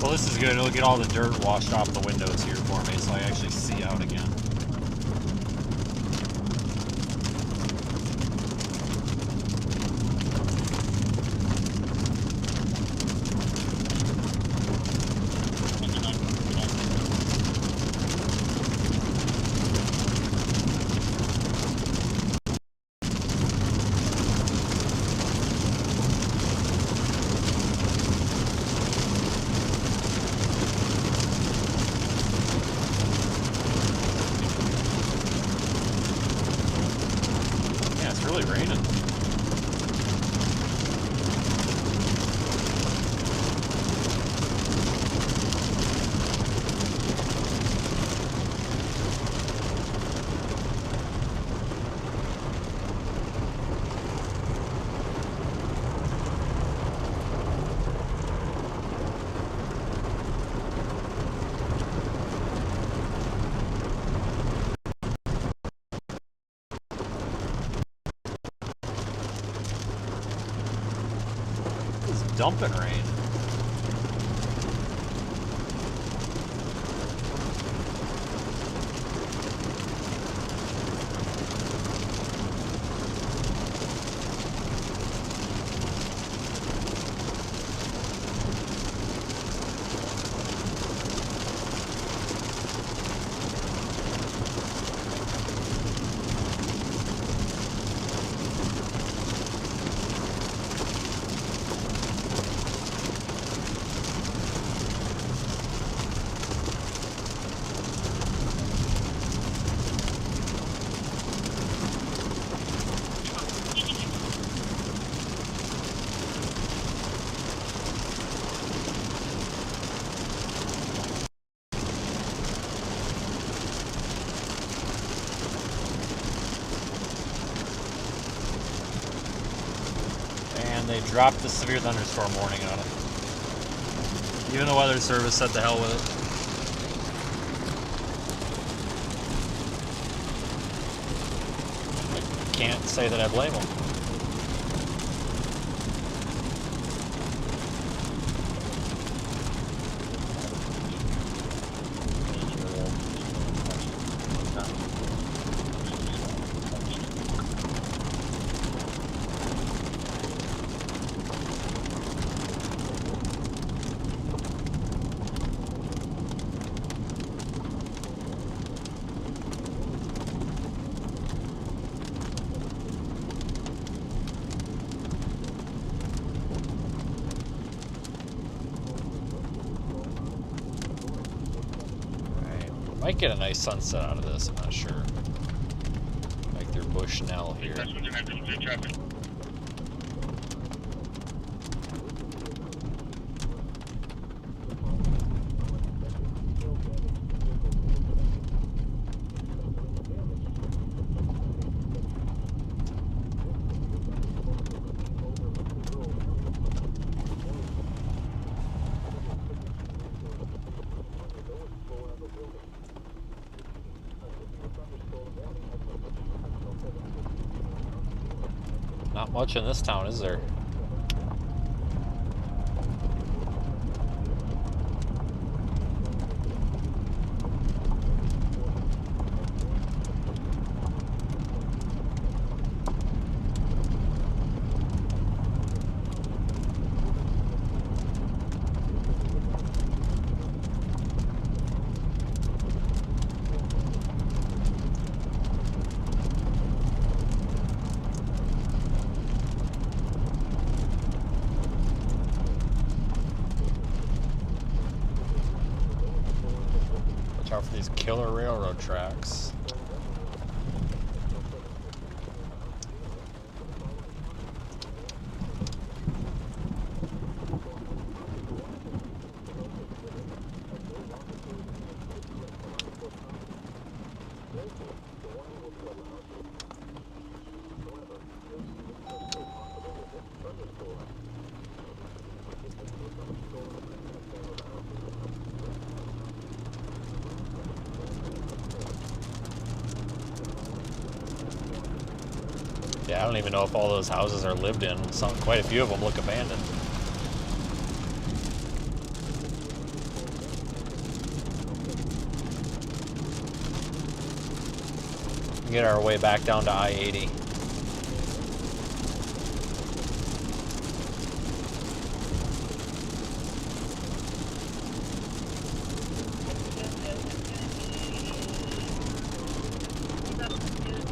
Well, this is good. It'll get all the dirt washed off the windows here for me so I actually see out again. It's really raining. Dumping rain. they dropped the severe thunderstorm warning on it. Even the weather service said the hell with it. I can't say that I blame them. Might get a nice sunset out of this, I'm not sure. Like their Bushnell here. That's what you're going to have to do, traffic. Not much in this town, is there? Out for these killer railroad tracks. Yeah, I don't even know if all those houses are lived in. Quite a few of them look abandoned. Get our way back down to I-80.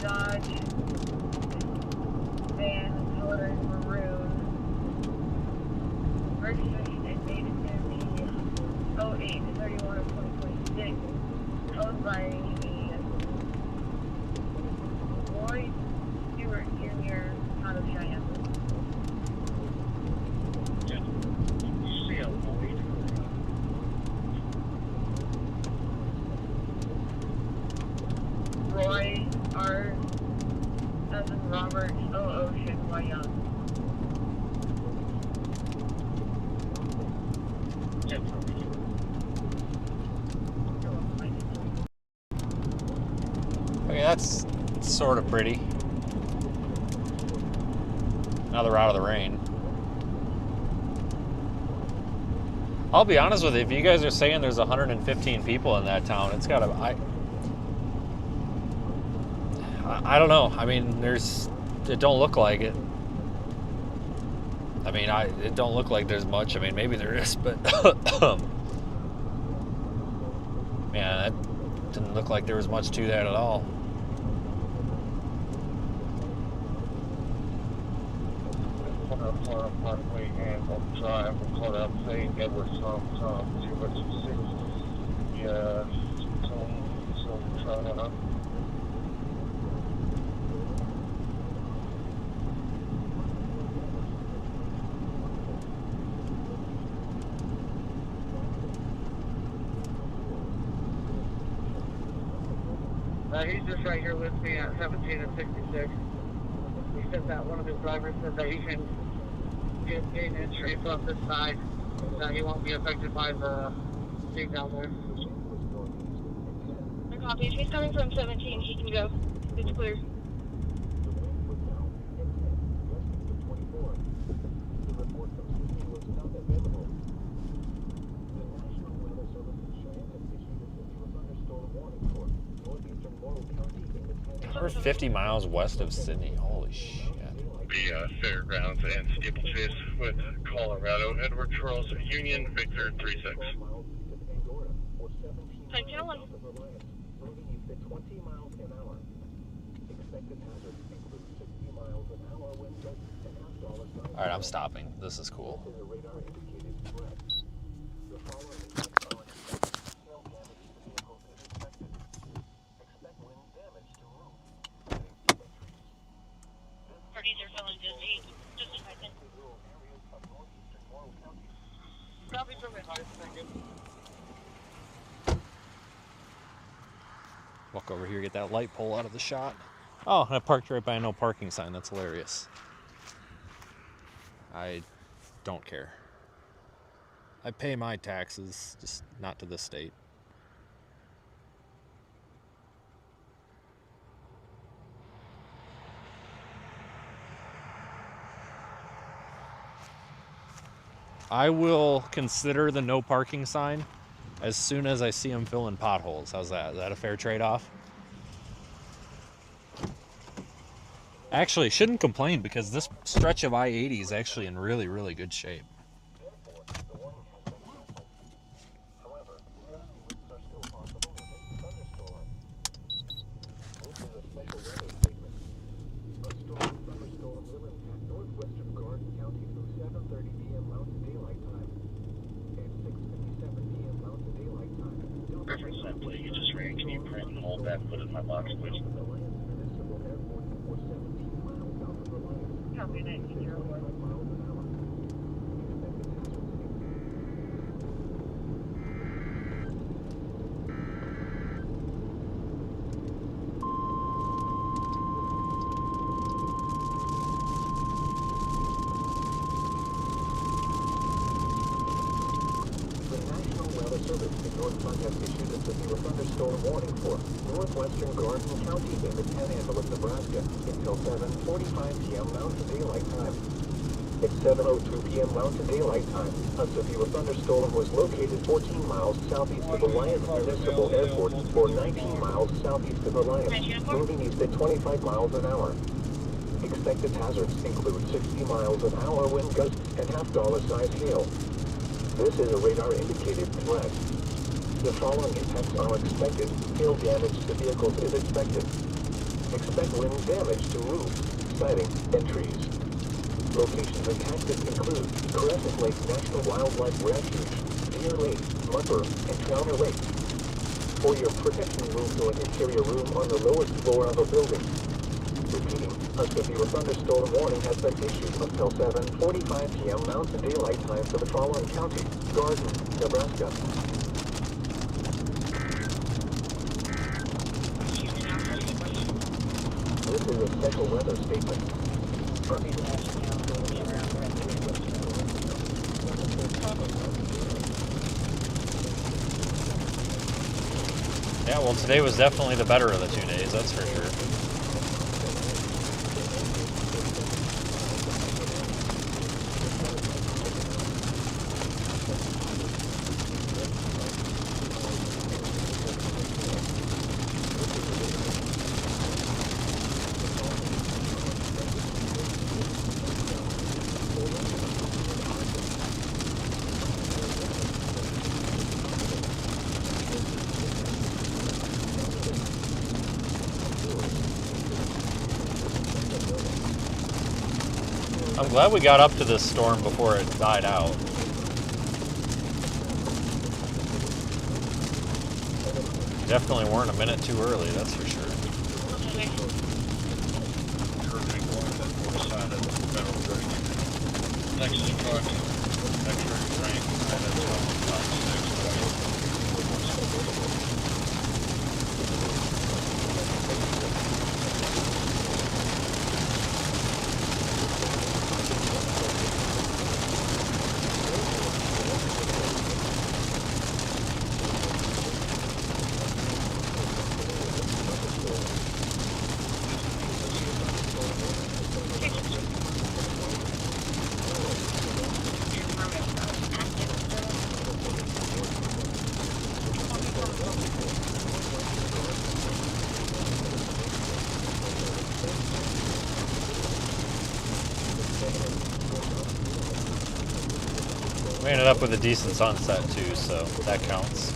Dodge van, color is maroon. Registration and date is going to be 08/31 of 2026. Owned by Lloyd Stewart Jr. out of Cheyenne. You see a Lloyd? Roy R. as in Robert O. Ocean Y. Young. Okay, that's sort of pretty. Now they're out of the rain. I'll be honest with you, if you guys are saying there's 115 people in that town, it's gotta, I don't know. I mean, it don't look like it. I mean, it don't look like there's much. I mean, maybe there is, but man, that didn't look like there was much to that at all. Parkway and on drive, we'll call out saying Edward Tom 206. Yeah, so trying to. He's just right here with me at 17 and 66. He said that one of his drivers said that he can getting in straight off this side. He won't be affected by the thing down there. Copy. If he's coming from 17, he can go. It's clear. We're 50 miles west of Sydney. Holy shit. The fairgrounds and steeplechase with Colorado. Edward Charles Union Victor 36. Hi, Kellen. Alright, I'm stopping. This is cool. Parties are feeling dizzy. Just a second. Copy from it. Walk over here, get that light pole out of the shot. Oh, I parked right by a no parking sign. That's hilarious. I don't care. I pay my taxes, just not to this state. I will consider the no parking sign as soon as I see them filling potholes. How's that? Is that a fair trade-off? Actually, shouldn't complain because this stretch of I-80 is actually in really, really good shape. You just ran. Can you print and hold that and put it in my box, please? Copy that. Northwestern Garden County in the Panhandle of Nebraska until 7:45 p.m. Mountain Daylight Time. At 7:02 p.m. Mountain Daylight Time, a severe thunderstorm was located 14 miles southeast of Alliance Municipal Airport or 19 miles southeast of Alliance, moving east at 25 miles an hour. Expected hazards include 60 miles an hour wind gusts and half-dollar-size hail. This is a radar-indicated threat. The following impacts are expected. Hail damage to vehicles is expected. Expect wind damage to roofs, siding, and trees. Locations impacted include Crescent Lake National Wildlife Refuge, Deer Lake, Mupper, and Trouter Lake. For your protection, move to an interior room on the lowest floor of a building. Repeating, a severe thunderstorm warning has been issued until 7:45 p.m. Mountain Daylight Time for the following county: Garden, Nebraska. This is a special weather statement. Yeah, well, today was definitely the better of the 2 days, that's for sure. I'm glad we got up to this storm before it died out. Definitely weren't a minute too early, that's for sure. Next truck, X-ray rank, and it's 5-6. We ended up with a decent sunset too, so that counts.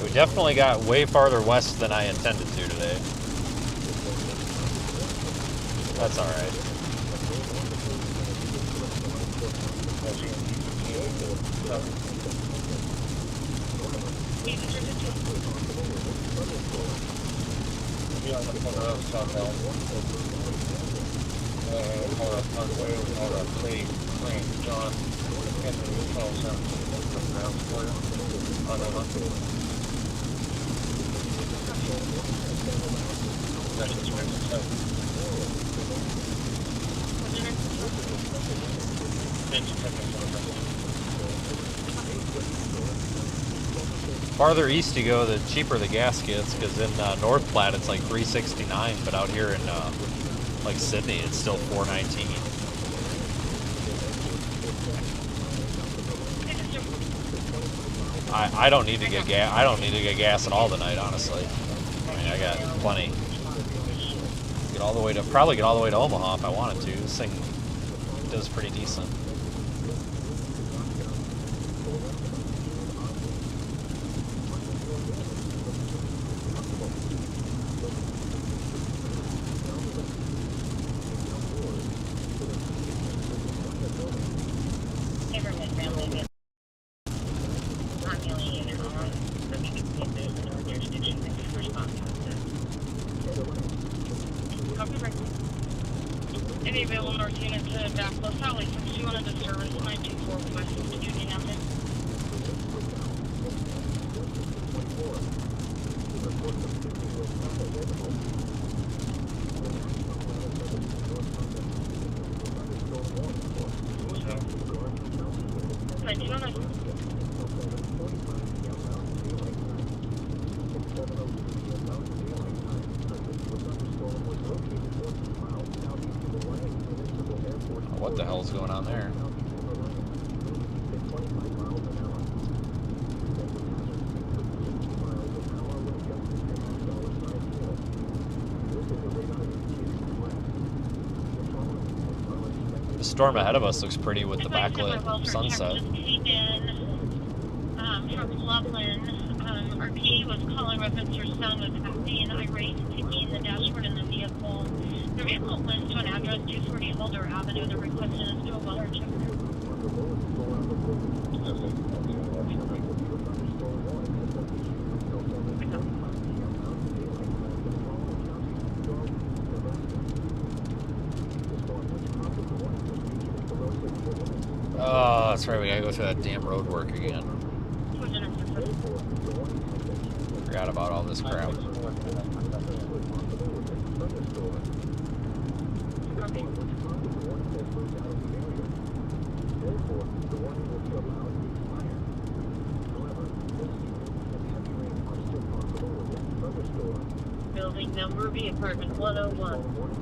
We definitely got way farther west than I intended to today. That's alright. Be on the corner of South Elm. Corner of Parkway, corner of Clay, John, Henry, Charles, and Brown Square. On the left. That's just where it's at. Farther east you go, the cheaper the gas gets, because in North Platte it's like $3.69, but out here in like Sydney it's still $4.19. I don't need to get gas. I don't need to get gas at all tonight, honestly. I mean, I got plenty. Get all the way to probably get all the way to Omaha if I wanted to. This thing does pretty decent. Any available north unit to backflow Sally, 61 of the service 924 west of Union Avenue. What the hell's going on there? The storm ahead of us looks pretty with the backlit sunset. Came in from Loveland. RP was calling reference her son was acting irate, taking the dashboard in the vehicle. The vehicle went to an address 240 Holder Avenue. The request is to a water checker. Oh, that's right. We gotta go through that damn road work again. Forgot about all this crap. Building number B, apartment 101.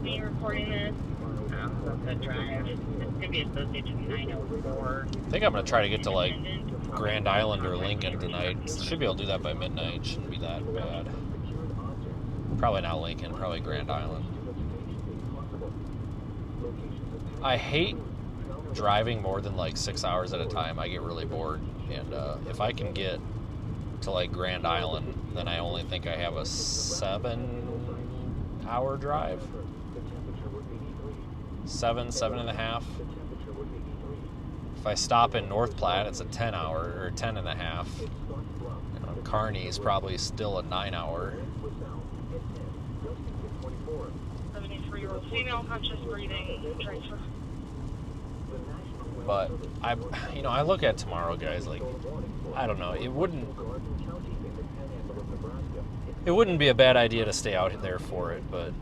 Be reporting this. The drive. It's going to be associated to 904. I think I'm gonna try to get to like Grand Island or Lincoln tonight. Should be able to do that by midnight. Shouldn't be that bad. Probably not Lincoln. Probably Grand Island. I hate driving more than like 6 hours at a time. I get really bored, and if I can get to like Grand Island, then I only think I have a 7 8-hour drive. 7.5. If I stop in North Platte, it's a 10-hour or 10.5. Kearney is probably still a 9-hour. 73-year-old female, conscious breathing, transfer. But I look at tomorrow, guys. Like, I don't know. It wouldn't be a bad idea to stay out there for it, but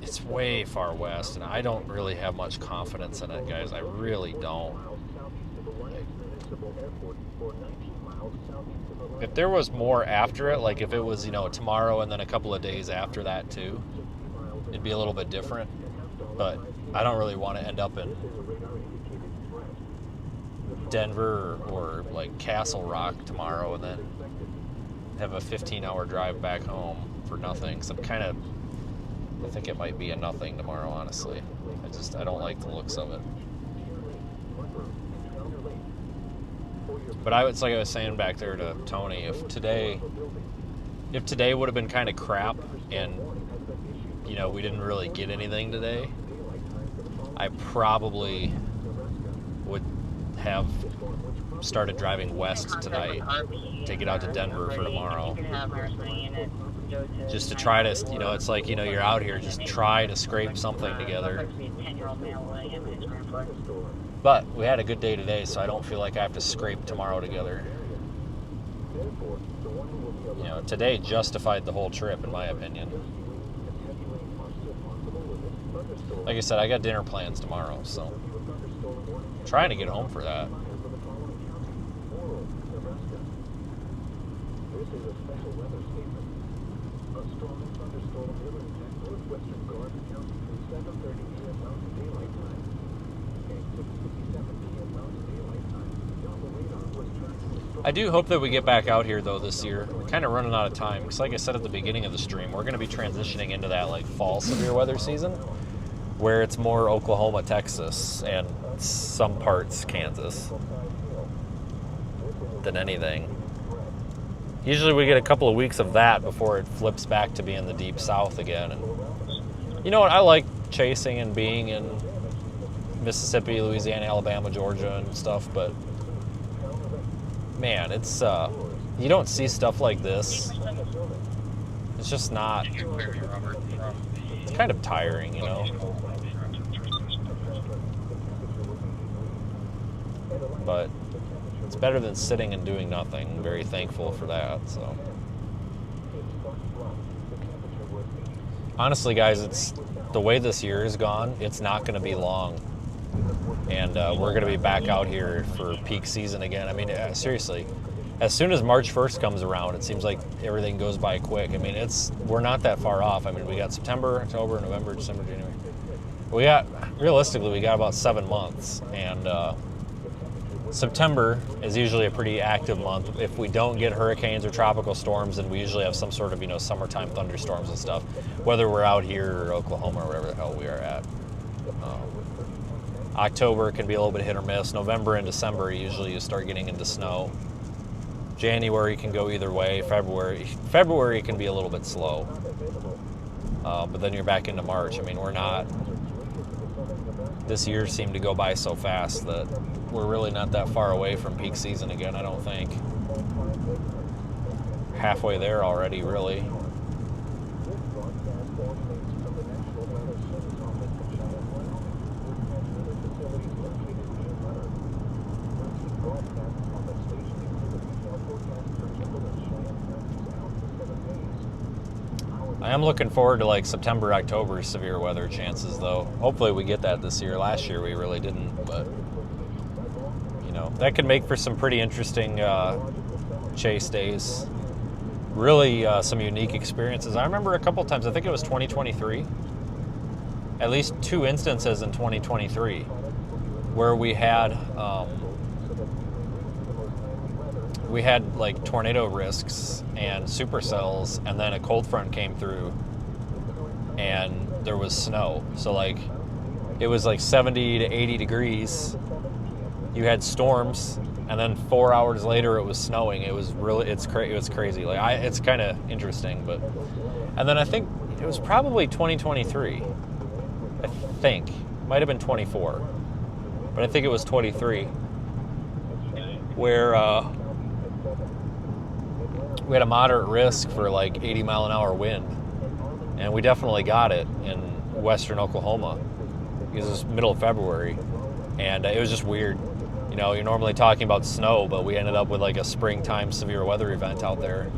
it's way far west, and I don't really have much confidence in it, guys. I really don't. If there was more after it, like if it was, tomorrow and then a couple of days after that too, it'd be a little bit different. But I don't really want to end up in Denver or like Castle Rock tomorrow and then have a 15-hour drive back home for nothing. So I think it might be a nothing tomorrow, honestly. I don't like the looks of it. But it's like I was saying back there to Tony, if today would have been kind of crap and, we didn't really get anything today, I probably would have started driving west tonight to get out to Denver for tomorrow. Just to try to, it's like, you're out here, just try to scrape something together. But we had a good day today, so I don't feel like I have to scrape tomorrow together. Today justified the whole trip, in my opinion. Like I said, I got dinner plans tomorrow, so I'm trying to get home for that. This is a special weather statement. A strong thunderstorm will impact northwestern Garden County from 7:30 p.m. Mountain Daylight Time and 6:57 p.m. Mountain Daylight Time. The radar was tracking the storm. I do hope that we get back out here, though, this year. We're kind of running out of time, because like I said at the beginning of the stream, we're going to be transitioning into that like fall severe weather season, where it's more Oklahoma, Texas, and some parts Kansas than anything. Usually we get a couple of weeks of that before it flips back to being the deep south again. And you know what? I like chasing and being in Mississippi, Louisiana, Alabama, Georgia, and stuff, but man, it's you don't see stuff like this. It's just not. It's kind of tiring, But it's better than sitting and doing nothing. I'm very thankful for that. So honestly, guys, it's the way this year is gone. It's not going to be long, and we're going to be back out here for peak season again. I mean, seriously, as soon as March 1st comes around, it seems like everything goes by quick. I mean, we're not that far off. I mean, we got September, October, November, December, January. Realistically, we got about 7 months, and September is usually a pretty active month. If we don't get hurricanes or tropical storms, then we usually have some sort of, summertime thunderstorms and stuff, whether we're out here or Oklahoma or wherever the hell we are at. October can be a little bit hit or miss. November and December, usually you start getting into snow. January can go either way. February can be a little bit slow. But then you're back into March. I mean, this year seemed to go by so fast that we're really not that far away from peak season again, I don't think. Halfway there already, really. I am looking forward to like September, October severe weather chances, though. Hopefully we get that this year. Last year we really didn't, but that could make for some pretty interesting chase days. Really some unique experiences. I remember a couple times, I think it was 2023, at least 2 instances in 2023 where we had like tornado risks and supercells, and then a cold front came through and there was snow. So like it was like 70 to 80 degrees. You had storms, and then 4 hours later it was snowing. It was really, it was crazy. Like it's kind of interesting, but, and then I think It was probably 2023. I think. Might have been 24. But I think it was 23. Where we had a moderate risk for like 80 mile an hour wind. And we definitely got it in western Oklahoma. Because it was middle of February. And it was just weird. You know, you're normally talking about snow, but we ended up with like a springtime severe weather event out there.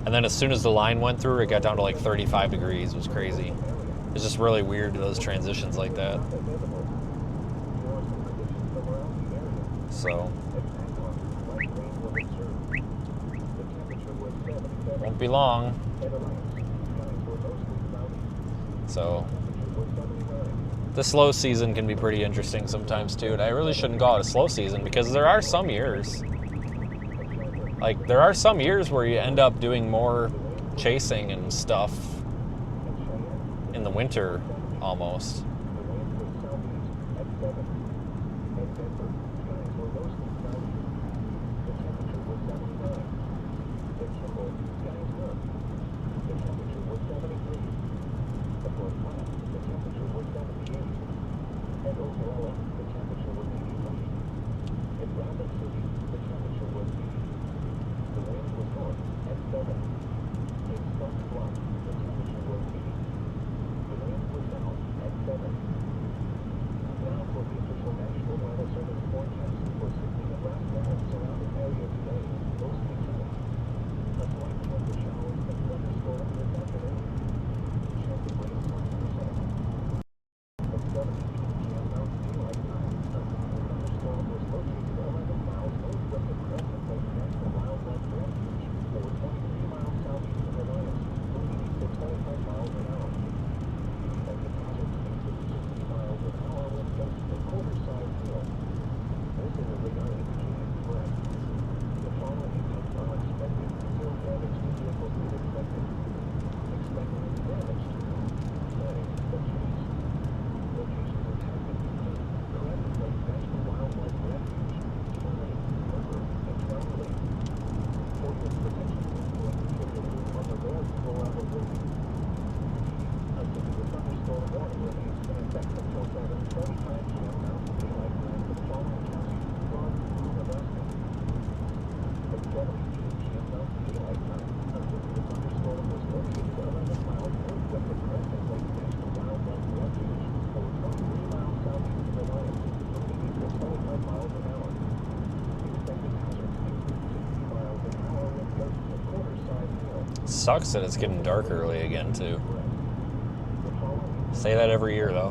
And then as soon as the line went through, it got down to like 35 degrees. It was crazy. It's just really weird, those transitions like that. So, won't be long. So, the slow season can be pretty interesting sometimes too. And I really shouldn't call it a slow season because there are some years. Like, there are some years where you end up doing more chasing and stuff in the winter, almost. Sucks that it's getting dark early again too. Say that every year though.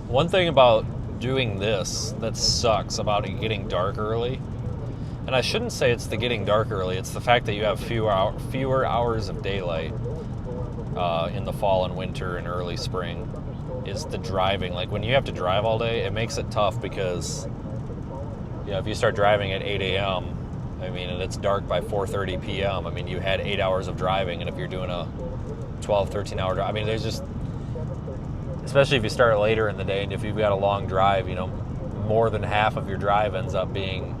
One thing about doing this that sucks about it getting dark early, and I shouldn't say it's the getting dark early, it's the fact that you have fewer hours of daylight in the fall and winter and early spring, is the driving. Like when you have to drive all day, it makes it tough because if you start driving at 8 a.m., I mean, and it's dark by 4:30 p.m., I mean, you had 8 hours of driving, and if you're doing a 12, 13-hour drive, I mean, there's just, especially if you start later in the day, and if you've got a long drive, more than half of your drive ends up being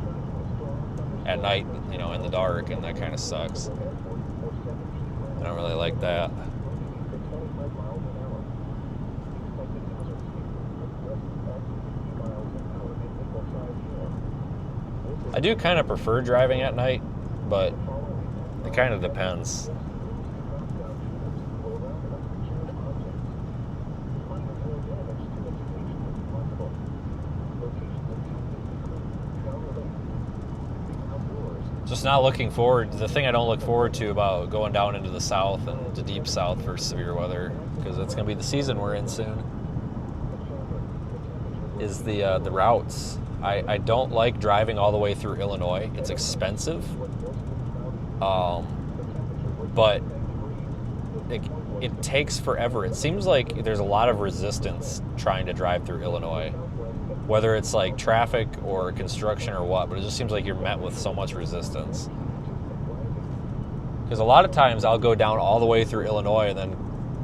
at night, in the dark, and that kind of sucks. I don't really like that. I do kind of prefer driving at night, but it kind of depends. Just not looking forward. The thing I don't look forward to about going down into the south and the deep south for severe weather, because it's going to be the season we're in soon, is the routes. I don't like driving all the way through Illinois. It's expensive, but it takes forever. It seems like there's a lot of resistance trying to drive through Illinois, whether it's like traffic or construction or what, but it just seems like you're met with so much resistance. Because a lot of times I'll go down all the way through Illinois and then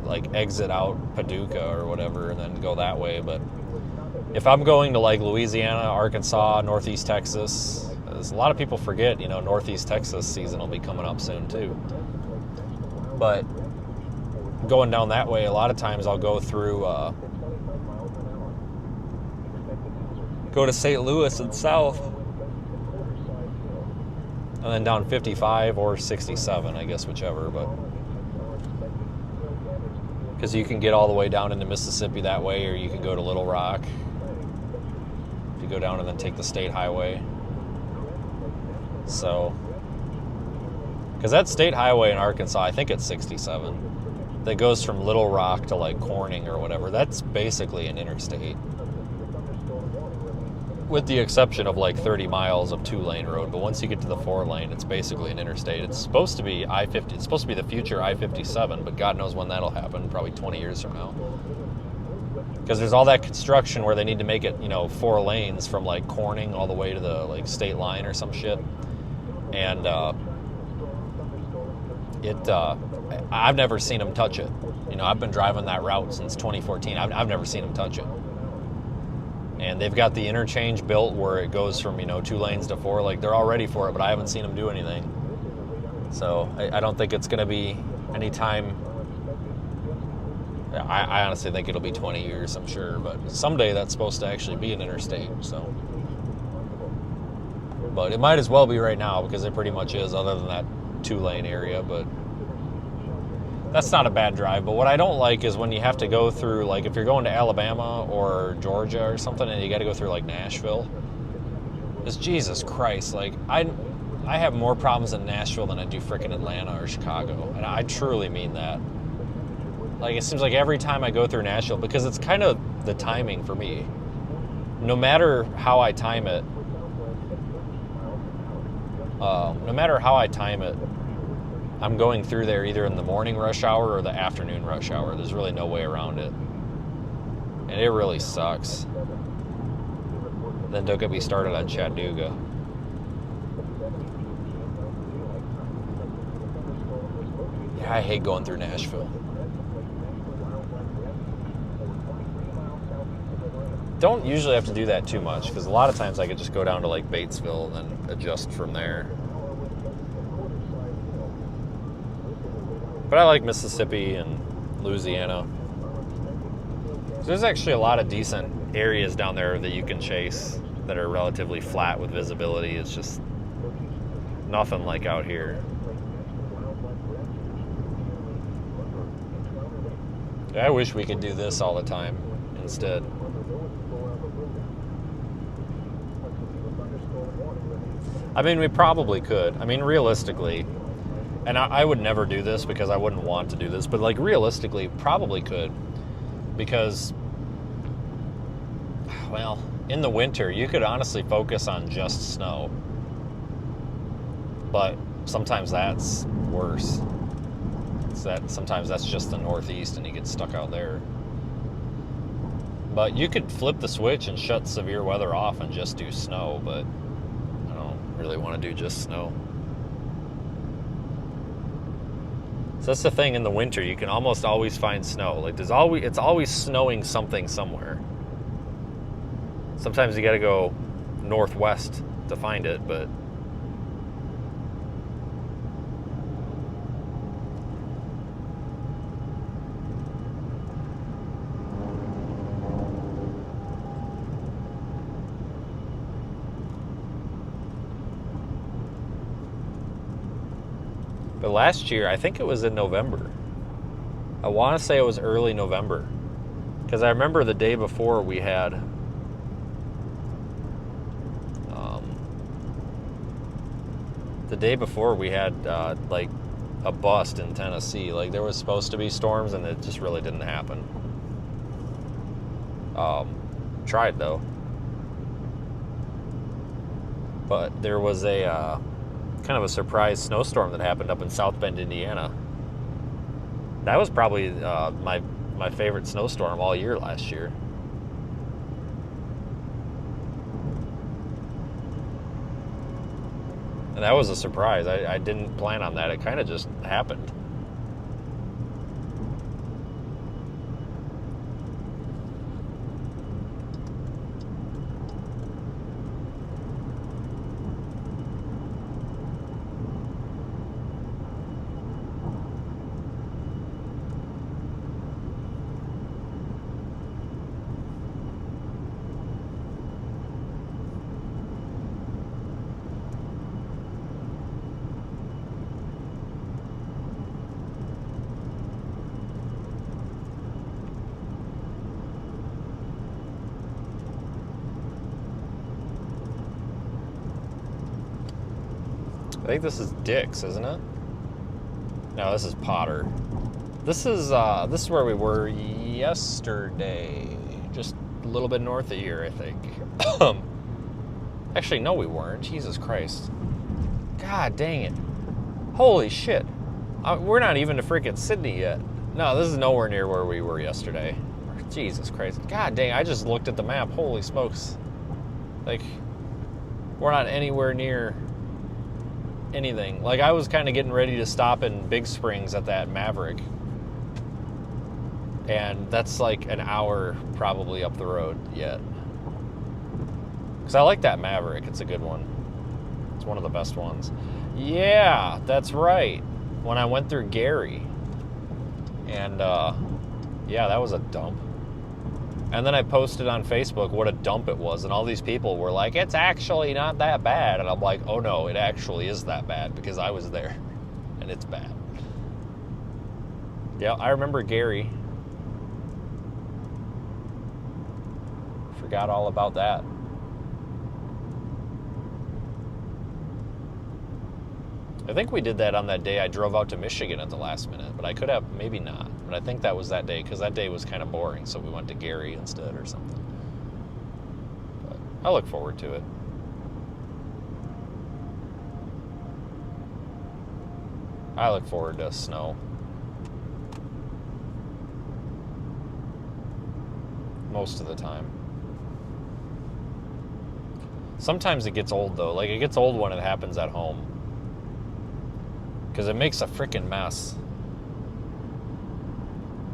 like exit out Paducah or whatever and then go that way, but if I'm going to like Louisiana, Arkansas, Northeast Texas, Because a lot of people forget, you know, Northeast Texas season will be coming up soon too. But going down that way, a lot of times I'll go through, go to St. Louis and south, and then down 55 or 67, I guess, whichever. But because you can get all the way down into Mississippi that way, or you can go to Little Rock. If you go down and then take the state highway. So, because that state highway in Arkansas, I think it's 67, that goes from Little Rock to like Corning or whatever. That's basically an interstate, with the exception of like 30 miles of 2-lane road. But once you get to the 4-lane, it's basically an interstate. It's supposed to be I-50. It's supposed to be the future I-57, but God knows when that'll happen. Probably 20 years from now. Because there's all that construction where they need to make it, you know, 4 lanes from like Corning all the way to the like state line or some shit. And I've never seen them touch it. You know, I've been driving that route since 2014. I've never seen them touch it. And they've got the interchange built where it goes from, you know, 2 lanes to 4. Like, they're all ready for it, but I haven't seen them do anything. So I don't think it's going to be any time. I honestly think it'll be 20 years, I'm sure. But someday that's supposed to actually be an interstate, so. But it might as well be right now, because it pretty much is, other than that 2-lane area. But that's not a bad drive. But what I don't like is when you have to go through, like, if you're going to Alabama or Georgia or something, and you got to go through like Nashville. It's Jesus Christ. Like, I have more problems in Nashville than I do frickin' Atlanta or Chicago, and I truly mean that. Like, it seems like every time I go through Nashville, because it's kind of the timing for me. No matter how I time it, I'm going through there either in the morning rush hour or the afternoon rush hour. There's really no way around it. And it really sucks. Then don't get me started on Chattanooga. Yeah, I hate going through Nashville. Don't usually have to do that too much, because a lot of times I could just go down to like Batesville and then adjust from there. But I like Mississippi and Louisiana. So there's actually a lot of decent areas down there that you can chase that are relatively flat with visibility. It's just nothing like out here. I wish we could do this all the time instead. I mean, we probably could. I mean, realistically, and I would never do this because I wouldn't want to do this, but like realistically, probably could. Because, well, in the winter, you could honestly focus on just snow. But sometimes that's worse. Sometimes that's just the Northeast and you get stuck out there. But you could flip the switch and shut severe weather off and just do snow, but I don't really want to do just snow. So that's the thing, in the winter, you can almost always find snow. Like it's always snowing something somewhere. Sometimes you got to go northwest to find it, but last year, I think it was in November. I want to say it was early November. Because I remember the day before we had... like, a bust in Tennessee. Like, there was supposed to be storms, and it just really didn't happen. Tried, though. But there was a... kind of a surprise snowstorm that happened up in South Bend, Indiana. That was probably my favorite snowstorm all year last year. And that was a surprise. I didn't plan on that. It kind of just happened. think this is Dick's, isn't it? No, this is Potter. This is where we were yesterday. Just a little bit north of here, I think. Actually, no, we weren't. Jesus Christ. God dang it. Holy shit. We're not even to freaking Sydney yet. No, this is nowhere near where we were yesterday. Jesus Christ. God dang, I just looked at the map. Holy smokes. Like, we're not anywhere near anything. Like, I was kind of getting ready to stop in Big Springs at that Maverick. And that's like an hour probably up the road yet. Because I like that Maverick. It's a good one. It's one of the best ones. Yeah, that's right. When I went through Gary. And, yeah, that was a dump. And then I posted on Facebook what a dump it was. And all these people were like, it's actually not that bad. And I'm like, oh no, it actually is that bad. Because I was there. And it's bad. Yeah, I remember Gary. Forgot all about that. I think we did that on that day I drove out to Michigan at the last minute, but I could have, maybe not. But I think that was that day, because that day was kind of boring, so we went to Gary instead or something. But I look forward to it. I look forward to snow. Most of the time. Sometimes it gets old, though. Like, it gets old when it happens at home. Because it makes a freaking mess.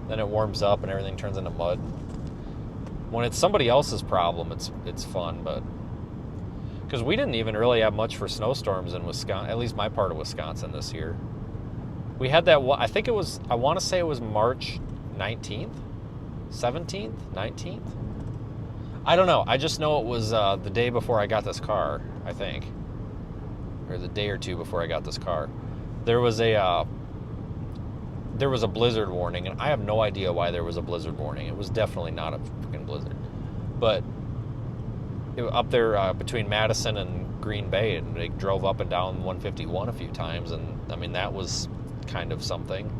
Then it warms up and everything turns into mud. When it's somebody else's problem, it's fun, but... Because we didn't even really have much for snowstorms in Wisconsin, at least my part of Wisconsin this year. We had that, I think it was, I want to say it was March 19th? 17th? 19th? I don't know. I just know it was the day before I got this car, I think. Or the day or two before I got this car. There was a blizzard warning, and I have no idea why there was a blizzard warning. It was definitely not a freaking blizzard. But up there between Madison and Green Bay, and they drove up and down 151 a few times, and I mean, that was kind of something.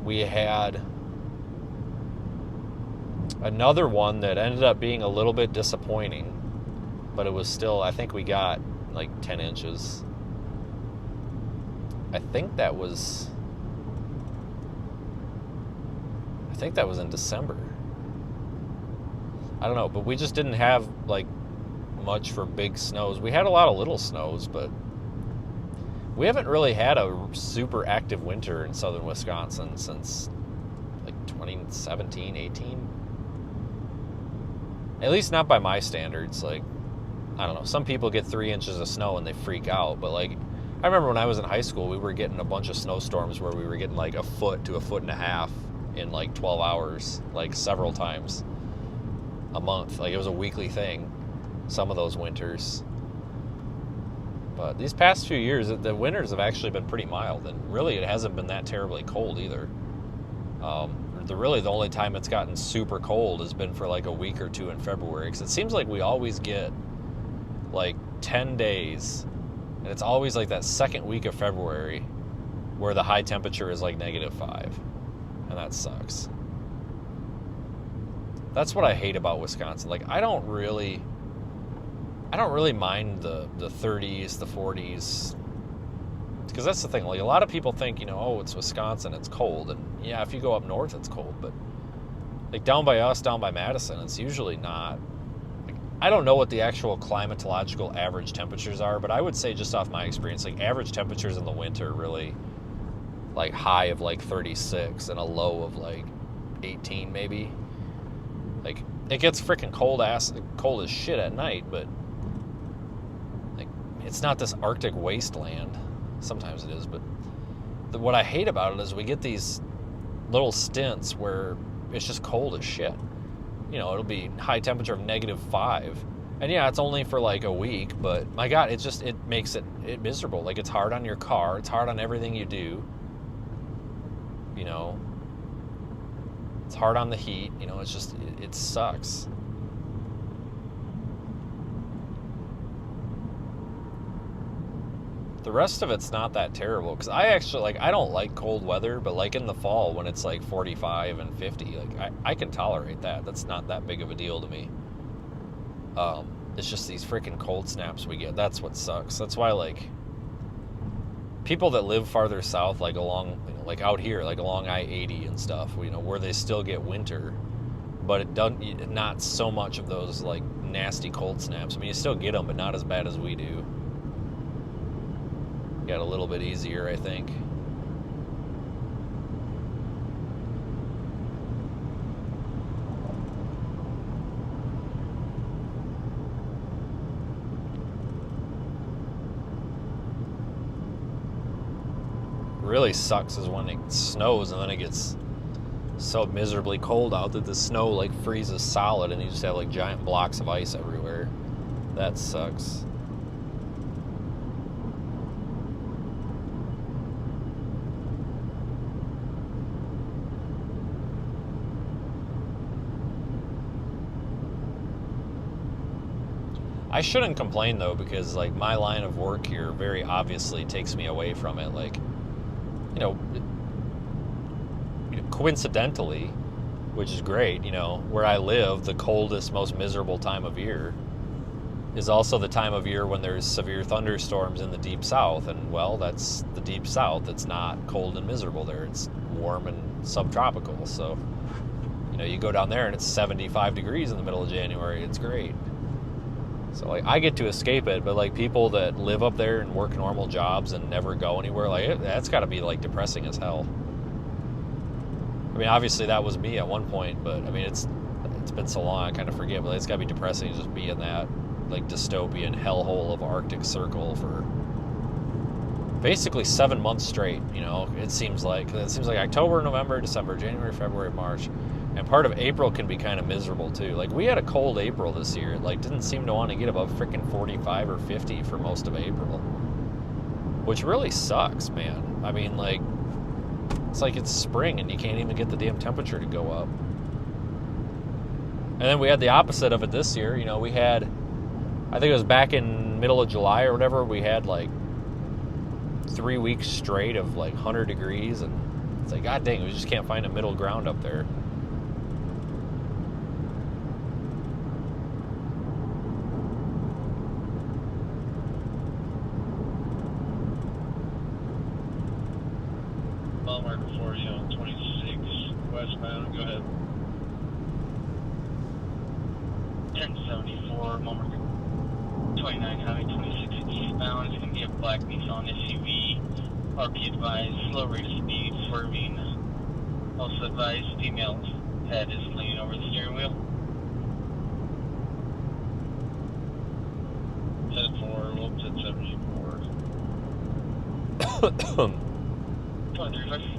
We had another one that ended up being a little bit disappointing, but it was still, I think we got like 10 inches. I think that was in December. I don't know, but we just didn't have like much for big snows. We had a lot of little snows, but we haven't really had a super active winter in southern Wisconsin since like 2017, 18. At least not by my standards. Like, I don't know, some people get 3 inches of snow and they freak out, but like, I remember when I was in high school, we were getting a bunch of snowstorms where we were getting like a foot to a foot and a half in like 12 hours, like several times a month. Like, it was a weekly thing, some of those winters. But these past few years, the winters have actually been pretty mild, and really it hasn't been that terribly cold either. The only time it's gotten super cold has been for like a week or two in February, because it seems like we always get like 10 days, and it's always like that second week of February where the high temperature is like -5, and that sucks. That's what I hate about Wisconsin. Like, I don't really mind the 30s, the 40s, because that's the thing. Like, a lot of people think, oh, it's Wisconsin, it's cold, and yeah, if you go up north, it's cold, but like down by us, down by Madison, it's usually not. Like, I don't know what the actual climatological average temperatures are, but I would say, just off my experience, like, average temperatures in the winter really like high of like 36 and a low of like 18 maybe. Like, it gets freaking cold as shit at night, but like, it's not this Arctic wasteland. Sometimes it is, but what I hate about it is we get these little stints where it's just cold as shit. It'll be high temperature of -5, and yeah, it's only for like a week, but my God, it makes it miserable. Like, it's hard on your car, it's hard on everything you do. It's hard on the heat. It's just, it sucks. The rest of it's not that terrible, because I actually, like, I don't like cold weather, but like in the fall when it's like 45 and 50, like I can tolerate that. That's not that big of a deal to me. It's just these freaking cold snaps we get. That's what sucks. That's why, like, people that live farther south, like along, you know, like out here, like along I-80 and stuff, you know, where they still get winter, but it doesn't, not so much of those like nasty cold snaps. I mean, you still get them, but not as bad as we do. Got a little bit easier, I think. Really sucks is when it snows and then it gets so miserably cold out that the snow like freezes solid and you just have like giant blocks of ice everywhere. That sucks. I shouldn't complain though, because like my line of work here very obviously takes me away from it. Like, you know, coincidentally, which is great, you know, where I live, the coldest, most miserable time of year is also the time of year when there's severe thunderstorms in the deep south. And well, that's the deep south. It's not cold and miserable there. It's warm and subtropical. So, you know, you go down there and it's 75 degrees in the middle of January. It's great. So, like, I get to escape it, but, like, people that live up there and work normal jobs and never go anywhere, like, that's got to be, like, depressing as hell. I mean, obviously that was me at one point, but, I mean, it's been so long, I kind of forget, but it's got to be depressing to just be in that, like, dystopian hellhole of Arctic Circle for basically 7 months straight, you know, it seems like. It seems like October, November, December, January, February, March. And part of April can be kind of miserable too. Like, we had a cold April this year. It like didn't seem to want to get above freaking 45 or 50 for most of April, which really sucks, man. I mean, like, it's like it's spring and you can't even get the damn temperature to go up. And then we had the opposite of it this year. You know, we had, I think it was back in middle of July or whatever, we had like 3 weeks straight of like 100 degrees, and it's like, god dang, we just can't find a middle ground up there. Walmart before you on 26 westbound. Go ahead. 1074 Walmart 29 Highway 26 eastbound. It's going to be a black Nissan SUV. RP advised, slow rate of speed, swerving. Also advised, female head is leaning over the steering wheel. Headed for Lopes at 74. 23.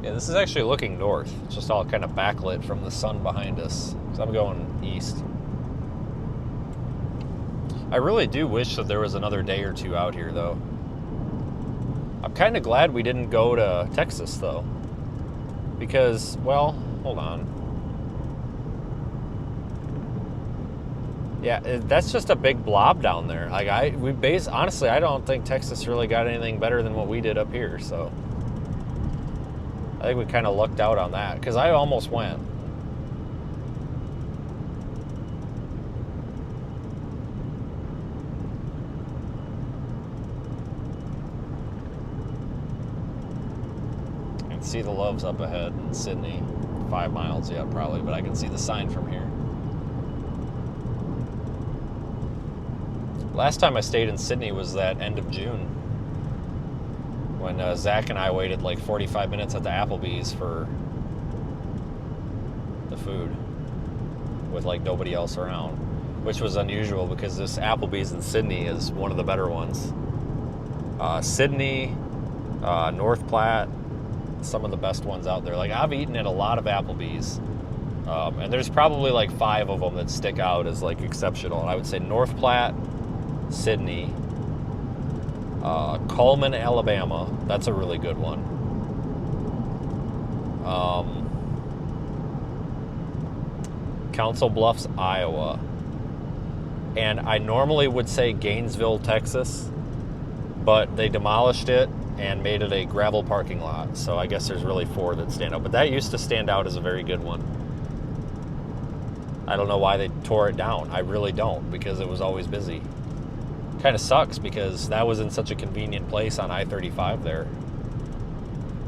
Yeah, this is actually looking north. It's just all kind of backlit from the sun behind us. So I'm going east. I really do wish that there was another day or two out here, though. I'm kind of glad we didn't go to Texas, though. Because, well, hold on. Yeah, that's just a big blob down there. Like, honestly, I don't think Texas really got anything better than what we did up here, so I think we kind of lucked out on that, because I almost went. I can see the Loves up ahead in Sydney. 5 miles, yeah, probably, but I can see the sign from here. Last time I stayed in Sydney was that end of June, when Zach and I waited like 45 minutes at the Applebee's for the food with like nobody else around. which was unusual because this Applebee's in Sydney is one of the better ones. Sydney, North Platte, some of the best ones out there. Like, I've eaten at a lot of Applebee's, and there's probably like 5 of them that stick out as like exceptional. And I would say North Platte, Sydney, Cullman, Alabama. That's a really good one. Council Bluffs, Iowa. And I normally would say Gainesville, Texas, but they demolished it and made it a gravel parking lot. So I guess there's really 4 that stand out. But that used to stand out as a very good one. I don't know why they tore it down. I really don't, because it was always busy. Kind of sucks because that was in such a convenient place on I-35 there.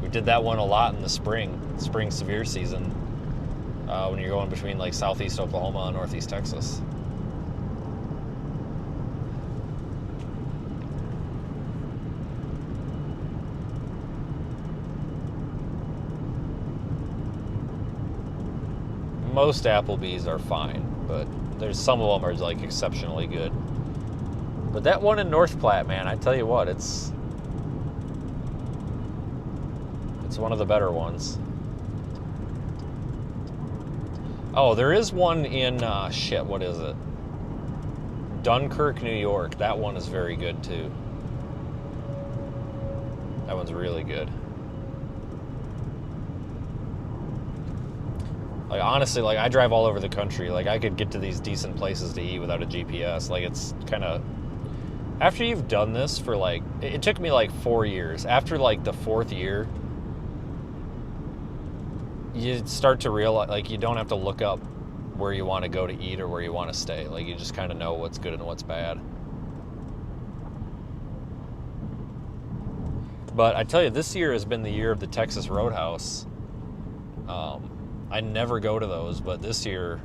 We did that one a lot in the spring severe season, when you're going between like southeast Oklahoma and northeast Texas. Most Applebee's are fine, but there's some of them are like exceptionally good. But that one in North Platte, man, I tell you what, it's one of the better ones. Oh, there is one in, what is it? Dunkirk, New York. That one is very good, too. That one's really good. Like, honestly, like, I drive all over the country. Like, I could get to these decent places to eat without a GPS. Like, it's kind of... After you've done this for, like... It took me, like, 4 years. After, like, the 4th year, you start to realize, like, you don't have to look up where you want to go to eat or where you want to stay. Like, you just kind of know what's good and what's bad. But I tell you, this year has been the year of the Texas Roadhouse. I never go to those, but this year,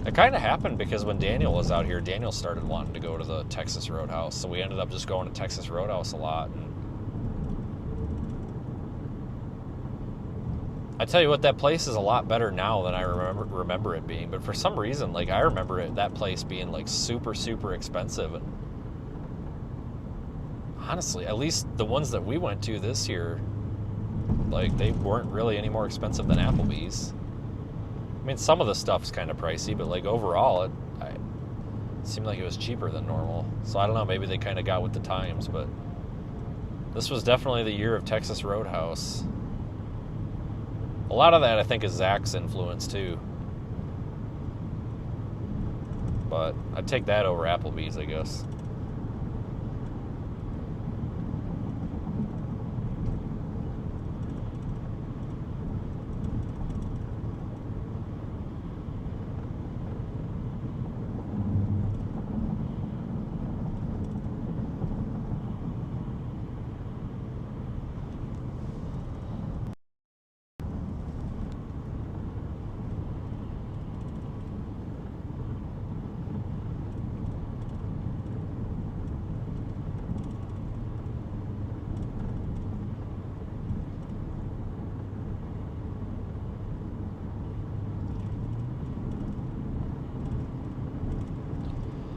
it kind of happened because when Daniel was out here, Daniel started wanting to go to the Texas Roadhouse, so we ended up just going to Texas Roadhouse a lot. And I tell you what, that place is a lot better now than I remember it being. But for some reason, like, I remember that place being like super, super expensive. And honestly, at least the ones that we went to this year, like, they weren't really any more expensive than Applebee's. I mean, some of the stuff's kind of pricey, but like overall, it seemed like it was cheaper than normal. So I don't know, maybe they kind of got with the times, but this was definitely the year of Texas Roadhouse. A lot of that, I think, is Zach's influence, too. But I'd take that over Applebee's, I guess.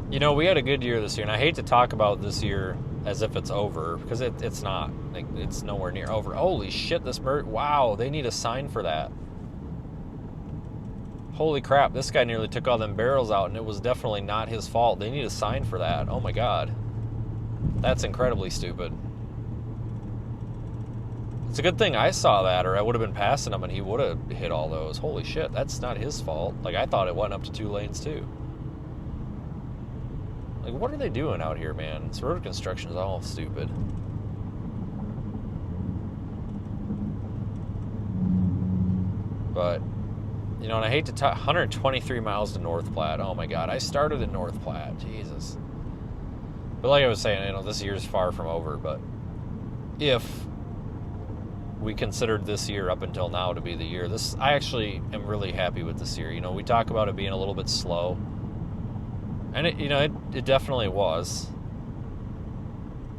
You know, we had a good year this year, and I hate to talk about this year as if it's over, because it's not. Like, it's nowhere near over. Holy shit, this wow, they need a sign for that. Holy crap, this guy nearly took all them barrels out, and it was definitely not his fault. They need a sign for that. Oh my god. That's incredibly stupid. It's a good thing I saw that, or I would have been passing him and he would have hit all those. Holy shit, that's not his fault. Like, I thought it went up to 2 lanes too. Like, what are they doing out here, man? This road construction is all stupid. But, you know, and I hate to talk, 123 miles to North Platte. Oh my god, I started in North Platte. Jesus. But like I was saying, you know, this year's far from over, but if we considered this year up until now to be the year, I actually am really happy with this year. You know, we talk about it being a little bit slow. And it, you know, it definitely was,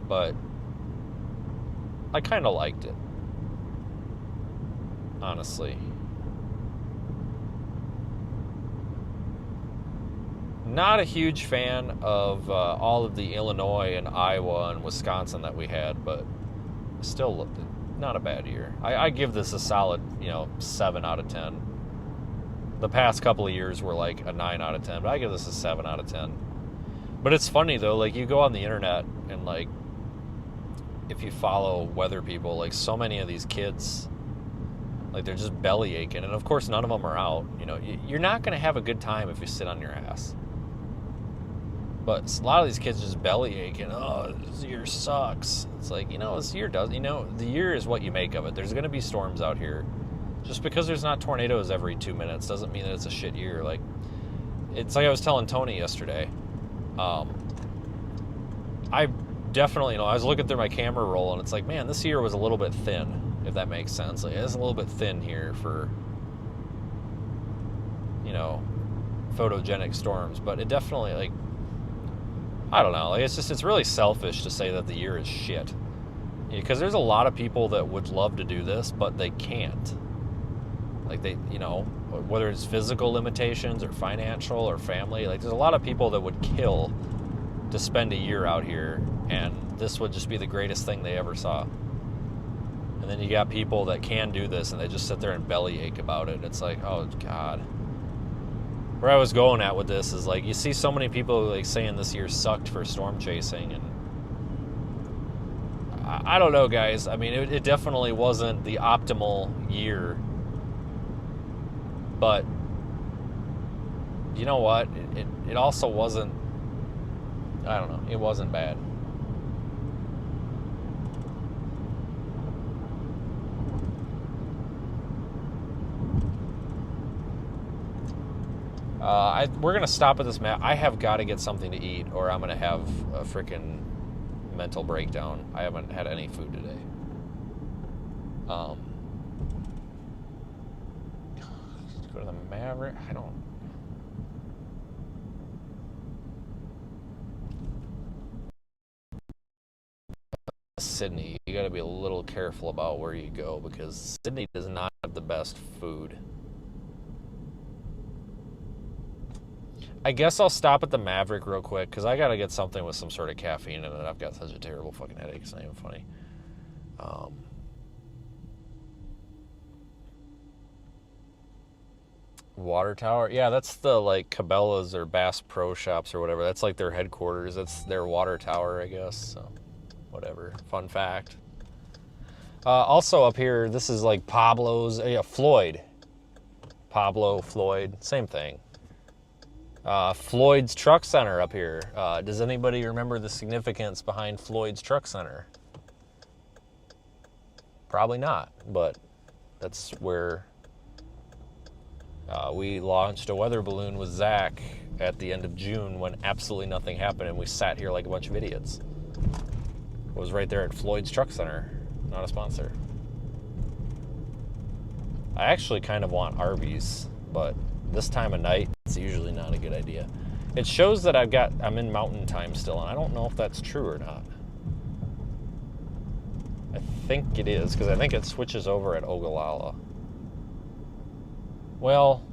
but I kind of liked it, honestly. not a huge fan of all of the Illinois and Iowa and Wisconsin that we had, but still not a bad year. I give this a solid, 7 out of 10. The past couple of years were like a 9 out of 10, but I give this a 7 out of 10. But it's funny though, like you go on the internet and like if you follow weather people, like so many of these kids, like they're just belly aching, and of course none of them are out. You're not going to have a good time if you sit on your ass. But a lot of these kids just belly aching. Oh, this year sucks. It's like, this year does. The year is what you make of it. There's going to be storms out here. Just because there's not tornadoes every 2 minutes doesn't mean that it's a shit year. Like, it's like I was telling Tony yesterday. I definitely, I was looking through my camera roll, and it's like, man, this year was a little bit thin, if that makes sense. Like, it's a little bit thin here for, photogenic storms. But it definitely, like, I don't know. Like, it's really selfish to say that the year is shit. Because there's a lot of people that would love to do this, but they can't. Like, they, whether it's physical limitations or financial or family, like, there's a lot of people that would kill to spend a year out here, and this would just be the greatest thing they ever saw. And then you got people that can do this, and they just sit there and bellyache about it. It's like, oh, God. Where I was going at with this is, like, you see so many people, like, saying this year sucked for storm chasing, and I don't know, guys. I mean, it definitely wasn't the optimal year. But you know what? It also wasn't, I don't know, it wasn't bad. We're going to stop at this map. I have got to get something to eat, or I'm going to have a freaking mental breakdown. I haven't had any food today. Go to the Maverick. I don't. Sydney, you got to be a little careful about where you go, because Sydney does not have the best food. I guess I'll stop at the Maverick real quick, because I got to get something with some sort of caffeine in it. I've got such a terrible fucking headache. It's not even funny. Water Tower. Yeah, that's the, like, Cabela's or Bass Pro Shops or whatever. That's, like, their headquarters. That's their water tower, I guess. So, whatever. Fun fact. Also up here, this is, like, Pablo's. Yeah, Floyd. Pablo, Floyd. Same thing. Floyd's Truck Center up here. Does anybody remember the significance behind Floyd's Truck Center? Probably not, but that's where we launched a weather balloon with Zach at the end of June when absolutely nothing happened, and we sat here like a bunch of idiots. It was right there at Floyd's Truck Center. Not a sponsor. I actually kind of want Arby's, but this time of night, it's usually not a good idea. It shows that I'm in mountain time still, and I don't know if that's true or not. I think it is, because I think it switches over at Ogallala. Well,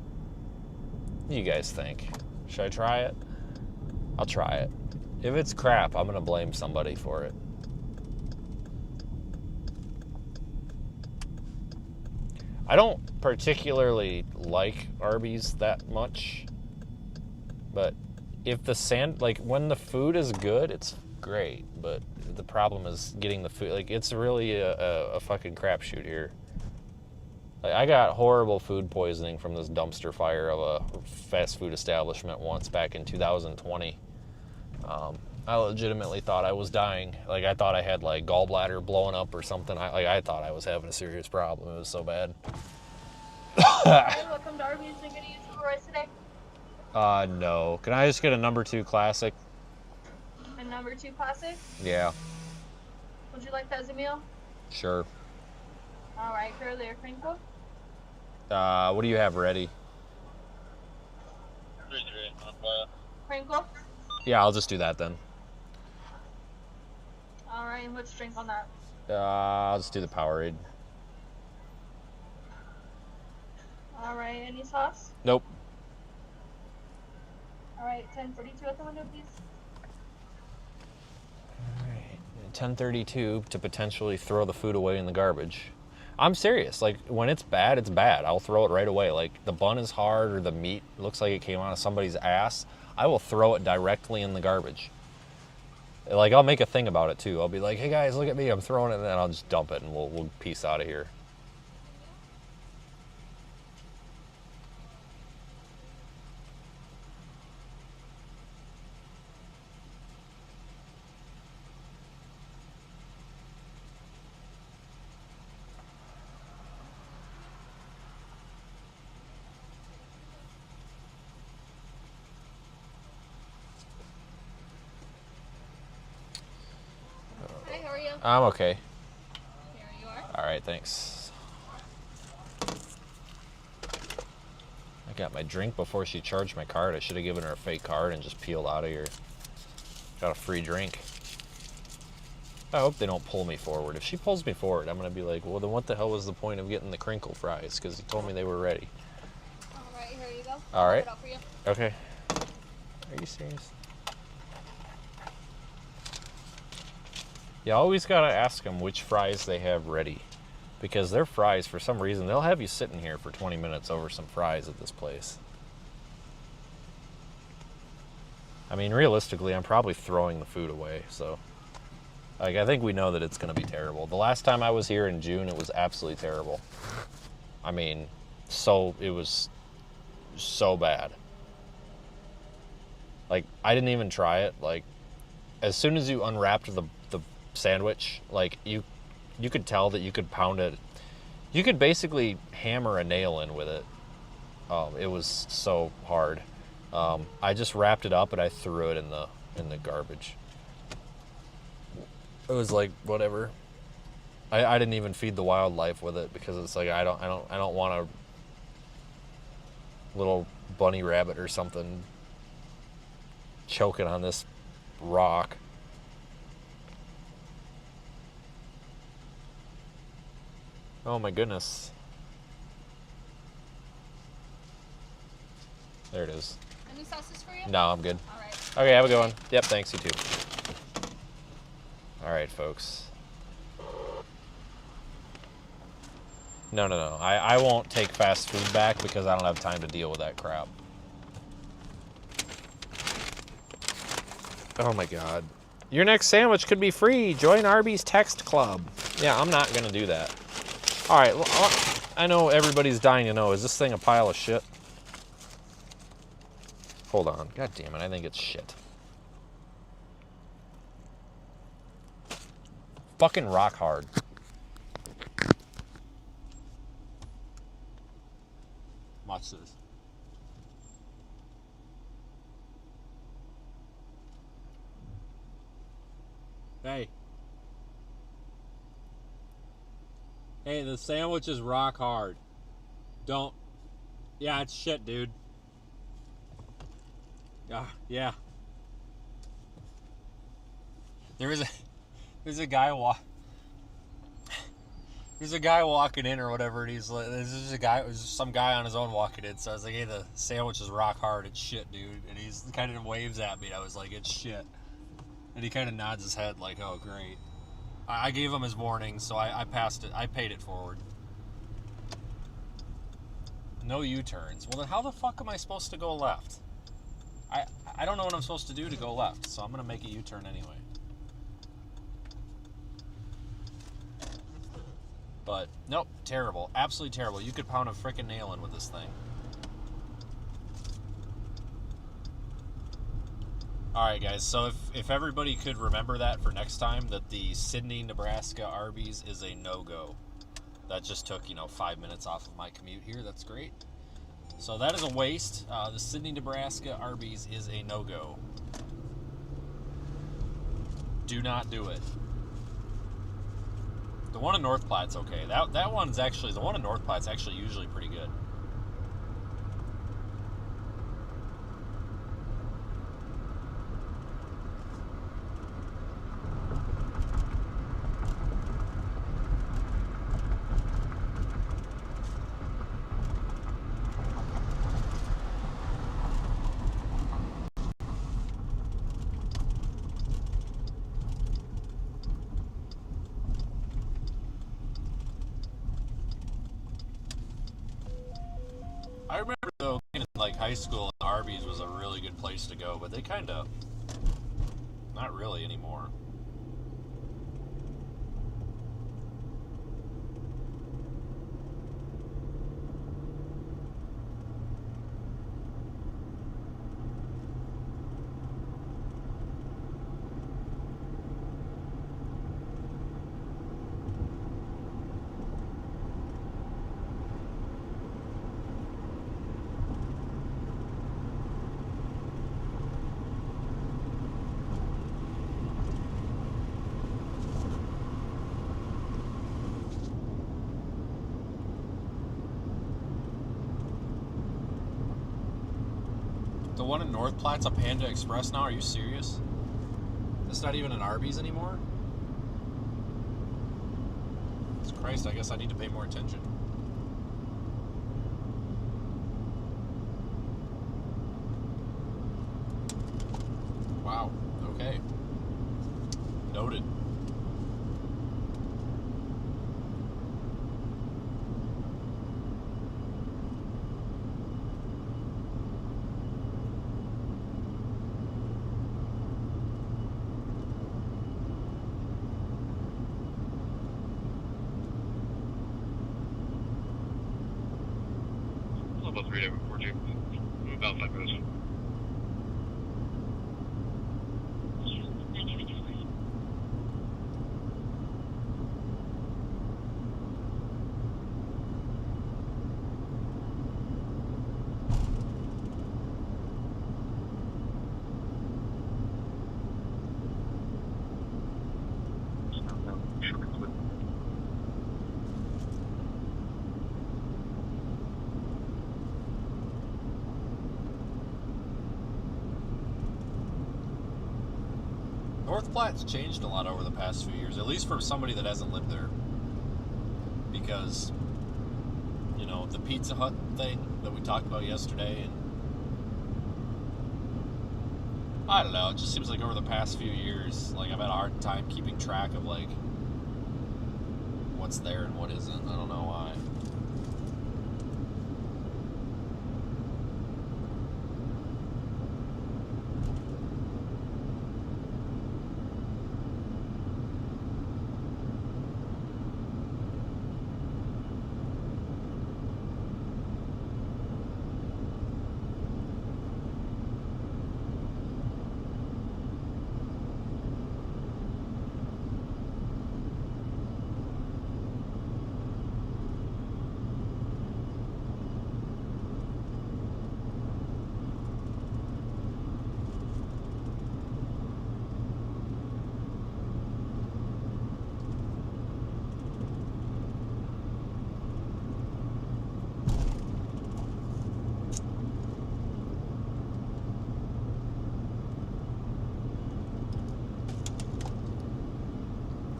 what do you guys think? Should I try it? I'll try it. If it's crap, I'm going to blame somebody for it. I don't particularly like Arby's that much, but if the when the food is good, it's great, but the problem is getting the food. Like, it's really a fucking crapshoot here. Like, I got horrible food poisoning from this dumpster fire of a fast food establishment once back in 2020. I legitimately thought I was dying. Like, I thought I had, like, gallbladder blowing up or something. I thought I was having a serious problem. It was so bad. Hi, welcome to Arby's. Are you going to use the rice today? No. Can I just get a number 2 classic? A number 2 classic? Yeah. Would you like that as a meal? Sure. All right, curly or crinkle? What do you have ready? Crinkle? Yeah, I'll just do that then. All right, and which drink on that? I'll just do the Powerade. All right, any sauce? Nope. All right. write 1042 at the window, please? All right. 10:32 to potentially throw the food away in the garbage. I'm serious. Like, when it's bad, it's bad. I'll throw it right away. Like, the bun is hard or the meat looks like it came out of somebody's ass, I will throw it directly in the garbage. Like, I'll make a thing about it, too. I'll be like, hey, guys, look at me. I'm throwing it, and then I'll just dump it, and we'll peace out of here. Hi, how are you? I'm okay. Here you are. All right, thanks. I got my drink before she charged my card. I should have given her a fake card and just peeled out of here. Got a free drink. I hope they don't pull me forward. If she pulls me forward, I'm going to be like, well, then what the hell was the point of getting the crinkle fries? Because he told me they were ready. All right, here you go. All right. I'll put it up for you. Okay. Are you serious? You always got to ask them which fries they have ready. Because their fries, for some reason, they'll have you sitting here for 20 minutes over some fries at this place. I mean, realistically, I'm probably throwing the food away, so... Like, I think we know that it's going to be terrible. The last time I was here in June, it was absolutely terrible. I mean, it was so bad. Like, I didn't even try it. Like, as soon as you unwrapped the sandwich, like, you could tell that you could pound it. You could basically hammer a nail in with it. It was so hard. I just wrapped it up and I threw it in the garbage. It was like, whatever. I didn't even feed the wildlife with it because it's like I don't want a little bunny rabbit or something choking on this rock. Oh my goodness. There it is. Any sauces for you? No, I'm good. All right. Okay, have a good one. Yep, thanks, you too. All right, folks. No. I won't take fast food back because I don't have time to deal with that crap. Oh my God. Your next sandwich could be free. Join Arby's Text Club. Yeah, I'm not going to do that. All right, I know everybody's dying to know. Is this thing a pile of shit? Hold on. God damn it, I think it's shit. Fucking rock hard. Watch this. Hey. Hey, the sandwich is rock hard. Don't. Yeah, it's shit, dude. Yeah. There's a guy walking in or whatever, and he's like, there's some guy on his own walking in. So I was like, hey, the sandwich is rock hard. It's shit, dude. And he's kind of waves at me. And I was like, it's shit. And he kind of nods his head like, oh, great. I gave him his warning, so I passed it. I paid it forward. No U-turns. Well, then how the fuck am I supposed to go left? I don't know what I'm supposed to do to go left, so I'm going to make a U-turn anyway. But, nope, terrible. Absolutely terrible. You could pound a frickin' nail in with this thing. Alright, guys, so if everybody could remember that for next time, that the Sidney, Nebraska Arby's is a no-go. That just took, 5 minutes off of my commute here. That's great. So that is a waste. The Sidney, Nebraska Arby's is a no-go. Do not do it. The one in North Platte's okay. The one in North Platte's actually usually pretty good. like high school, Arby's was a really good place to go, but they kind of, not really anymore. The one in North Platte's a Panda Express now? Are you serious? It's not even an Arby's anymore? Christ, I guess I need to pay more attention. Wow, okay. Noted. About 3 David 4G. About 5 minutes. North Platte's changed a lot over the past few years, at least for somebody that hasn't lived there. Because, you know, the Pizza Hut thing that we talked about yesterday, and I don't know, it just seems like over the past few years, like I've had a hard time keeping track of like what's there and what isn't. I don't know why.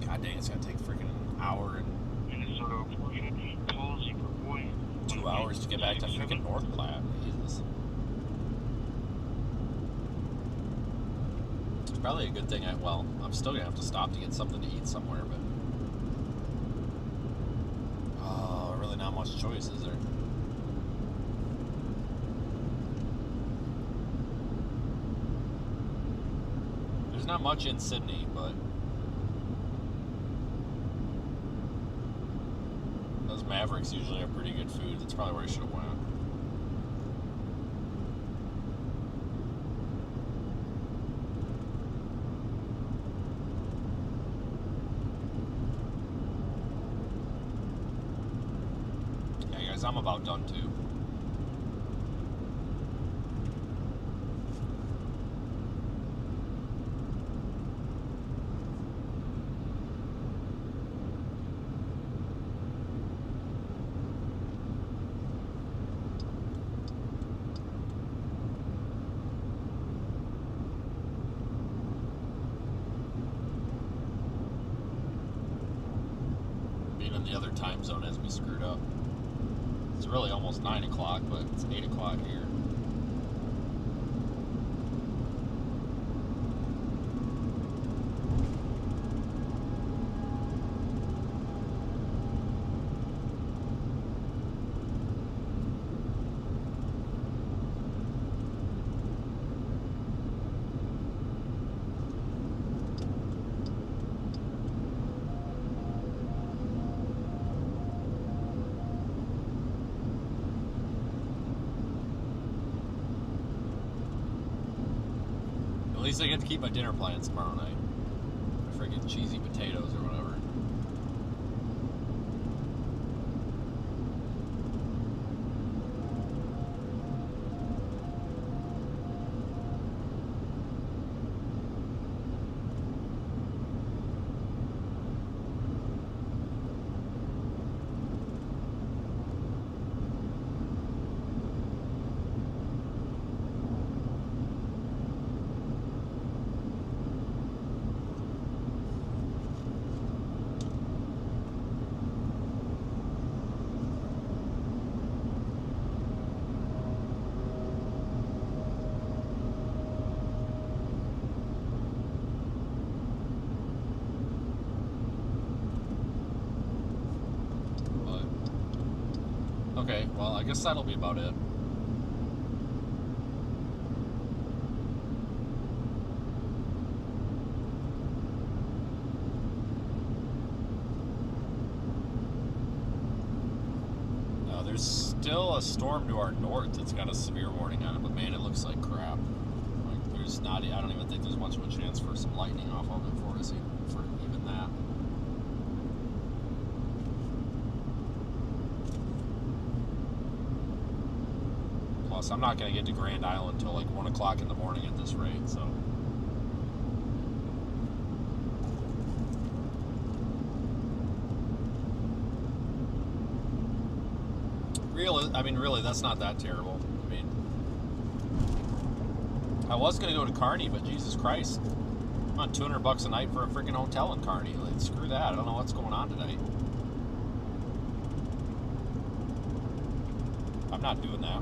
God dang, it's gonna take freaking an hour and Minnesota 480 policy for boy. 2 hours to get back to freaking North Platte. Jesus. It's probably a good thing well, I'm still gonna have to stop to get something to eat somewhere, but oh, really not much choice, is there? There's not much in Sydney, but those Mavericks usually have pretty good food. That's probably where I should have went. Yeah, guys, I'm about done too. The other time zone has me screwed up. It's really almost 9 o'clock, but it's 8 o'clock here. least I get to keep my dinner plans tomorrow night. Friggin' cheesy potatoes or whatever. Okay, well, I guess that'll be about it. There's still a storm to our north that's got a severe warning on it, but man, it looks like crap. Like, there's not, I don't even think there's much of a chance for some lightning off of it for us, for even that. Plus, I'm not going to get to Grand Island until like 1 o'clock in the morning at this rate, so. Really, that's not that terrible. I mean, I was going to go to Kearney, but Jesus Christ, I'm on $200 a night for a freaking hotel in Kearney. Like, screw that. I don't know what's going on tonight. I'm not doing that.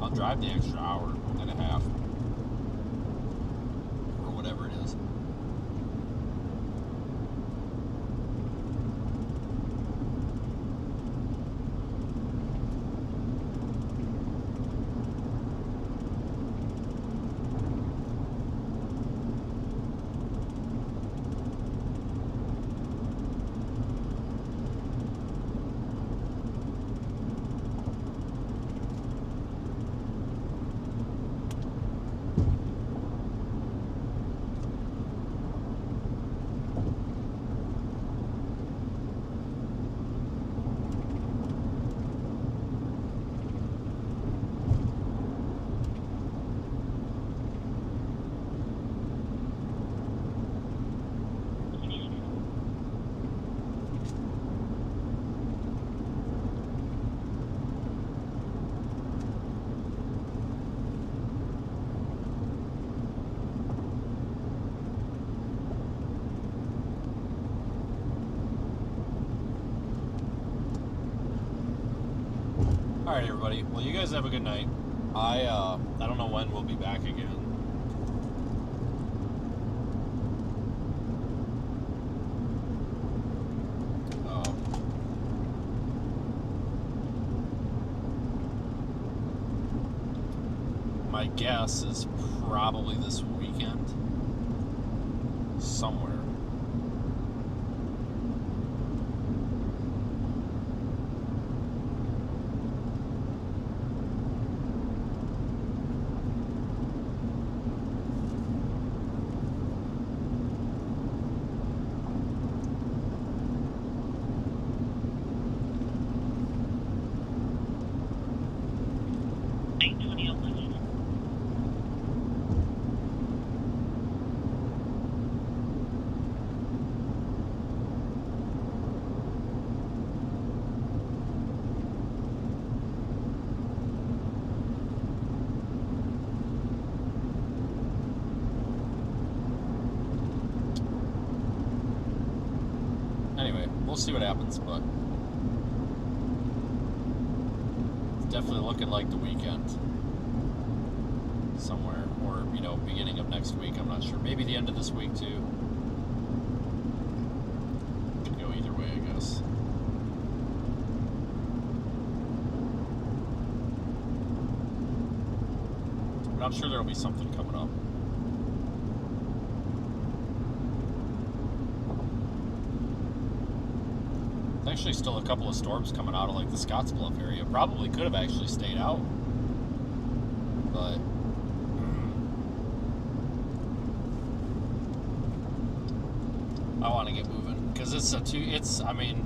I'll drive the extra hour and a half. Or whatever it is. All right, everybody. Well, you guys have a good night. I don't know when we'll be back again. My guess is probably this weekend, somewhere. We'll see what happens, but it's definitely looking like the weekend somewhere, or beginning of next week. I'm not sure. Maybe the end of this week too. Could go either way, I guess. But I'm sure there'll be something coming up. Actually, still a couple of storms coming out of like the Scottsbluff area. Probably could have actually stayed out, but I want to get moving because I mean,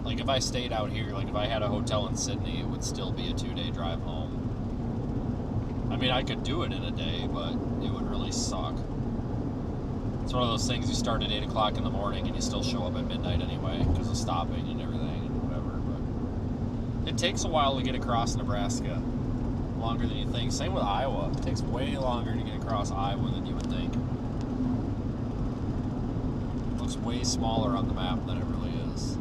like if I stayed out here, like if I had a hotel in Sydney, it would still be a 2-day drive home. I mean, I could do it in a day, but it would really suck. It's one of those things you start at 8 o'clock in the morning and you still show up at midnight anyway because of stopping and everything and whatever. But it takes a while to get across Nebraska, longer than you think. Same with Iowa. It takes way longer to get across Iowa than you would think. It looks way smaller on the map than it really is.